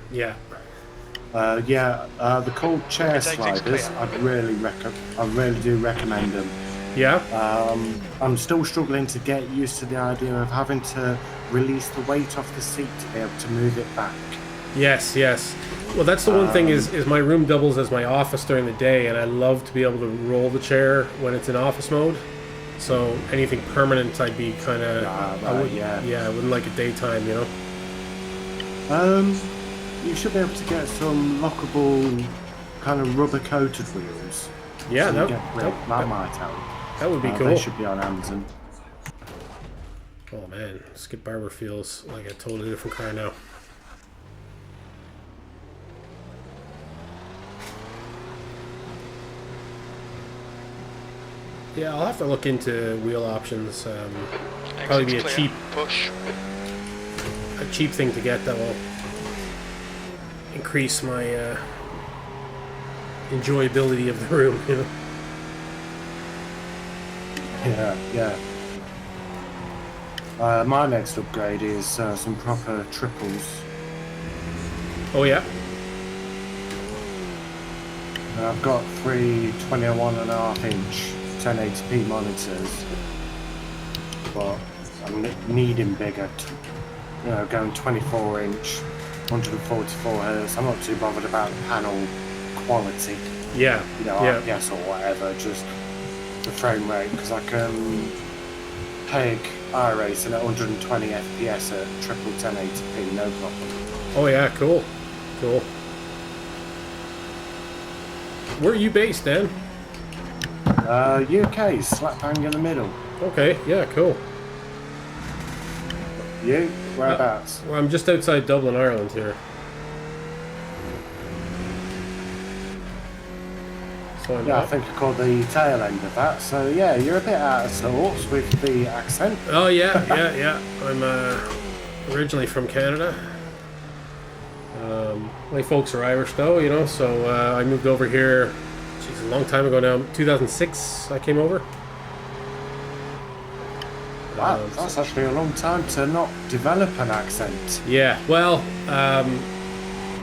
The cold chair sliders, I really do recommend them. Yeah? I'm still struggling to get used to the idea of having to release the weight off the seat to be able to move it back. Yes. Well, that's the one thing is my room doubles as my office during the day, and I love to be able to roll the chair when it's in office mode. So anything permanent, I'd be kind of... I wouldn't like it daytime, you know? You should be able to get some lockable kind of rubber coated wheels. Yeah, so that might help. That would be cool. They should be on Amazon. Oh man, Skip Barber feels like a totally different car now. Yeah, I'll have to look into wheel options. Probably be a cheap thing to get that will increase my enjoyability of the room, you know. Yeah. My next upgrade is some proper triples. Oh yeah. I've got 3 21.5-inch 1080p monitors, but I'm needing bigger. Going 24-inch, 144 hertz. I'm not too bothered about the panel quality. Yeah. RPS or whatever. Just the frame rate because I can peg iRacing at 120 FPS at triple 1080p, no problem. Oh yeah, cool. Cool. Where are you based, Dan? UK, slap bang in the middle. Okay, yeah, cool. You? Whereabouts? Well, I'm just outside Dublin, Ireland here. So I'm Yeah, I think I caught the tail end of that. So yeah, you're a bit out of sorts with the accent. Oh yeah, yeah. I'm originally from Canada. My folks are Irish though, you know, so I moved over here, geez, a long time ago now. 2006 I came over. Wow, that's actually a long time to not develop an accent. Yeah, well,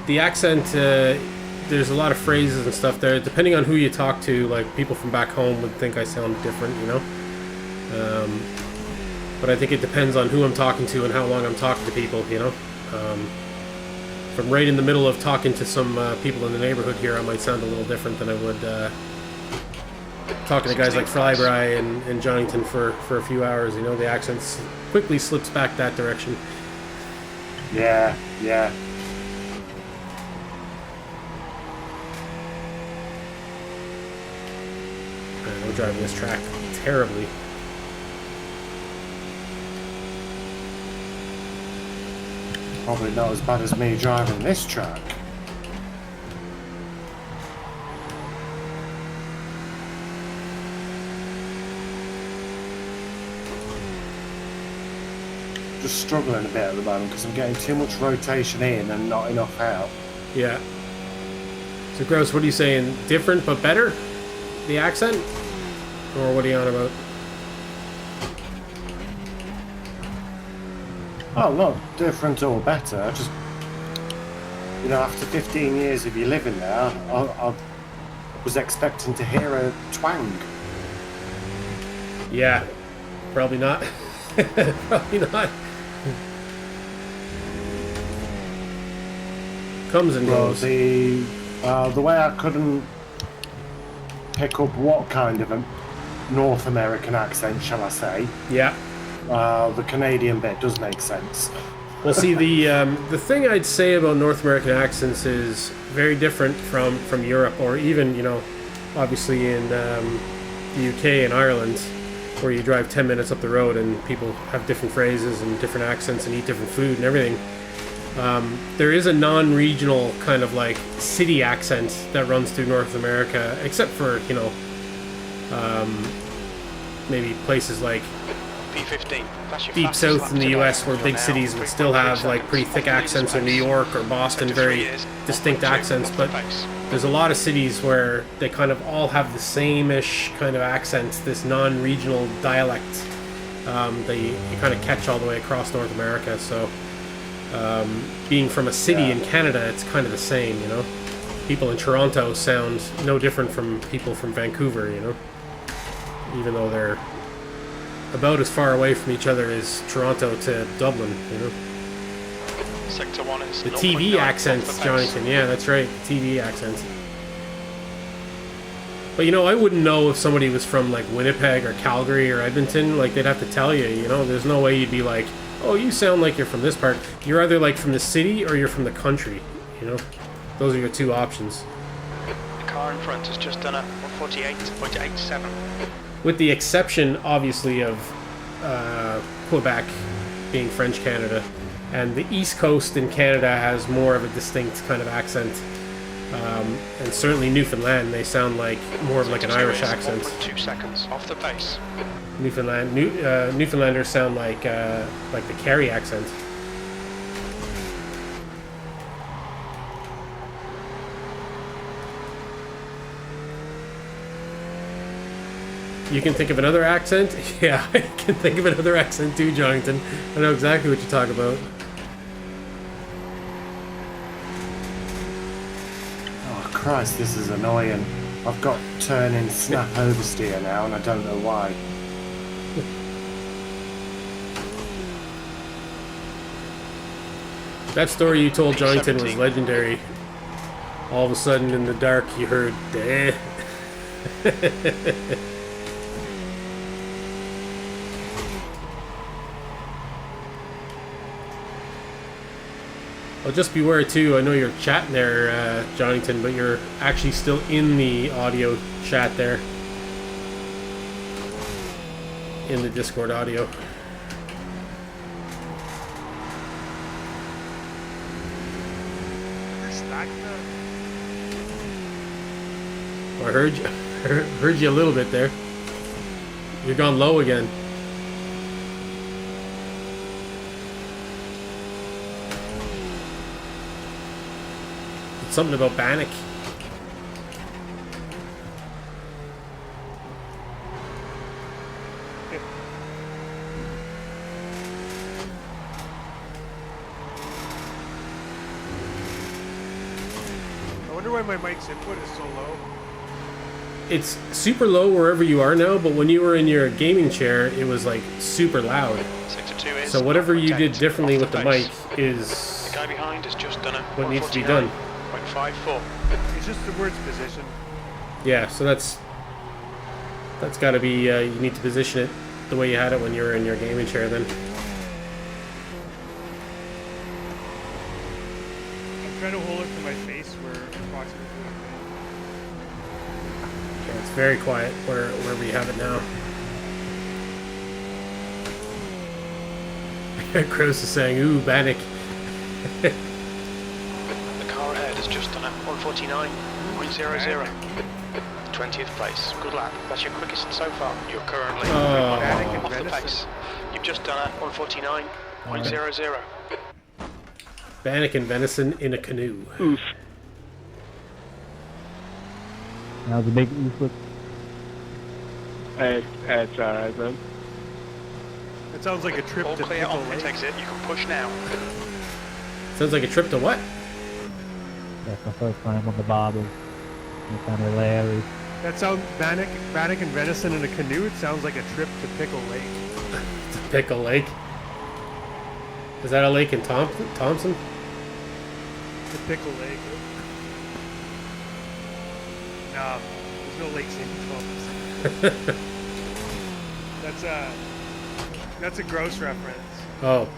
the accent, there's a lot of phrases and stuff there. Depending on who you talk to, like people from back home would think I sound different, you know. But I think it depends on who I'm talking to and how long I'm talking to people, you know. If I'm right in the middle of talking to some people in the neighborhood here, I might sound a little different than I would talking to guys like Flyby and Johnington for a few hours, you know. The accent quickly slips back that direction. Yeah. I'm driving this track terribly. Probably not as bad as me driving this track. Just struggling a bit at the moment because I'm getting too much rotation in and not enough out. Yeah. So, Gross, what are you saying? Different but better? The accent? Or what are you on about? Oh, not different or better. I just, you know, after 15 years of you living there, I was expecting to hear a twang. Yeah. Probably not. Probably not. Comes and Well, goes. the way I couldn't pick up what kind of a North American accent, shall I say? Yeah. The Canadian bit does make sense. Well, see, the thing I'd say about North American accents is very different from Europe, or even, you know, obviously in the UK and Ireland, where you drive 10 minutes up the road and people have different phrases and different accents and eat different food and everything. There is a non-regional kind of like city accent that runs through North America, except for, you know, maybe places like P15. That's your deep fastest south lap in the today. US, where You're big now cities would still 3.5 have like pretty thick seconds. accents, or New York or Boston, very distinct accents. But there's a lot of cities where they kind of all have the same-ish kind of accent, this non-regional dialect that you kind of catch all the way across North America. So being from a city in Canada, it's kind of the same, you know. People in Toronto sound no different from people from Vancouver, you know, even though they're about as far away from each other as Toronto to Dublin, you know. Sector 1 is The 0.9 TV accents, off the pace. Jonathan. Yeah, that's right. The TV accents. But, you know, I wouldn't know if somebody was from, like, Winnipeg or Calgary or Edmonton. Like, they'd have to tell you, you know. There's no way you'd be like, oh, you sound like you're from this part. You're either, like, from the city or you're from the country, you know. Those are your two options. The car in front has just done a 148.87. With the exception, obviously, of Quebec being French Canada. And the East Coast in Canada has more of a distinct kind of accent. And certainly Newfoundland, they sound like more of like an Irish accent. 1.2 seconds off the pace. Newfoundlanders sound like the Kerry accent. You can think of another accent? Yeah, I can think of another accent too, Jonathan. I know exactly what you talk about. Oh Christ, this is annoying. I've got turn in snap oversteer now and I don't know why. That story you told Jonathan was 17. legendary. All of a sudden in the dark you heard, "Deh." Well, just beware too. I know you're chatting there, Johnnyton, but you're actually still in the audio chat there. In the Discord audio. I heard you, heard you a little bit there. You're gone low again. It's something about Bannock. I wonder why my mic's input is so low. It's super low wherever you are now, but when you were in your gaming chair, it was like super loud. Sector 2 is. So whatever you did 0.8 differently off with the base. mic is The guy behind has just done a what needs to be done. 149.54. It's just the word's position. Yeah, so that's got to be, you need to position it the way you had it when you were in your gaming chair then. I'm trying to hold it to my face where approximately. Okay, it's very quiet where we have it now. Gross is saying, ooh, Bannock. The car ahead has just done a 149.00. 20th place. Good lap. That's your quickest so far. You're currently off the pace. You've just done a 149.00. Bannock and venison in a canoe. Now the big oof look. It's alright then. It sounds like a trip All to clear Pickle on the Lake. exit. You can push now. Sounds like a trip to what? That's my first time on the barbel. It's kind of hilarious. That sounds Bannock and venison in a canoe. It sounds like a trip to Pickle Lake. To Pickle Lake. Is that a lake in Thompson? To Pickle Lake. No, there's no lakes in Thompson. That's a gross reference. Oh.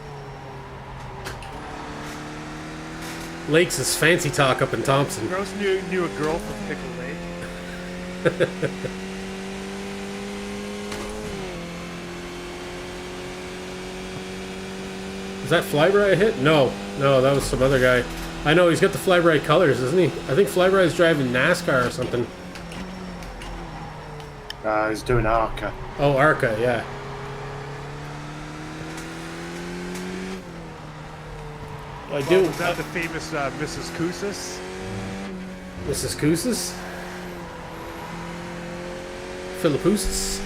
Lakes is fancy talk up in Thompson. Gross knew a girl from Pickle Lake. Is that Flybright hit? No, that was some other guy. I know he's got the Flybright colors, isn't he? I think Flybright's driving NASCAR or something. He's doing Arca. Oh, Arca, yeah. I do. Was that the famous Mrs. Koussis? Mrs. Koussis? Philippoussis?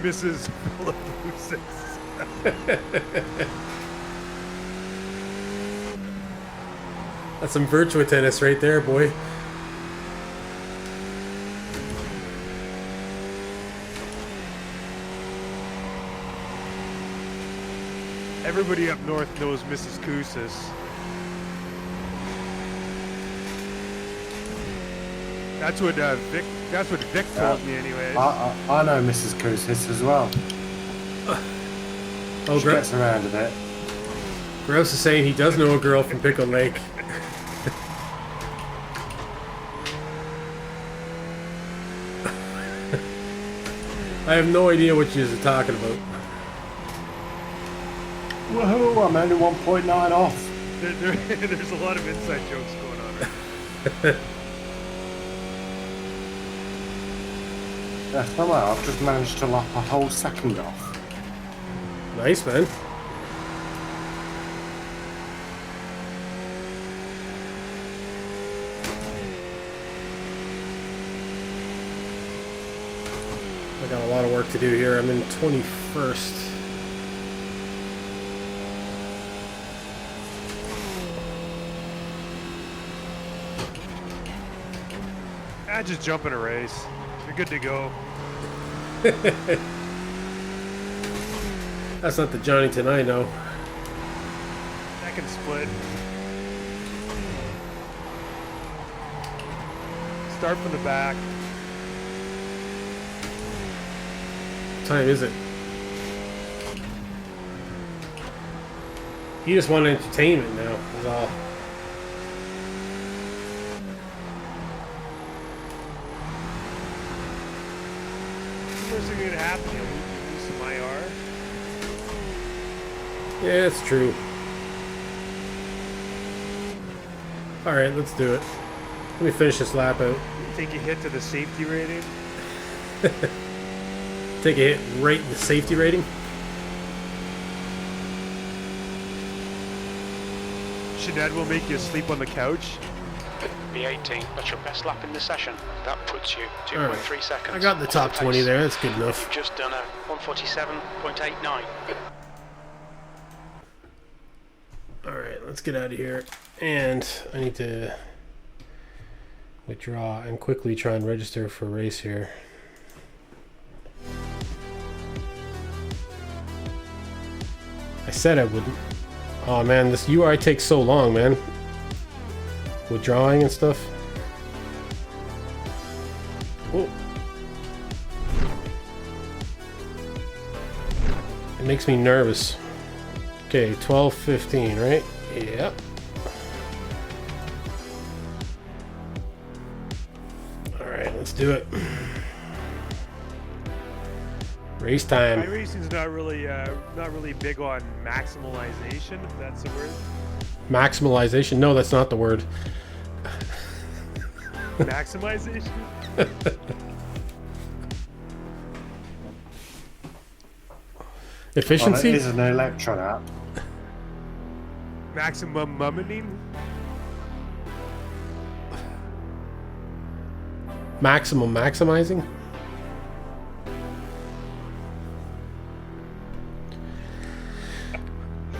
Mrs. Philippoussis. That's some Virtua tennis right there, boy. Everybody up north knows Mrs. Koussis. That's what Vic. That's what Vic told me, anyways. I know Mrs. Koussis as well. Oh, She gets around a bit. Gross is saying he does know a girl from Pickle Lake. I have no idea what you're talking about. Woohoo! I'm only 1.9 off. There's a lot of inside jokes going on right Yeah, somehow I've just managed to lap a whole second off. Nice, man. I got a lot of work to do here. I'm in 21st. Just jump in a race. You're good to go. That's not the Johnnyton I know. Second split. Start from the back. What time is it? He just wanted entertainment now, is all. What's going to happen? You'll lose some IR. Yeah, it's true. Alright, let's do it. Let me finish this lap out. Take a hit to the safety rating. Take a hit right in the safety rating. Sinead will make you sleep on the couch. B18, that's your best lap in the session. That puts you 2.3 seconds. I got the top 20 there, that's good enough. You've just done a 147.89. Alright, let's get out of here. And I need to withdraw and quickly try and register for a race here. I said I wouldn't. Oh man, this UI takes so long, man. Withdrawing and stuff. Oh. It makes me nervous. Okay, 12:15, right? Yep. Alright, let's do it. Race time. iRacing's not really big on maximalization, if that's the word. Maximalization? No, that's not the word. Maximization? Efficiency? Well, it is an Electron app. Maximum mummening? Maximum maximizing?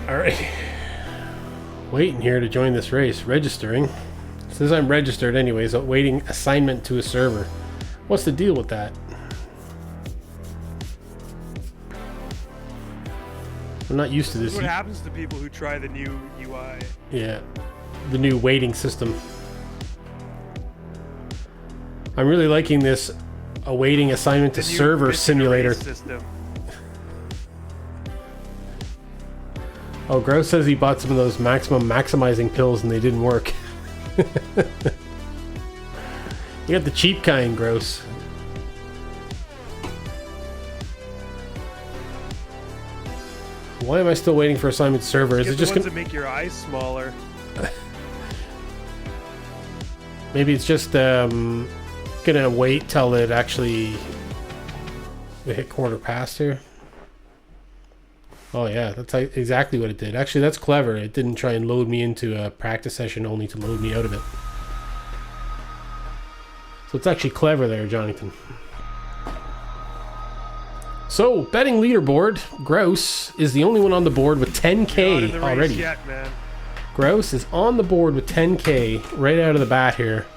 Alright. Waiting here to join this race. Registering. It says I'm registered anyways, awaiting assignment to a server. What's the deal with that? I'm not used to this. What happens to people who try the new UI? Yeah. The new waiting system. I'm really liking this awaiting assignment to The new server race simulator. System. Oh, Gross says he bought some of those maximum maximizing pills and they didn't work. You got the cheap kind, Gross. Why am I still waiting for assignment server? Is Get it the just ones that make your eyes smaller? maybe it's just gonna wait till it actually we hit quarter past here? Oh yeah, that's exactly what it did. Actually, that's clever. It didn't try and load me into a practice session only to load me out of it. So it's actually clever there, Jonathan. So, betting leaderboard, Gross is the only one on the board with 10k already. Yet, man. Gross is on the board with 10k right out of the bat here.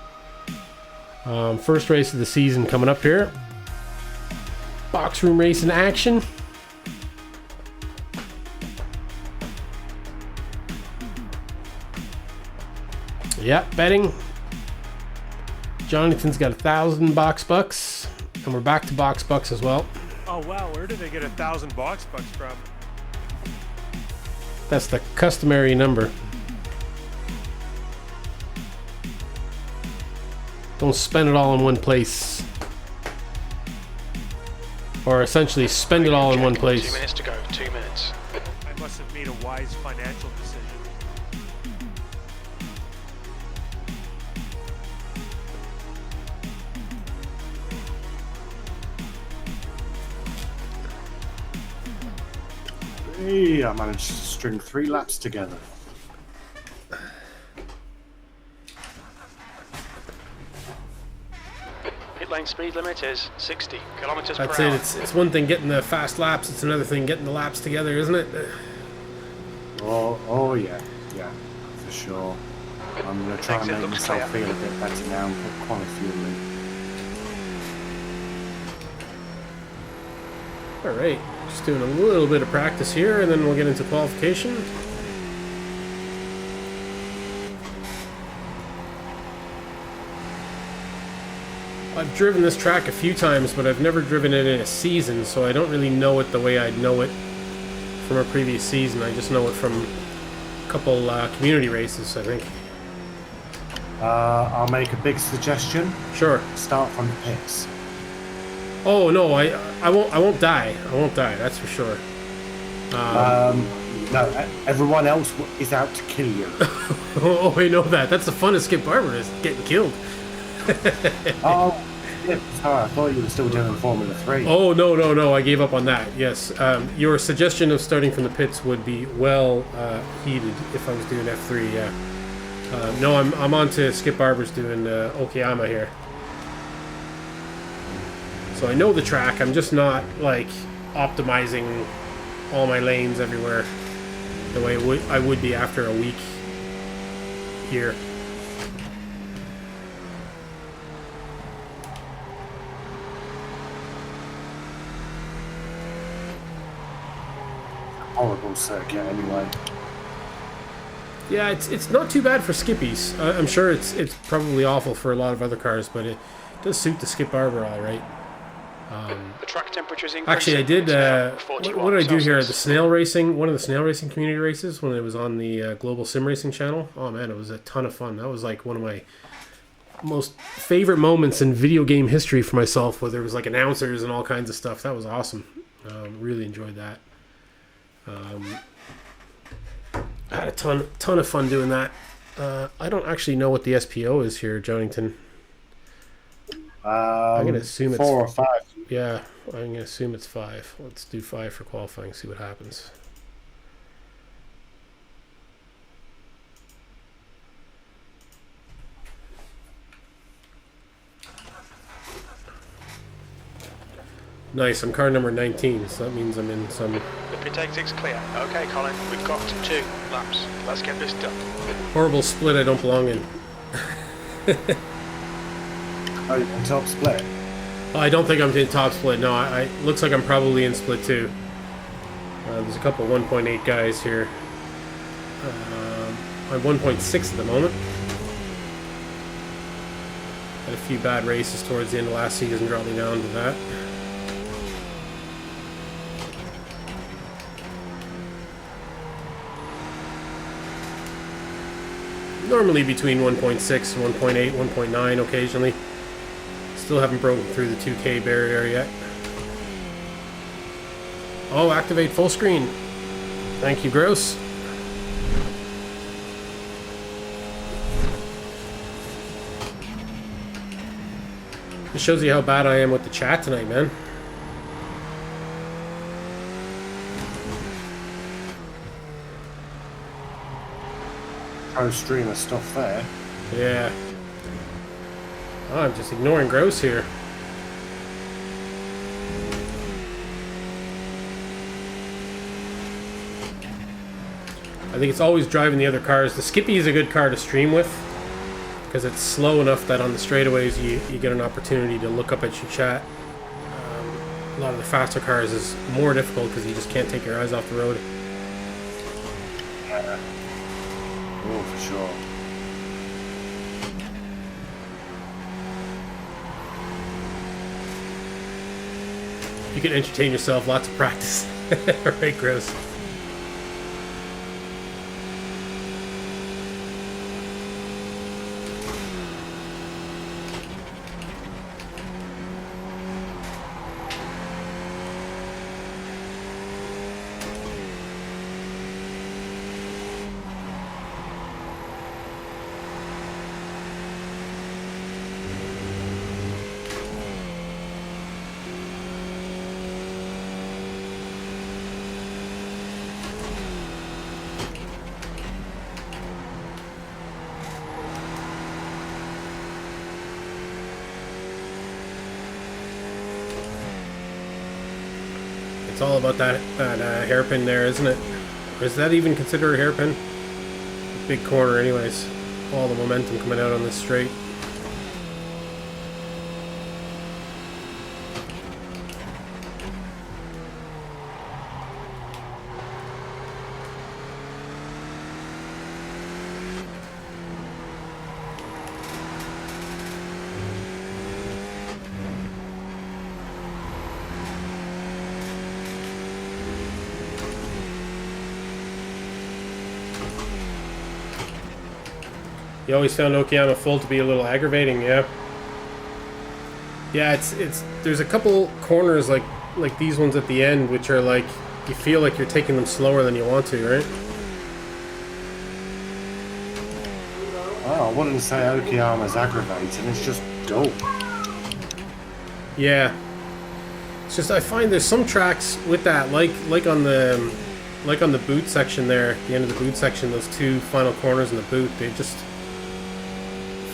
First race of the season coming up here. Box room race in action. Yep, betting. Jonathan's got 1,000 box bucks, and we're back to box bucks as well. Oh wow, where did they get 1,000 box bucks from? That's the customary number. Don't spend it all in one place. Or essentially spend it all in one place. 2 minutes to go, 2 minutes. I must have made a wise financial decision. Hey, I managed to string 3 laps together. Pit lane speed limit is 60 kilometers That's per it. hour. It's one thing getting the fast laps. It's another thing getting the laps together, isn't it? Oh yeah, for sure. I'm gonna try and Exit make looks myself clear. feel a bit better now and put quite a few in. All right, just doing a little bit of practice here, and then we'll get into qualification. I've driven this track a few times, but I've never driven it in a season, so I don't really know it the way I'd know it from a previous season. I just know it from couple community races, I think. I'll make a big suggestion. Sure. Start from the pits. Oh no, I won't die. I won't die. That's for sure. No, everyone else is out to kill you. Oh, I know that. That's the fun of Skip Barber, is getting killed. Oh, yeah, sorry, I thought you were still doing Formula 3. Oh no, I gave up on that. Yes, your suggestion of starting from the pits would be well heeded if I was doing F3. Yeah. No, I'm on to Skip Barber's doing Okayama here. So I know the track. I'm just not like optimizing all my lanes everywhere the way I would be after a week here. Horrible circuit anyway. Yeah, it's not too bad for Skippies. I'm sure it's probably awful for a lot of other cars, but it does suit the Skip Barber all right. The track temperature's increasing. Actually, I did. What did I do here? The Celsius. snail racing, one of the snail racing community races when it was on the Global Sim Racing channel. Oh man, it was a ton of fun. That was like one of my most favorite moments in video game history for myself, where there was like announcers and all kinds of stuff. That was awesome. Really enjoyed that. I had a ton of fun doing that. I don't actually know what the SPO is here, Jonington. I'm gonna assume it's 4 or 5. Yeah, I'm gonna assume it's 5. Let's do 5 for qualifying. See what happens. Nice. I'm car number 19, so that means I'm in some The pit exit's clear. Okay, Colin, we've got 2 laps. Let's get this done. horrible split I don't belong in. Oh, you're in top split. I don't think I'm in top split. No, I looks like I'm probably in split 2. There's a couple 1.8 guys here. I'm 1.6 at the moment. Had a few bad races towards the end of last season, brought me down to that. Normally between 1.6 and 1.8, 1.9 occasionally. Still haven't broken through the 2K barrier yet. Oh, activate full screen. Thank you, Gross. This shows you how bad I am with the chat tonight, man. Pro streamer stuff there. Yeah. Oh, I'm just ignoring Gross here. I think it's always driving the other cars. The Skippy is a good car to stream with because it's slow enough that on the straightaways you get an opportunity to look up at your chat. A lot of the faster cars is more difficult because you just can't take your eyes off the road. Yeah. Oh, for sure. You can entertain yourself, lots of practice. Right, Gross? It's all about that hairpin there, isn't it? Or is that even considered a hairpin? Big corner anyways. All the momentum coming out on this straight. You always found Okayama full to be a little aggravating, yeah. Yeah, it's there's a couple corners like these ones at the end, which are like, you feel like you're taking them slower than you want to, right? Oh, I wouldn't say Okayama's aggravating, it's just dull. Yeah. It's just, I find there's some tracks with that, like on the boot section there, the end of the boot section, those two final corners in the boot, they just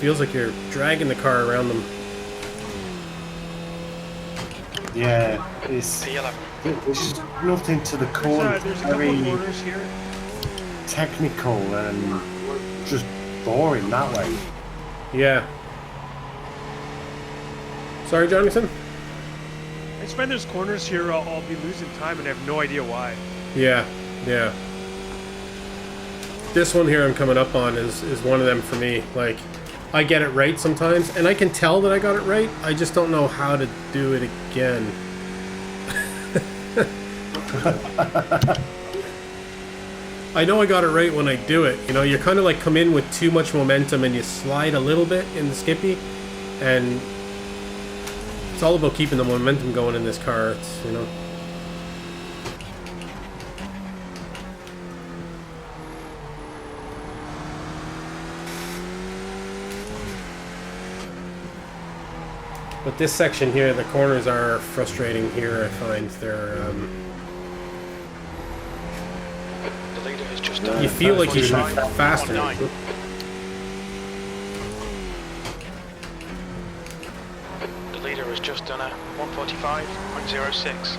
feels like you're dragging the car around them. Yeah, it's P11. there's just nothing to the corner. There's a couple of Very corners here. technical and just boring that way. Yeah. Sorry, Jonathan? I just find there's corners here I'll be losing time and I have no idea why. Yeah, yeah. This one here I'm coming up on is one of them for me. Like, I get it right sometimes, and I can tell that I got it right. I just don't know how to do it again. I know I got it right when I do it. You know, you kind of like come in with too much momentum and you slide a little bit in the skippy, and it's all about keeping the momentum going in this car. It's, you know. But this section here, the corners are frustrating here, I find. They're, The leader has just you feel like you should be 45, faster. 19. The leader has just done a 145.06.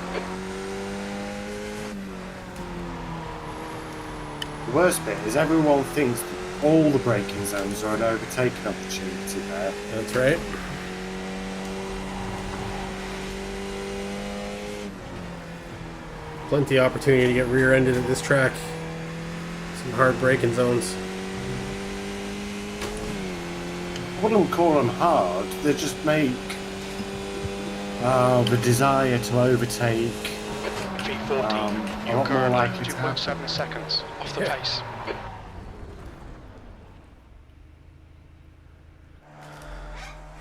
The worst bit is everyone thinks that all the braking zones are an overtaking opportunity there. That's right. Plenty of opportunity to get rear-ended at this track. Some hard braking zones. I wouldn't call them hard, they just make the desire to overtake V14. a You're lot more currently likely to happen. 2.7 seconds off the Yeah. pace.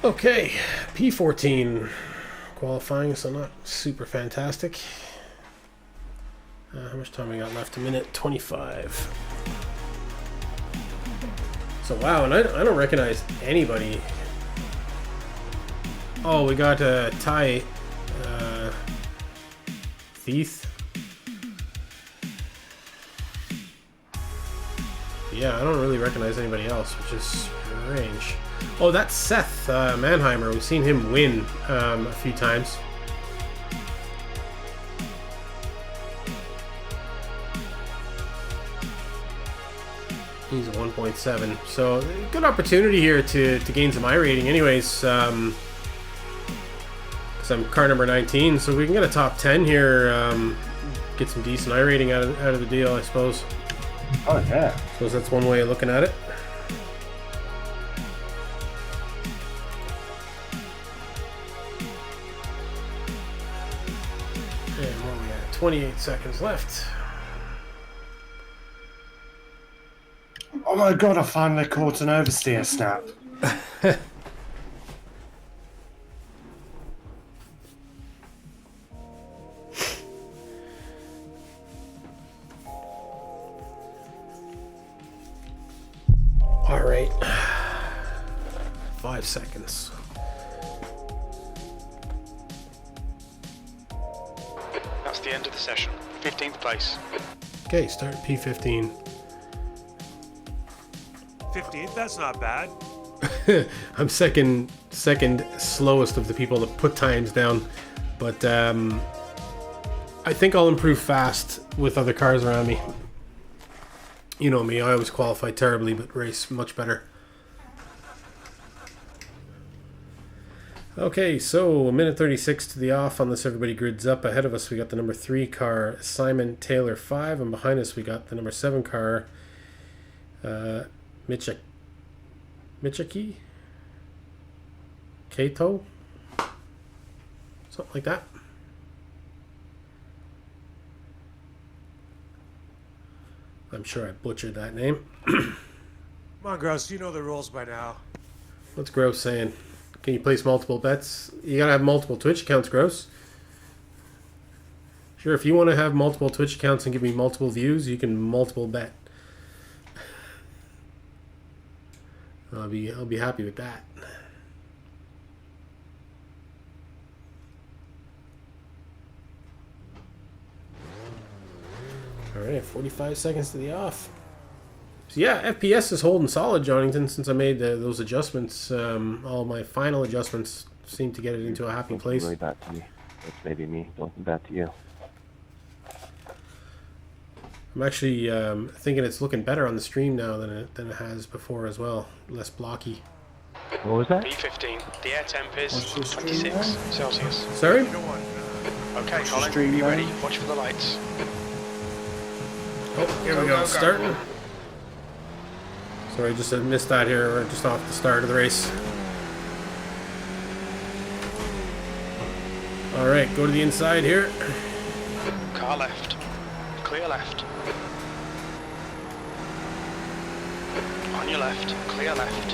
Okay, P14 qualifying, so not super fantastic. How much time we got left? A minute 25. So wow, and I don't recognize anybody. Oh, we got Ty Thief. Yeah, I don't really recognize anybody else, which is strange. Oh, that's Seth Mannheimer. We've seen him win a few times. He's a 1.7. So, good opportunity here to gain some iRating anyways. Because I'm car number 19, so we can get a top 10 here. Get some decent iRating out of the deal, I suppose. Oh yeah. I suppose that's one way of looking at it. And where are we at? 28 seconds left. Oh my god, I finally caught an oversteer snap. All right. 5 seconds. That's the end of the session. 15th place. Okay, start P15. 15th, that's not bad. I'm second slowest of the people that put times down, but I think I'll improve fast with other cars around me. You know me, I always qualify terribly, but race much better. Okay, so a minute 36 to the off unless everybody grids up. Ahead of us we got the number 3 car, Simon Taylor 5, and behind us we got the number 7 car, Michiki? Kato? Something like that. I'm sure I butchered that name. Come on, Gross. You know the rules by now. What's Gross saying? Can you place multiple bets? You gotta have multiple Twitch accounts, Gross. Sure, if you want to have multiple Twitch accounts and give me multiple views, you can multiple bet. I'll be happy with that. All right, 45 seconds to the off. So yeah, FPS is holding solid, Jonington, since I made those adjustments. All my final adjustments seem to get it into a happy place. Really bad to me. It's maybe me. Don't bad to you. I'm actually thinking it's looking better on the stream now than it has before as well. Less blocky. What was that? B15. The air temp is 26 Celsius. Sorry? Okay, Colin, be ready. Watch for the lights. Oh, here we go. Starting. Sorry, just missed that here. We're just off the start of the race. All right, go to the inside here. Car left. Clear left. On your left. Clear left.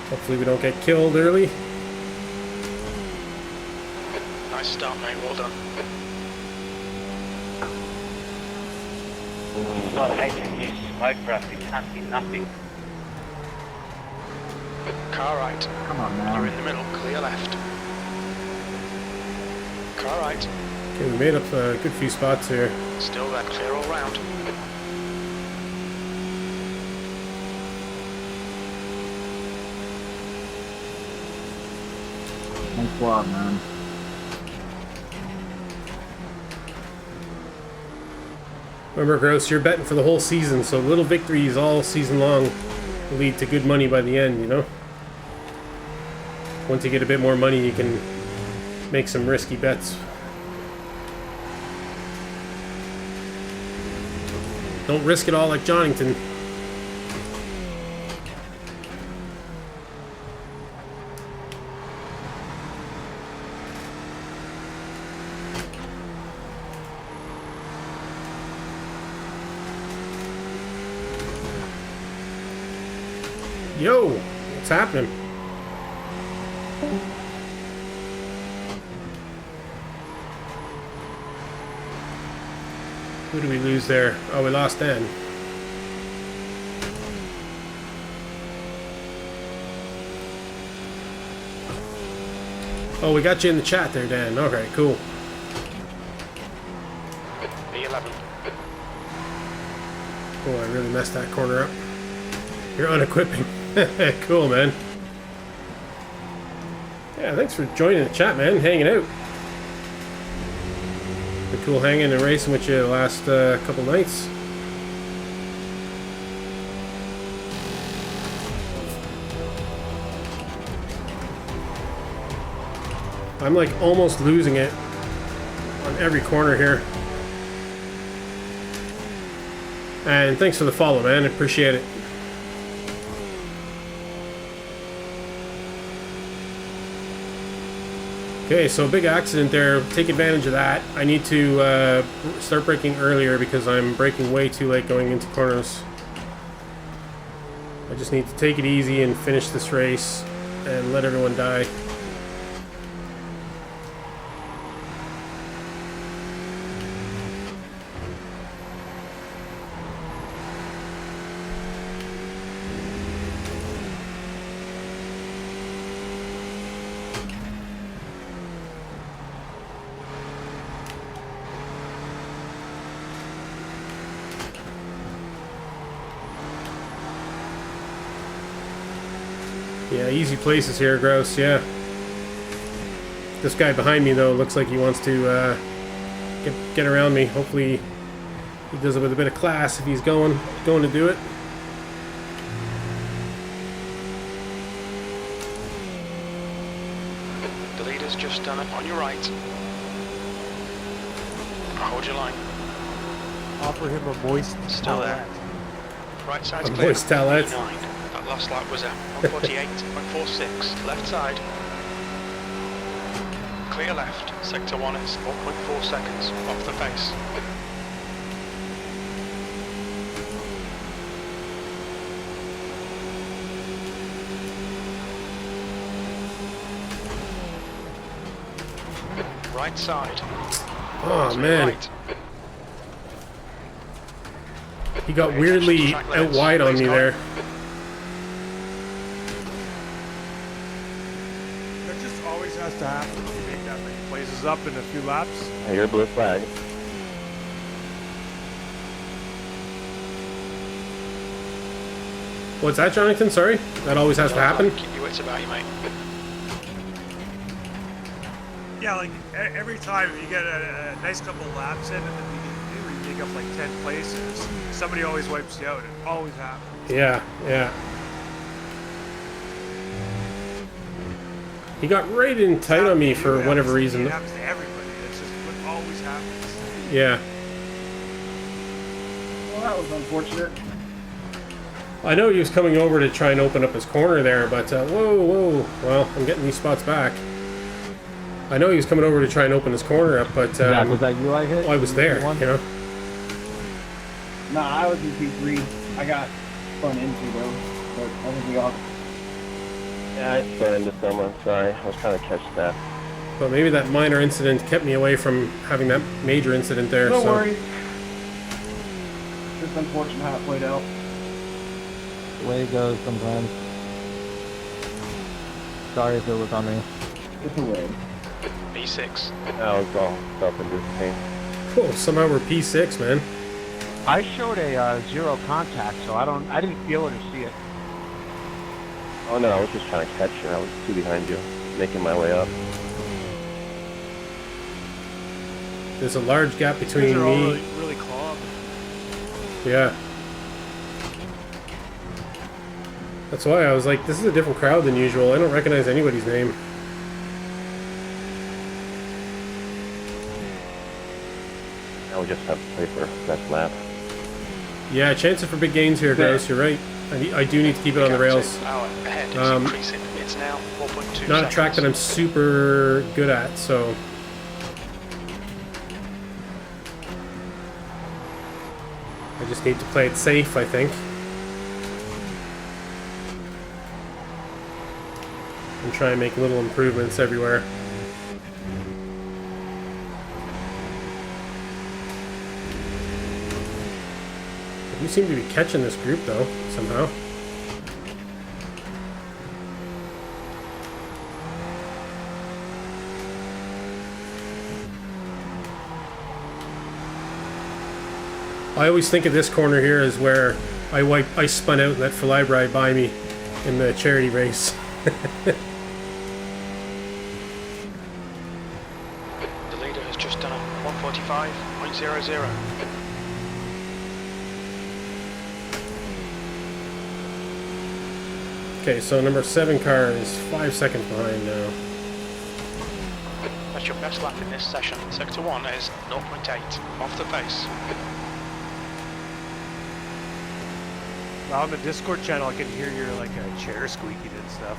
Hopefully we don't get killed early. Nice start, mate. Well done. Well, I can use smoke for us. We can't see nothing. Car right. Come on now. You're in the middle. Clear left. Car right. Okay, we made up a good few spots here. Still there. Clear all round. Thanks a lot, man. Remember, Gross, you're betting for the whole season, so little victories all season long lead to good money by the end, you know? Once you get a bit more money, you can make some risky bets. Don't risk it all like Jonington. Yo, what's happening? Who did we lose there? Oh, we lost Dan. Oh, we got you in the chat there, Dan. Okay, cool. B11. Oh, I really messed that corner up. You're unequipping. Cool, man. Yeah, thanks for joining the chat, man. Hanging out. Been cool hanging and racing with you the last couple nights. I'm like almost losing it on every corner here. And thanks for the follow, man. I appreciate it. Okay, so big accident there. Take advantage of that. I need to start braking earlier because I'm braking way too late going into corners. I just need to take it easy and finish this race and let everyone die. Yeah, easy places here, Gross, yeah. This guy behind me, though, looks like he wants to get around me. Hopefully he does it with a bit of class if he's going to do it. The leader's just done it on your right. Hold your line. Offer him a moist Still there. towelette. Right side's A clear. moist towelette. 9. That last lap was a 148.46. Left side. Clear left. Sector 1 is 0.4 seconds off the face. Right side. Oh To your man, right. he got weirdly out wide on me there. That just always has to happen when you make that many places up in a few laps. I hear a blue flag. What's that, Jonathan? Sorry, that always has to happen. Keep your wits about you, mate. Yeah, like every time you get a nice couple of laps in at the beginning, where you make up like 10 places, somebody always wipes you out. It always happens. Yeah, yeah. He got right in tight on me for whatever reason. It happens to everybody. It's just what always happens. Yeah. Well, that was unfortunate. I know he was coming over to try and open up his corner there, but whoa. Well, I'm getting these spots back. I know he was coming over to try and open his corner up, but Zach, was that you I hit? well, I was there, One? you know. Nah, I was in P3. I got spun into though. But I think we all. Yeah, I spun into someone. Sorry, I was trying to catch that. But maybe that minor incident kept me away from having that major incident there. Don't so. worry. Just unfortunate how it played out. The way it goes sometimes. Sorry if it was on me. It's a win. B6. I was all self-indicate. Oh, somehow we're P6, man. I showed a 0 contact, so I didn't feel it or see it. Oh no, I was just trying to catch you. I was two behind you, making my way up. There's a large gap between They're all me. really calm. Yeah. That's why I was like, this is a different crowd than usual. I don't recognize anybody's name. Now we just have to play for best lap. Yeah, chances for big gains here, Gross. You're right. I do need to keep it on the rails. Hour ahead is Um, increasing. It's now 4.2 Not a track that I'm super good at, so... I just need to play it safe, I think. And try and make little improvements everywhere. You seem to be catching this group, though, somehow. I always think of this corner here as where I spun out and let Felibri by me in the charity race. The leader has just done a 145.00. Okay, so number 7 car is 5 seconds behind now. That's your best lap in this session. Sector 1 is 0.8 off the pace. Now on the Discord channel, I can hear your like chair squeaking and stuff.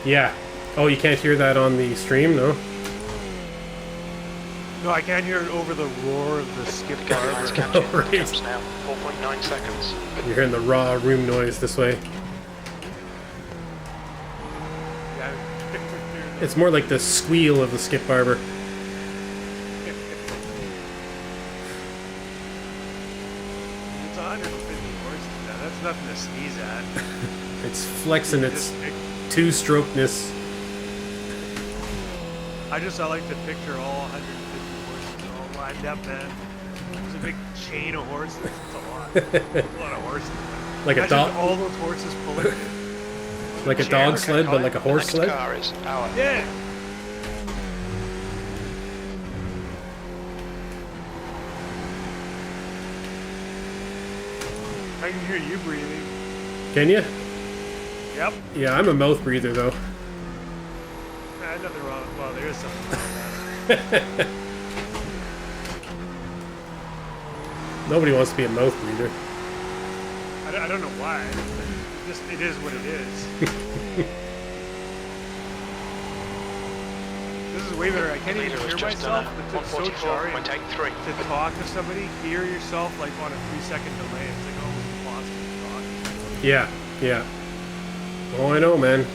Yeah. Oh, you can't hear that on the stream, no? No, I can't hear it over the roar of the skip The guidelines bar. catching. Oh, right. Gaps now 4.9 seconds. You're hearing the raw room noise this way. It's more like the squeal of the skip barber. It's 150 horses now. That's nothing to sneeze at. It's flexing its two-strokeness. I like to picture all 150 horses all lined up, man. There's a big chain of horses. It's a lot. A lot of horses. Like a Imagine dog, all those horses pulling. like a dog sled, but like a horse The next sled. car is our Yeah. I can hear you breathing. Can you? Yep. Yeah, I'm a mouth breather though. Nothing wrong. Well, there is something wrong with that. Nobody wants to be a mouth breather. I don't know why. It is what it is. is way better. I can't even Leader hear has just done myself. a It's so jarring 144.83. to talk to somebody, hear yourself like on a 3-second delay. It's like almost impossible to talk. Yeah, yeah. Oh, I know, man.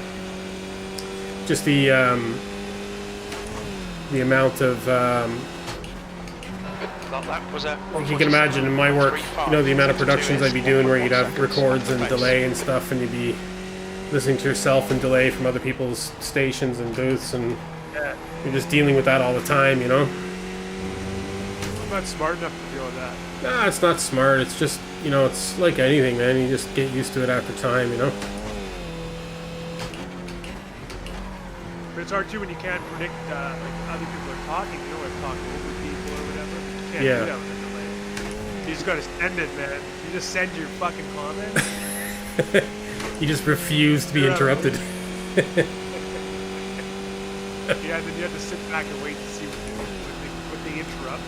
Just the amount of That was a you can imagine in my work, you know, the amount of productions I'd be doing where you'd have records and delay and stuff, and you'd be listening to yourself and delay from other people's stations and booths, and you're just dealing with that all the time, you know? I'm not smart enough to deal with that. Nah, it's not smart. It's just, you know, it's like anything, man. You just get used to it after time, you know? But it's hard too when you can't predict like other people are talking. You don't want to talk over people or whatever. You can't Yeah. do that with a delay. You just gotta send it, man. You just send your fucking comment. You just refuse to be Yeah. interrupted. Yeah, then you have to sit back and wait to see what they interrupt.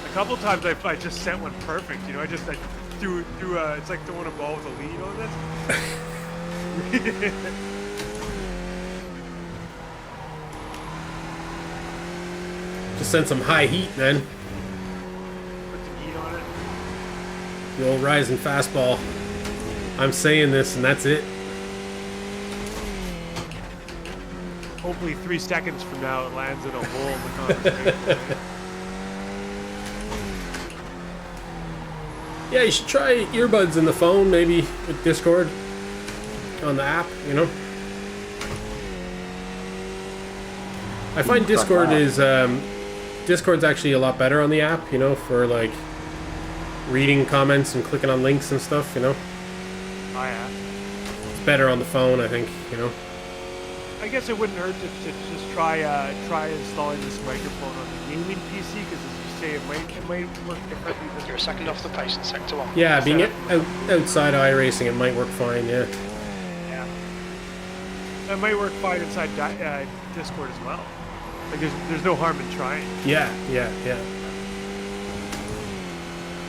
A couple times I just sent one perfect. You know, I just like threw it's like throwing a ball with a lead on it. Just send some high heat, man. Put some heat on it. The old rising fastball. I'm saying this, and that's it. Hopefully 3 seconds from now it lands in a hole in the conversation. Yeah, you should try earbuds in the phone, maybe with Discord on the app, you know? I find Discord is, Discord's actually a lot better on the app, you know, for like reading comments and clicking on links and stuff, you know? Oh yeah. It's better on the phone, I think, you know? I guess it wouldn't hurt to just try installing this microphone on the gaming PC, because as you say, it might work differently than You're a second off the pace in sector 1. Yeah, being outside iRacing, it might work fine, yeah. Yeah. That might work fine inside Discord as well. Like there's no harm in trying. Yeah.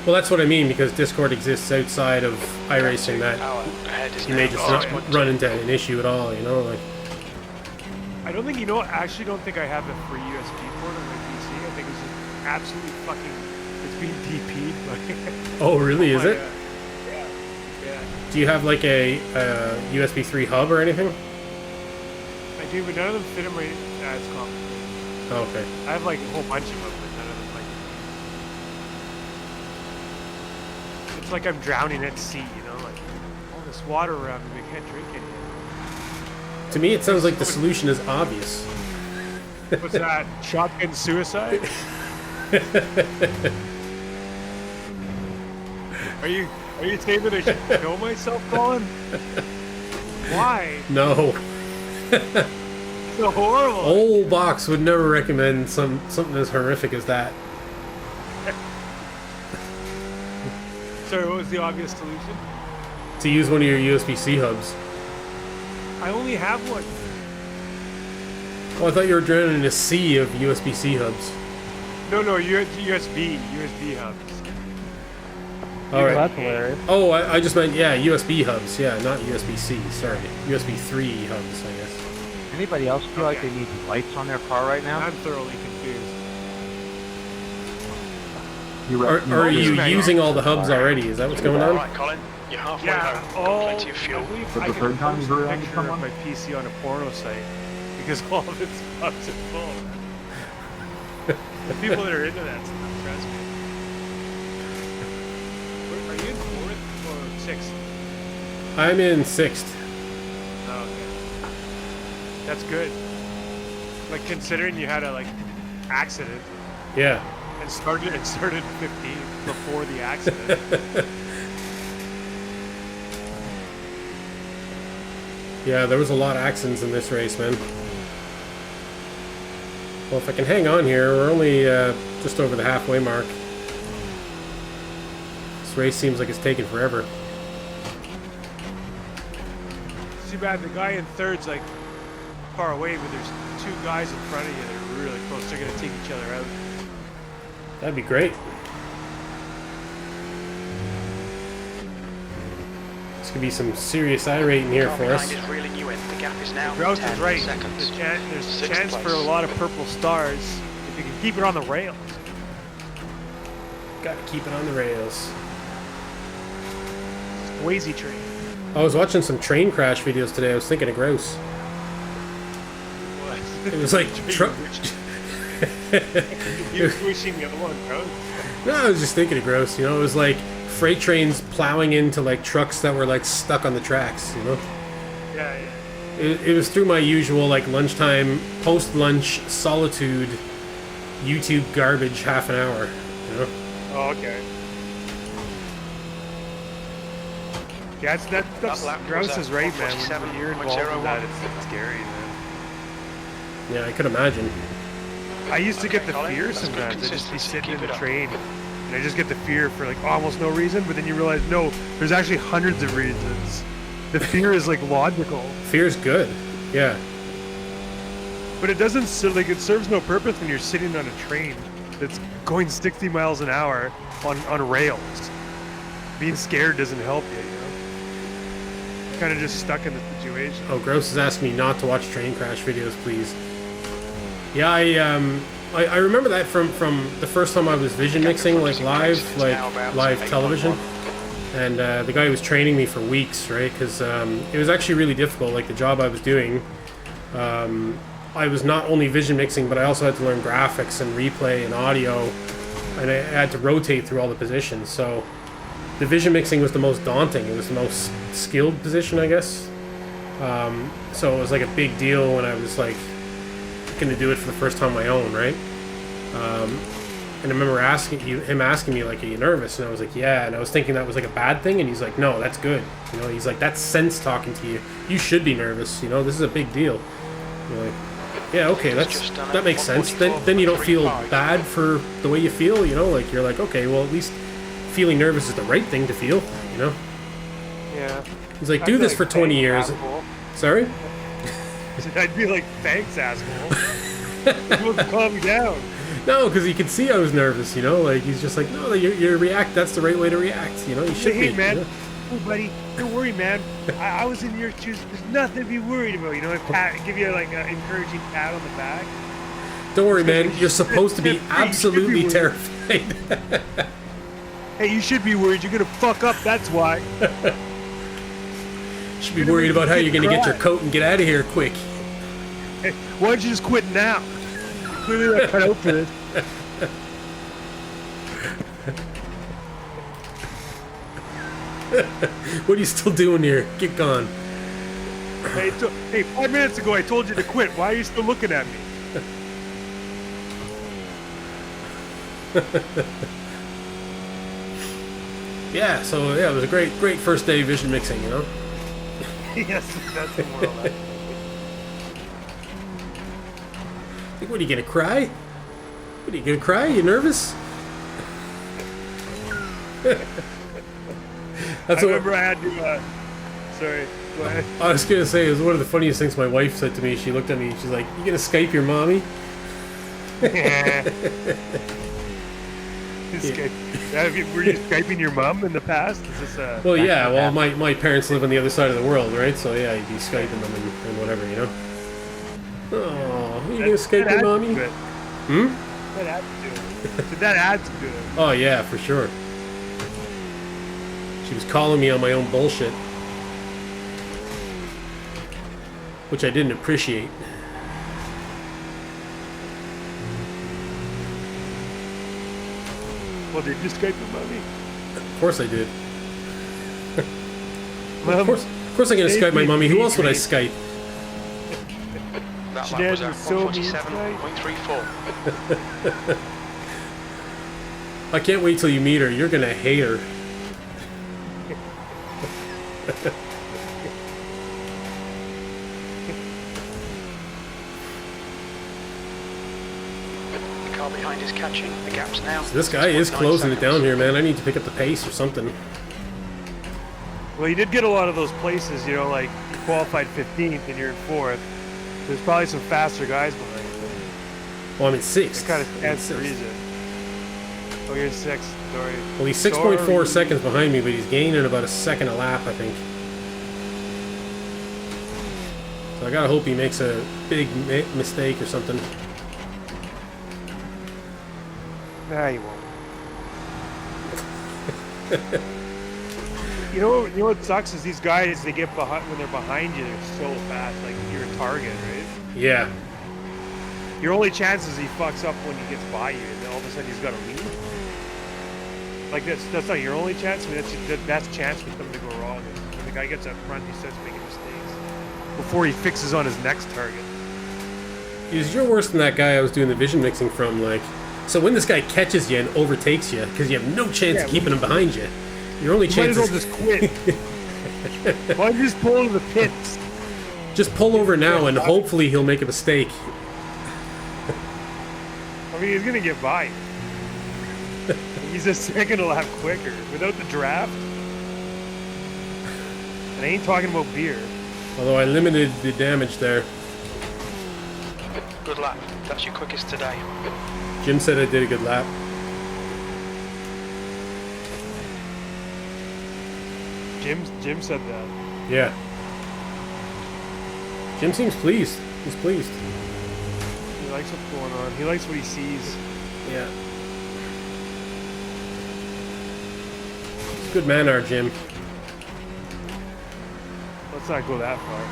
Well, that's what I mean, because Discord exists outside of iRacing, that Hour ahead is you now may just not 6.2. run into an issue at all, you know? Like, I don't think I actually don't think I have a free USB port on my PC. I think it's just absolutely fucking. It's being DP'd. oh, really? Is it? Yeah. Do you have like a USB 3 hub or anything? I do, but none of them fit in my. It's complicated. Oh, okay. I have like a whole bunch of them, but none of them like. It's like I'm drowning at sea, you know, like all this water around me, I can't drink it. To me, it sounds like the solution is obvious. What's that? Shotgun suicide? Are you saying that I should kill myself, Colin? Why? No. So horrible. Old Box would never recommend something as horrific as that. Sorry, what was the obvious solution? To use one of your USB-C hubs. I only have one. Oh, I thought you were drowning in a sea of USB-C hubs. No, USB hubs. All right. That's hilarious. Oh, I just meant, yeah, USB hubs. Yeah, not USB-C. Sorry. USB 3 hubs, I guess. Anybody else feel like they need lights on their car right now? I'm thoroughly confused. Are you using all the hubs already? Is that what's going on? Alright, Colin, you're halfway Yeah. home. Oh, Plenty of fuel. I believe For I the can third time post you've a ever picture someone? of my PC on a porno site because all of its hubs are full. The people that are into that stuff, trust me. Are you in 4th or 6th? I'm in 6th. Oh, okay. That's good. Like considering you had a accident Yeah. and started 15th before the accident. Yeah, there was a lot of accidents in this race, man. Well, if I can hang on here, we're only just over the halfway mark. This race seems like it's taking forever. Too bad the guy in 3rd's like far away, but there's 2 guys in front of you that are really close. They're gonna take each other out. That'd be great. could be some serious irate in here Car for behind us. is reeling you in. The gap is now Grouse 10 is right. seconds. There's a Sixth chance for a place. lot of purple stars if you can keep it on the rails. Gotta keep it on the rails. Wazy train. I was watching some train crash videos today. I was thinking of Grouse. It was like truck. You're wishing the other one, Grouse. No, I was just thinking of Grouse. You know, it was like freight trains plowing into like trucks that were like stuck on the tracks. You know. Yeah, yeah. It was through my usual like lunchtime, post-lunch solitude, YouTube garbage half an hour. You know. Oh, okay. Yeah, that's lap was Grouse at is right, man. When you're involved in that, 147.01. it's scary, man. Yeah, I could imagine. I used to get the Colin, fear that's good sometimes. I'd just be consistency. sitting in Keep the it up. train, and I just get the fear for like almost no reason, but then you realize, no, there's actually hundreds of reasons. The fear is like logical, Fear's good. Yeah. but it doesn't it serves no purpose when you're sitting on a train that's going 60 miles an hour on rails. Being scared doesn't help you, you know? Kind of just stuck in the situation. Oh, Gross is asking me not to watch train crash videos, please. Yeah, I remember that from the first time I was vision mixing, like live television, and the guy was training me for weeks, right? Because it was actually really difficult. Like the job I was doing, I was not only vision mixing, but I also had to learn graphics and replay and audio, and I had to rotate through all the positions. So the vision mixing was the most daunting. It was the most skilled position, I guess. So it was like a big deal when I was like going to do it for the first time on my own, right? And I remember him asking me like, "Are you nervous?" And I was like, "Yeah." And I was thinking that was like a bad thing, and he's like, "No, that's good." You know, he's like, "That's sense talking to you. You should be nervous. You know, this is a big deal." You're like, "Yeah, okay, that makes sense." Then you don't feel bad for the way you feel. You know, like you're like, "Okay, well at least feeling nervous is the right thing to feel." You know. Yeah. He's like, "Do this for 20 years." Sorry? I'd be like, "Thanks, asshole." You won't calm me down. No, because he could see I was nervous, you know? Like, he's just like, "No, you react, that's the right way to react, you know? You should Hey, be." man. You know? Oh, buddy, don't worry, man. I was in your shoes. There's nothing to be worried about. You know, give you like an encouraging pat on the back. Don't worry, man. You're supposed to be You should be absolutely worried. terrified. Hey, you should be worried. You're gonna fuck up. That's why. You should be worried about how you're going to get your Cry. coat and get out of here quick. Hey, why don't you just quit now? Clearly, not cut out for this. What are you still doing here? Get gone. Hey, 5 minutes ago I told you to quit. Why are you still looking at me? Yeah, so yeah, it was a great first day vision mixing, you know? Yes, that's the moral. Like, what, are you going to cry? What, are you going to cry? You nervous? That's I remember I had to. Sorry, go ahead. I was gonna say, it was one of the funniest things my wife said to me. She looked at me and she's like, "You gonna Skype your mommy?" Were you Skyping your mom in the past? Is this a... Well, yeah. Well, my parents live on the other side of the world, right? So yeah, you'd be Skyping them and whatever, you know. Oh, you gonna Skype your mommy? Hmm? That adds to it. That adds to it. Oh yeah, for sure. She was calling me on my own bullshit, which I didn't appreciate. Well, did you Skype your mommy? Of course I did. Mom, Of course I'm gonna Skype my mommy. Who else would I Skype? That Dad lap was was at so mean 147.34. I can't wait till you meet her. You're gonna hate her. The car behind is catching. The gap's now. This guy is 6.9 closing it seconds. down here, man. I need to pick up the pace or something. well, you did get a lot of those places, you know, like you qualified 15th and you're in 4th. There's probably some faster guys behind you. Well, I'm in 6th. It kind of I'm in stands to 6th. reason. Oh, you're in 6th. Sorry. Well, he's 6.4 seconds behind me, but he's gaining about a second a lap, I think. So I gotta hope he makes a big mistake or something. Nah, you won't. You know what sucks is these guys, they get behind when they're behind you, they're so fast. Like you're a target, right? Yeah. Your only chance is he fucks up when he gets by you, and then all of a sudden he's got to leave. Like that's not your only chance. I mean, that's the best chance for them to go wrong. When the guy gets up front, he starts making mistakes before he fixes on his next target. You're worse than that guy I was doing the vision mixing from. Like, so when this guy catches you and overtakes you, because you have no chance of keeping him behind you, your only chance might as well just quit. Why just pull into the pits? Just pull over now, and hopefully he'll make a mistake. I mean, he's gonna get by. He's a second a lap quicker without the draft. And I ain't talking about beer. Although I limited the damage there. Good lap. That's your quickest today. Jim said I did a good lap. Jim said that. Yeah. Jim seems pleased. He's pleased. He likes what's going on. He likes what he sees. Yeah. He's a good man, our Jim. Let's not go that far.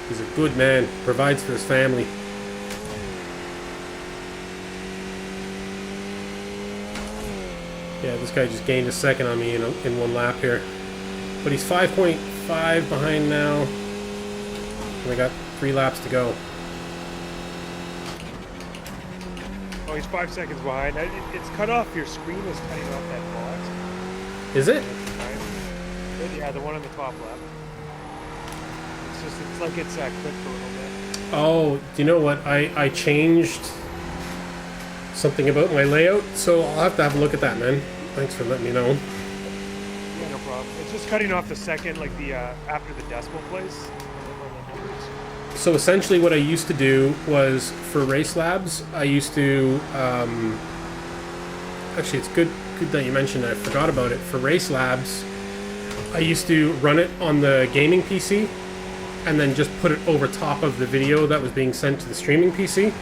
He's a good man. Provides for his family. Yeah, this guy just gained a second on me in one lap here. But he's 5.5 behind now. And I got 3 laps to go. Oh, he's 5 seconds behind. It's cut off. Your screen is cutting off that box. Is it? Yeah, the one on the top left. It's like it's clipped a little bit. Oh, do you know what? I changed something about my layout, so I'll have to have a look at that, man. Thanks for letting me know. Yeah, no problem. It's just cutting off the second, like the after the decimal place. So essentially what I used to do was, for Race Labs, I used to... actually, it's good that you mentioned it. I forgot about it. For Race Labs, I used to run it on the gaming PC, and then just put it over top of the video that was being sent to the streaming PC.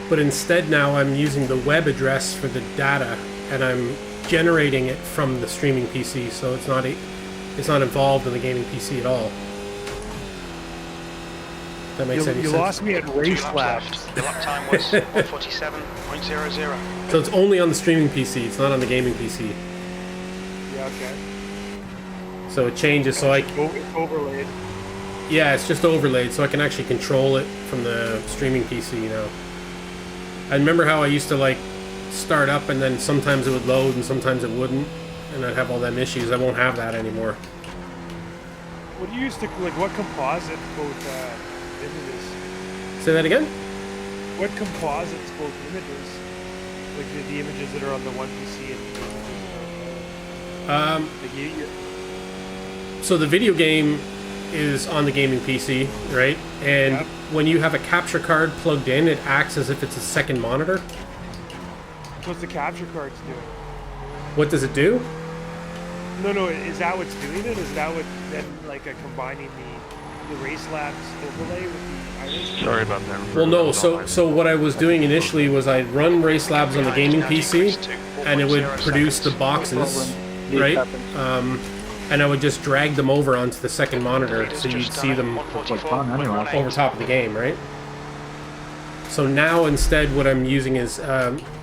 But instead now I'm using the web address for the data, and I'm generating it from the streaming PC, so it's not involved in the gaming PC at all. That makes any sense. You lost me at Race Labs. The lap time was 147.00. So it's only on the streaming PC, it's not on the gaming PC. Yeah, okay. So it changes, so It's overlaid. Yeah, it's just overlaid, so I can actually control it from the streaming PC, you know. I remember how I used to, like, start up and then sometimes it would load and sometimes it wouldn't, and I'd have all them issues. I won't have that anymore. What do you used to, like, what composites both images? Say that again? What composites both images? Like the images that are on the one PC and the images So the video game is on the gaming PC, right? And when you have a capture card plugged in, it acts as if it's a second monitor. What's the capture cards doing? What does it do? No, is that what's doing it? Is that what then, like, combining the Race Labs overlay with the items? Sorry about that. Well, no. So what I was doing initially was I'd run Race Labs on the gaming PC, and it would produce the boxes, right? And I would just drag them over onto the second monitor, so you'd see them over top of the game, right? So now instead what I'm using is,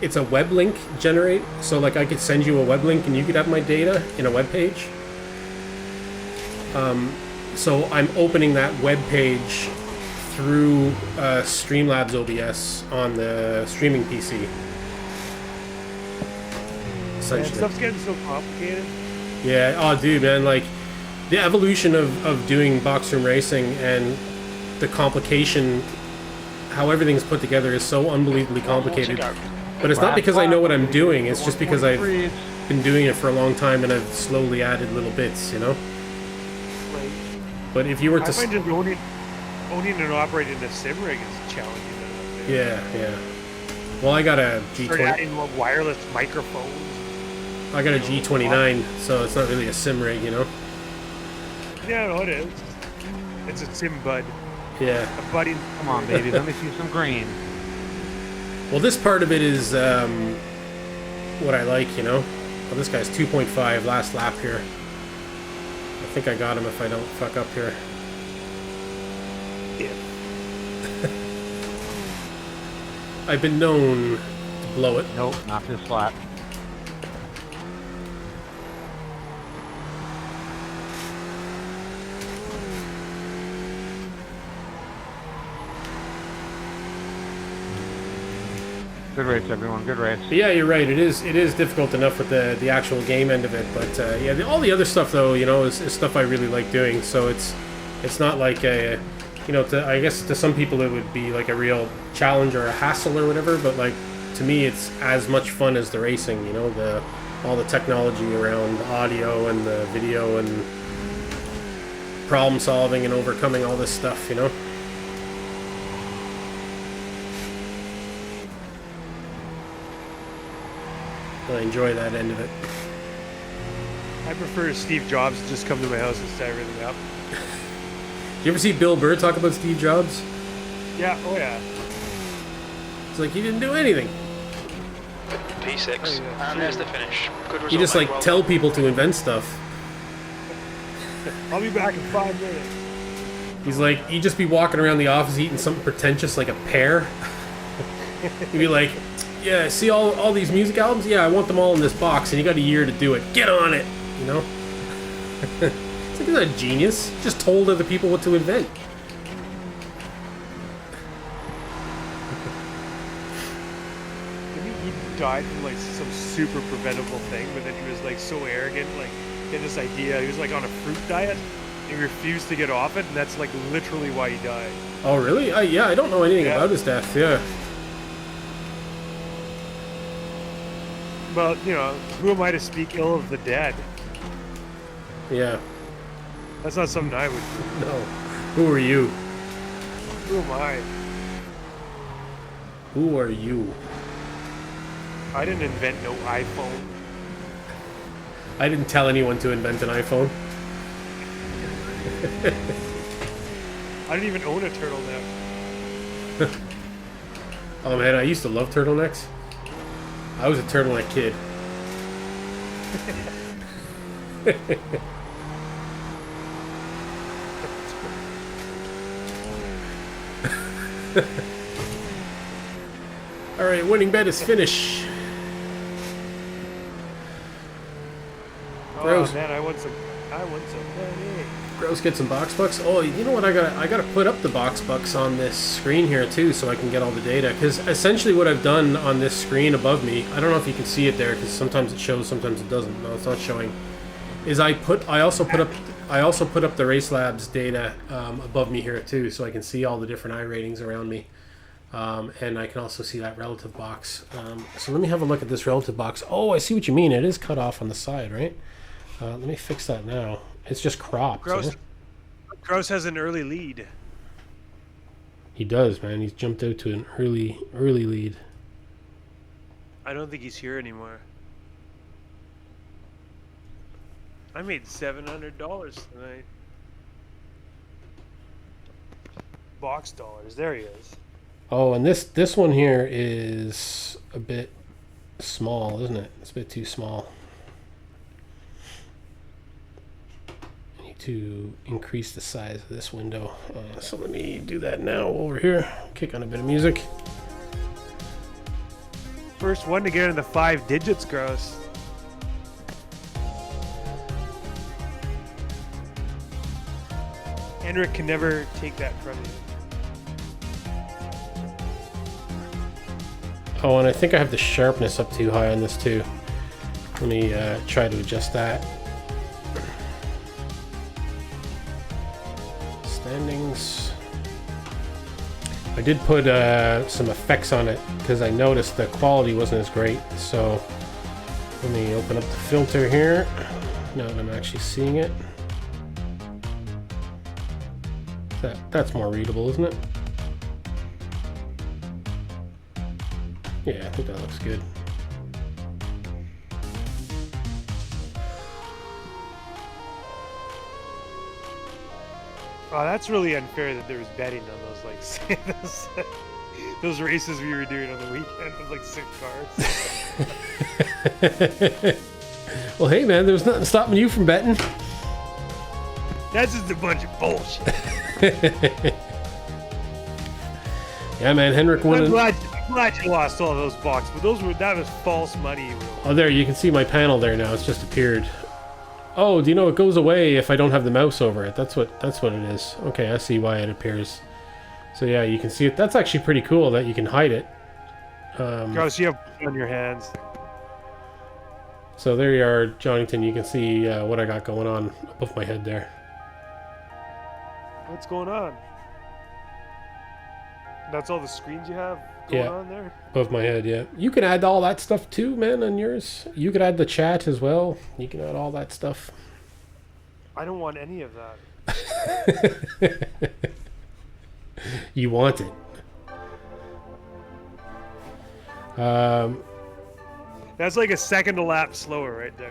it's a web link generate. So like I could send you a web link and you could have my data in a web page. So I'm opening that web page through Streamlabs OBS on the streaming PC. Essentially. Stuff's getting so complicated. Yeah, oh dude, man, like the evolution of doing boxroom racing and the complication, how everything's put together is so unbelievably complicated. But it's not because I know what I'm doing, it's just because I've been doing it for a long time and I've slowly added little bits, you know? Right. But if you were to... I find just owning and operating a sim rig is challenging. Yeah. Well, I got a G20... Start adding wireless microphones. I got a G29, so it's not really a sim rig, you know? Yeah, no, it is. It's a sim bud. Yeah. A buddy. Come on, baby. Let me see some green. Well, this part of it is what I like, you know. Well, this guy's 2.5 last lap here. I think I got him if I don't fuck up here. Yeah. I've been known to blow it. Nope, not this lap. Good race, everyone. Good race. Yeah, you're right. It is difficult enough with the actual game end of it, but yeah, all the other stuff though, you know, is stuff I really like doing. So it's not like a, you know, I guess to some people it would be like a real challenge or a hassle or whatever, but like to me it's as much fun as the racing. You know, all the technology around audio and the video and problem solving and overcoming all this stuff. You know. I enjoy that end of it. I prefer Steve Jobs to just come to my house and set everything up. You ever see Bill Burr talk about Steve Jobs? Yeah, oh yeah. It's like he didn't do anything. P6, and there's the finish. Good result. He just like mate. Well tell done. people to invent stuff. I'll be back in 5 minutes. He's like, he'd just be walking around the office eating something pretentious like a pear. He'd be like, yeah, see all these music albums? Yeah, I want them all in this box, and you got a year to do it. Get on it, you know? It's like, he's not a genius. Just told other people what to invent. He died from like some super preventable thing, but then he was like so arrogant, like he had this idea. He was like on a fruit diet. He refused to get off it, and that's like literally why he died. Oh, really? Yeah, I don't know anything about his death, yeah. Well, you know, who am I to speak ill of the dead? Yeah. That's not something I would do. No. Who are you? Who am I? Who are you? I didn't invent no iPhone. I didn't tell anyone to invent an iPhone. I didn't even own a turtleneck. Oh man, I used to love turtlenecks. I was a turtleneck kid. Alright, winning bet is finish. Gross. Oh man, I want some money. Gross, get some box bucks. Oh, you know what? I gotta put up the box bucks on this screen here too, so I can get all the data. Because essentially, what I've done on this screen above me, I don't know if you can see it there, because sometimes it shows, sometimes it doesn't. No, it's not showing. Is I also put up the Race Labs data above me here too, so I can see all the different I ratings around me, and I can also see that relative box. So let me have a look at this relative box. Oh, I see what you mean. It is cut off on the side, right? Let me fix that now. It's just cropped. Gross has an early lead. He does, man. He's jumped out to an early lead. I don't think he's here anymore. I made $700 tonight. Box dollars. There he is. Oh, and this one here is a bit small, isn't it? It's a bit too small. To increase the size of this window. So let me do that now over here. Kick on a bit of music. First one to get in the 5 digits, Gross. Henrik can never take that from you. Oh, and I think I have the sharpness up too high on this too. Let me try to adjust that. Standings. I did put some effects on it because I noticed the quality wasn't as great. So let me open up the filter here. Now that I'm actually seeing it. That's more readable, isn't it? Yeah, I think that looks good. Oh, that's really unfair that there was betting on those those races we were doing on the weekend with like 6 cars. Well, hey man, there's nothing stopping you from betting. That's just a bunch of bullshit. Yeah, man, Henrik won. I'm glad you lost all those bucks, but that was false money. Oh, there, you can see my panel there now. It's just appeared. Oh, do you know it goes away if I don't have the mouse over it? That's what it is. Okay, I see why it appears. So yeah, you can see it. That's actually pretty cool that you can hide it. Gross, you have on your hands. So there you are, Jonington. You can see what I got going on above my head there. What's going on? That's all the screens you have going on there? Above my head, yeah. You can add all that stuff too, man, on yours. You could add the chat as well. You can add all that stuff. I don't want any of that. You want it. That's like a second a lap slower right there.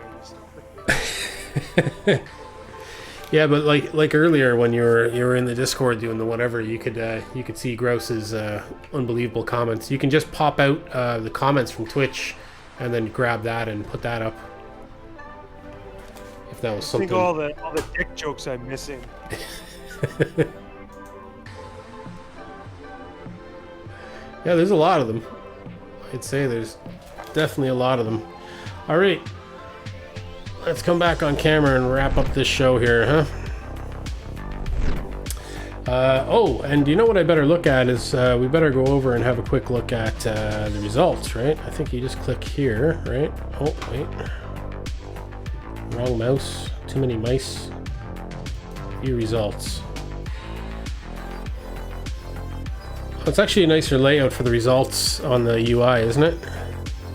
Yeah, but like earlier when you were in the Discord doing the whatever, you could see Grouse's unbelievable comments. You can just pop out the comments from Twitch and then grab that and put that up. If that was something. I think all the dick jokes I'm missing. Yeah, there's a lot of them. I'd say there's definitely a lot of them. All right. Let's come back on camera and wrap up this show here, huh? Oh, and you know what I better look at is we better go over and have a quick look at the results, right? I think you just click here, right? Oh, wait. Wrong mouse. Too many mice. View results. It's actually a nicer layout for the results on the UI, isn't it?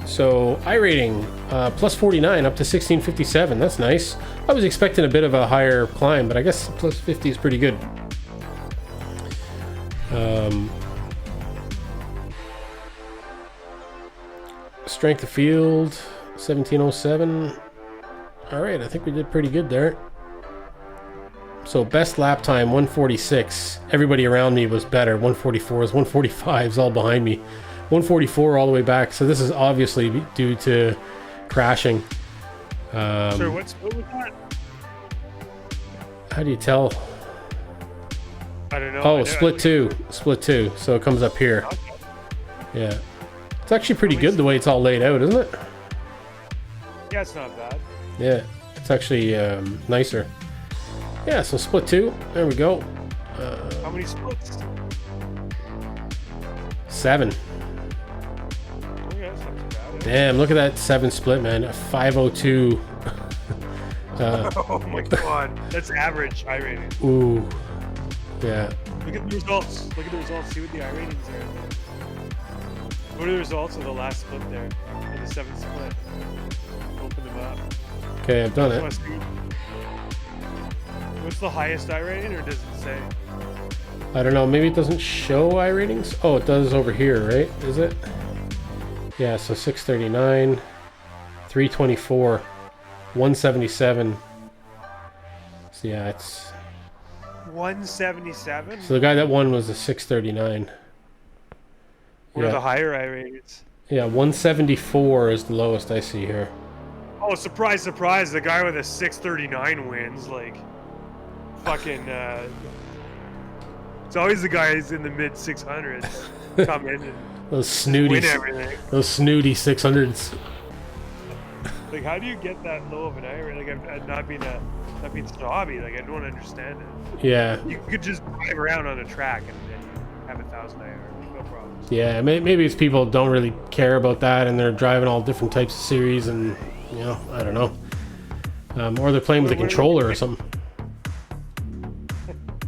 So, iRating, plus 49 up to 1657. That's nice. I was expecting a bit of a higher climb, but I guess plus 50 is pretty good. Strength of field, 1707. Alright, I think we did pretty good there. So, best lap time, 146. Everybody around me was better. 144s, 145s all behind me. 144 all the way back, so this is obviously due to crashing. Sure, what was that? How do you tell? I don't know. Oh, split two, so it comes up here. Okay. Yeah. It's actually pretty good the way it's all laid out, isn't it? Yeah, it's not bad. Yeah, it's actually nicer. Yeah, so split 2, there we go. How many splits? 7. Damn, look at that 7 split, man. A 502. Oh my god. That's average iRating. Ooh. Yeah. Look at the results. See what the iRatings are. What are the results of the last split there? In the 7th split. Open them up. Okay, I've done it. What's the highest iRating, or does it say? I don't know, maybe it doesn't show iRatings? Oh, it does over here, right? Is it? Yeah, so 639, 324, 177. So yeah, it's... 177? So the guy that won was a 639. What are the higher iRatings? Yeah, 174 is the lowest I see here. Oh, surprise, surprise, the guy with a 639 wins, like... Fucking, it's always the guys in the mid 600s come in and those snooty, win everything. Those snooty 600s. Like, how do you get that low of an iron? Like, I'm not being snobby. Like, I don't understand it. Yeah. You could just drive around on a track and have 1,000 iron. No problem. Yeah, maybe it's people don't really care about that and they're driving all different types of series and, you know, I don't know. Or they're playing with a controller or something.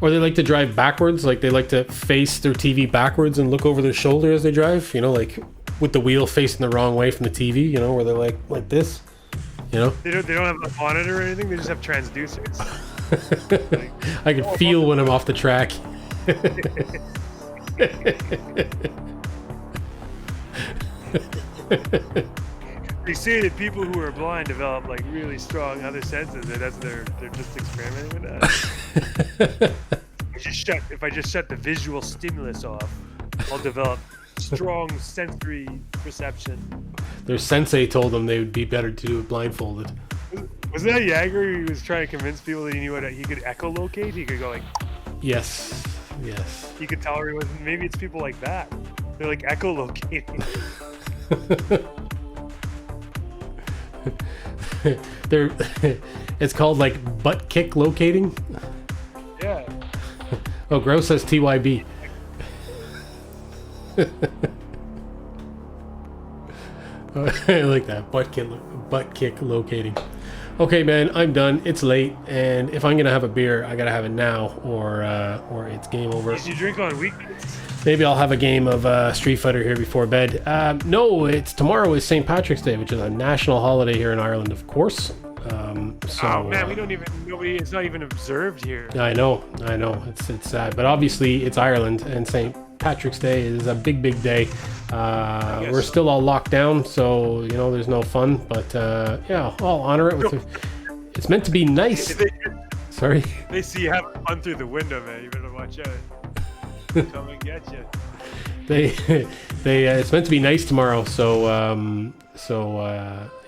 Or they like to drive backwards, like they like to face their TV backwards and look over their shoulder as they drive, you know, like with the wheel facing the wrong way from the TV, you know, where they're like this, you know? They don't have a monitor or anything, they just have transducers. I can feel when I'm off the track. They say that people who are blind develop like really strong other senses, and they're just experimenting with that. I just shut the visual stimulus off, I'll develop strong sensory perception. Their sensei told them they would be better to do it blindfolded. Was that Jagger? He was trying to convince people that he knew he could echolocate. He could go like. Yes. He could tell everyone. Maybe it's people like that. They're like echolocating. It's called like butt kick locating. Yeah. Oh, Gross says TYB. I like that butt kick locating. Okay, man, I'm done. It's late, and if I'm gonna have a beer, I gotta have it now, or it's game over. Did you drink on weekends? Maybe I'll have a game of Street Fighter here before bed. No, tomorrow is St. Patrick's Day, which is a national holiday here in Ireland, of course. Oh man, it's not even observed here. I know, it's sad, but obviously it's Ireland, and St. Patrick's Day is a big day. We're still all locked down, so there's no fun. But yeah, I'll honor it with. It's meant to be nice. Sorry. They see you having fun through the window, man. You better watch out. Come and get you. It's meant to be nice tomorrow, so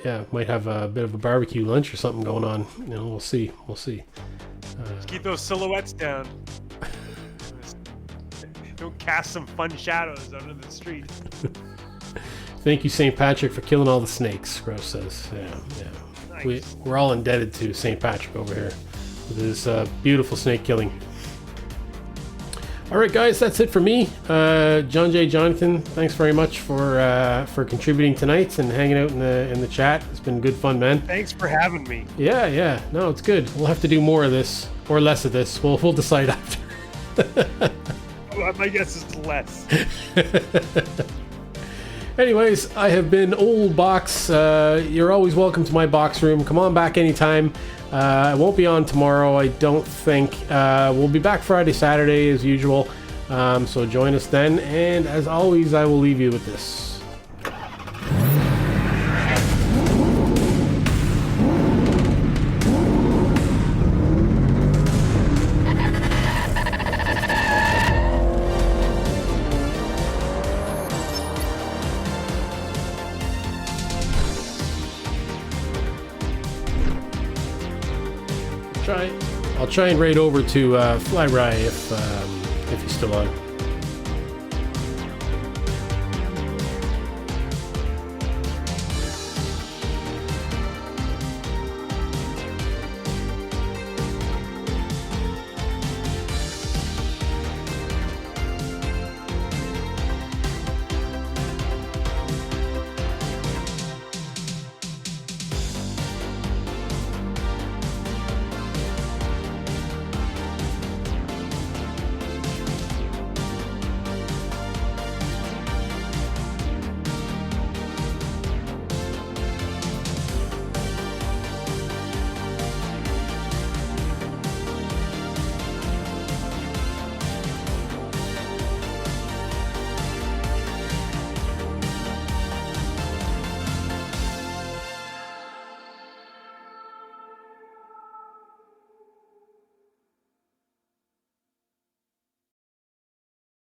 yeah, might have a bit of a barbecue lunch or something going on. We'll see. Just keep those silhouettes down. Don't cast some fun shadows out in the street. Thank you, St. Patrick, for killing all the snakes, Gross says. Yeah. Nice. We're all indebted to St. Patrick over here with his beautiful snake killing. All right, guys, that's it for me. John J. Jonathan, thanks very much for contributing tonight and hanging out in the chat. It's been good fun, man. Thanks for having me. Yeah. No, it's good. We'll have to do more of this or less of this. We'll decide after. My guess is less. Anyways, I have been Old Box. You're always welcome to my box room. Come on back anytime. I won't be on tomorrow, I don't think. We'll be back Friday, Saturday as usual. So join us then. And as always, I will leave you with this. I'll try and raid over to Flyby if he's still on.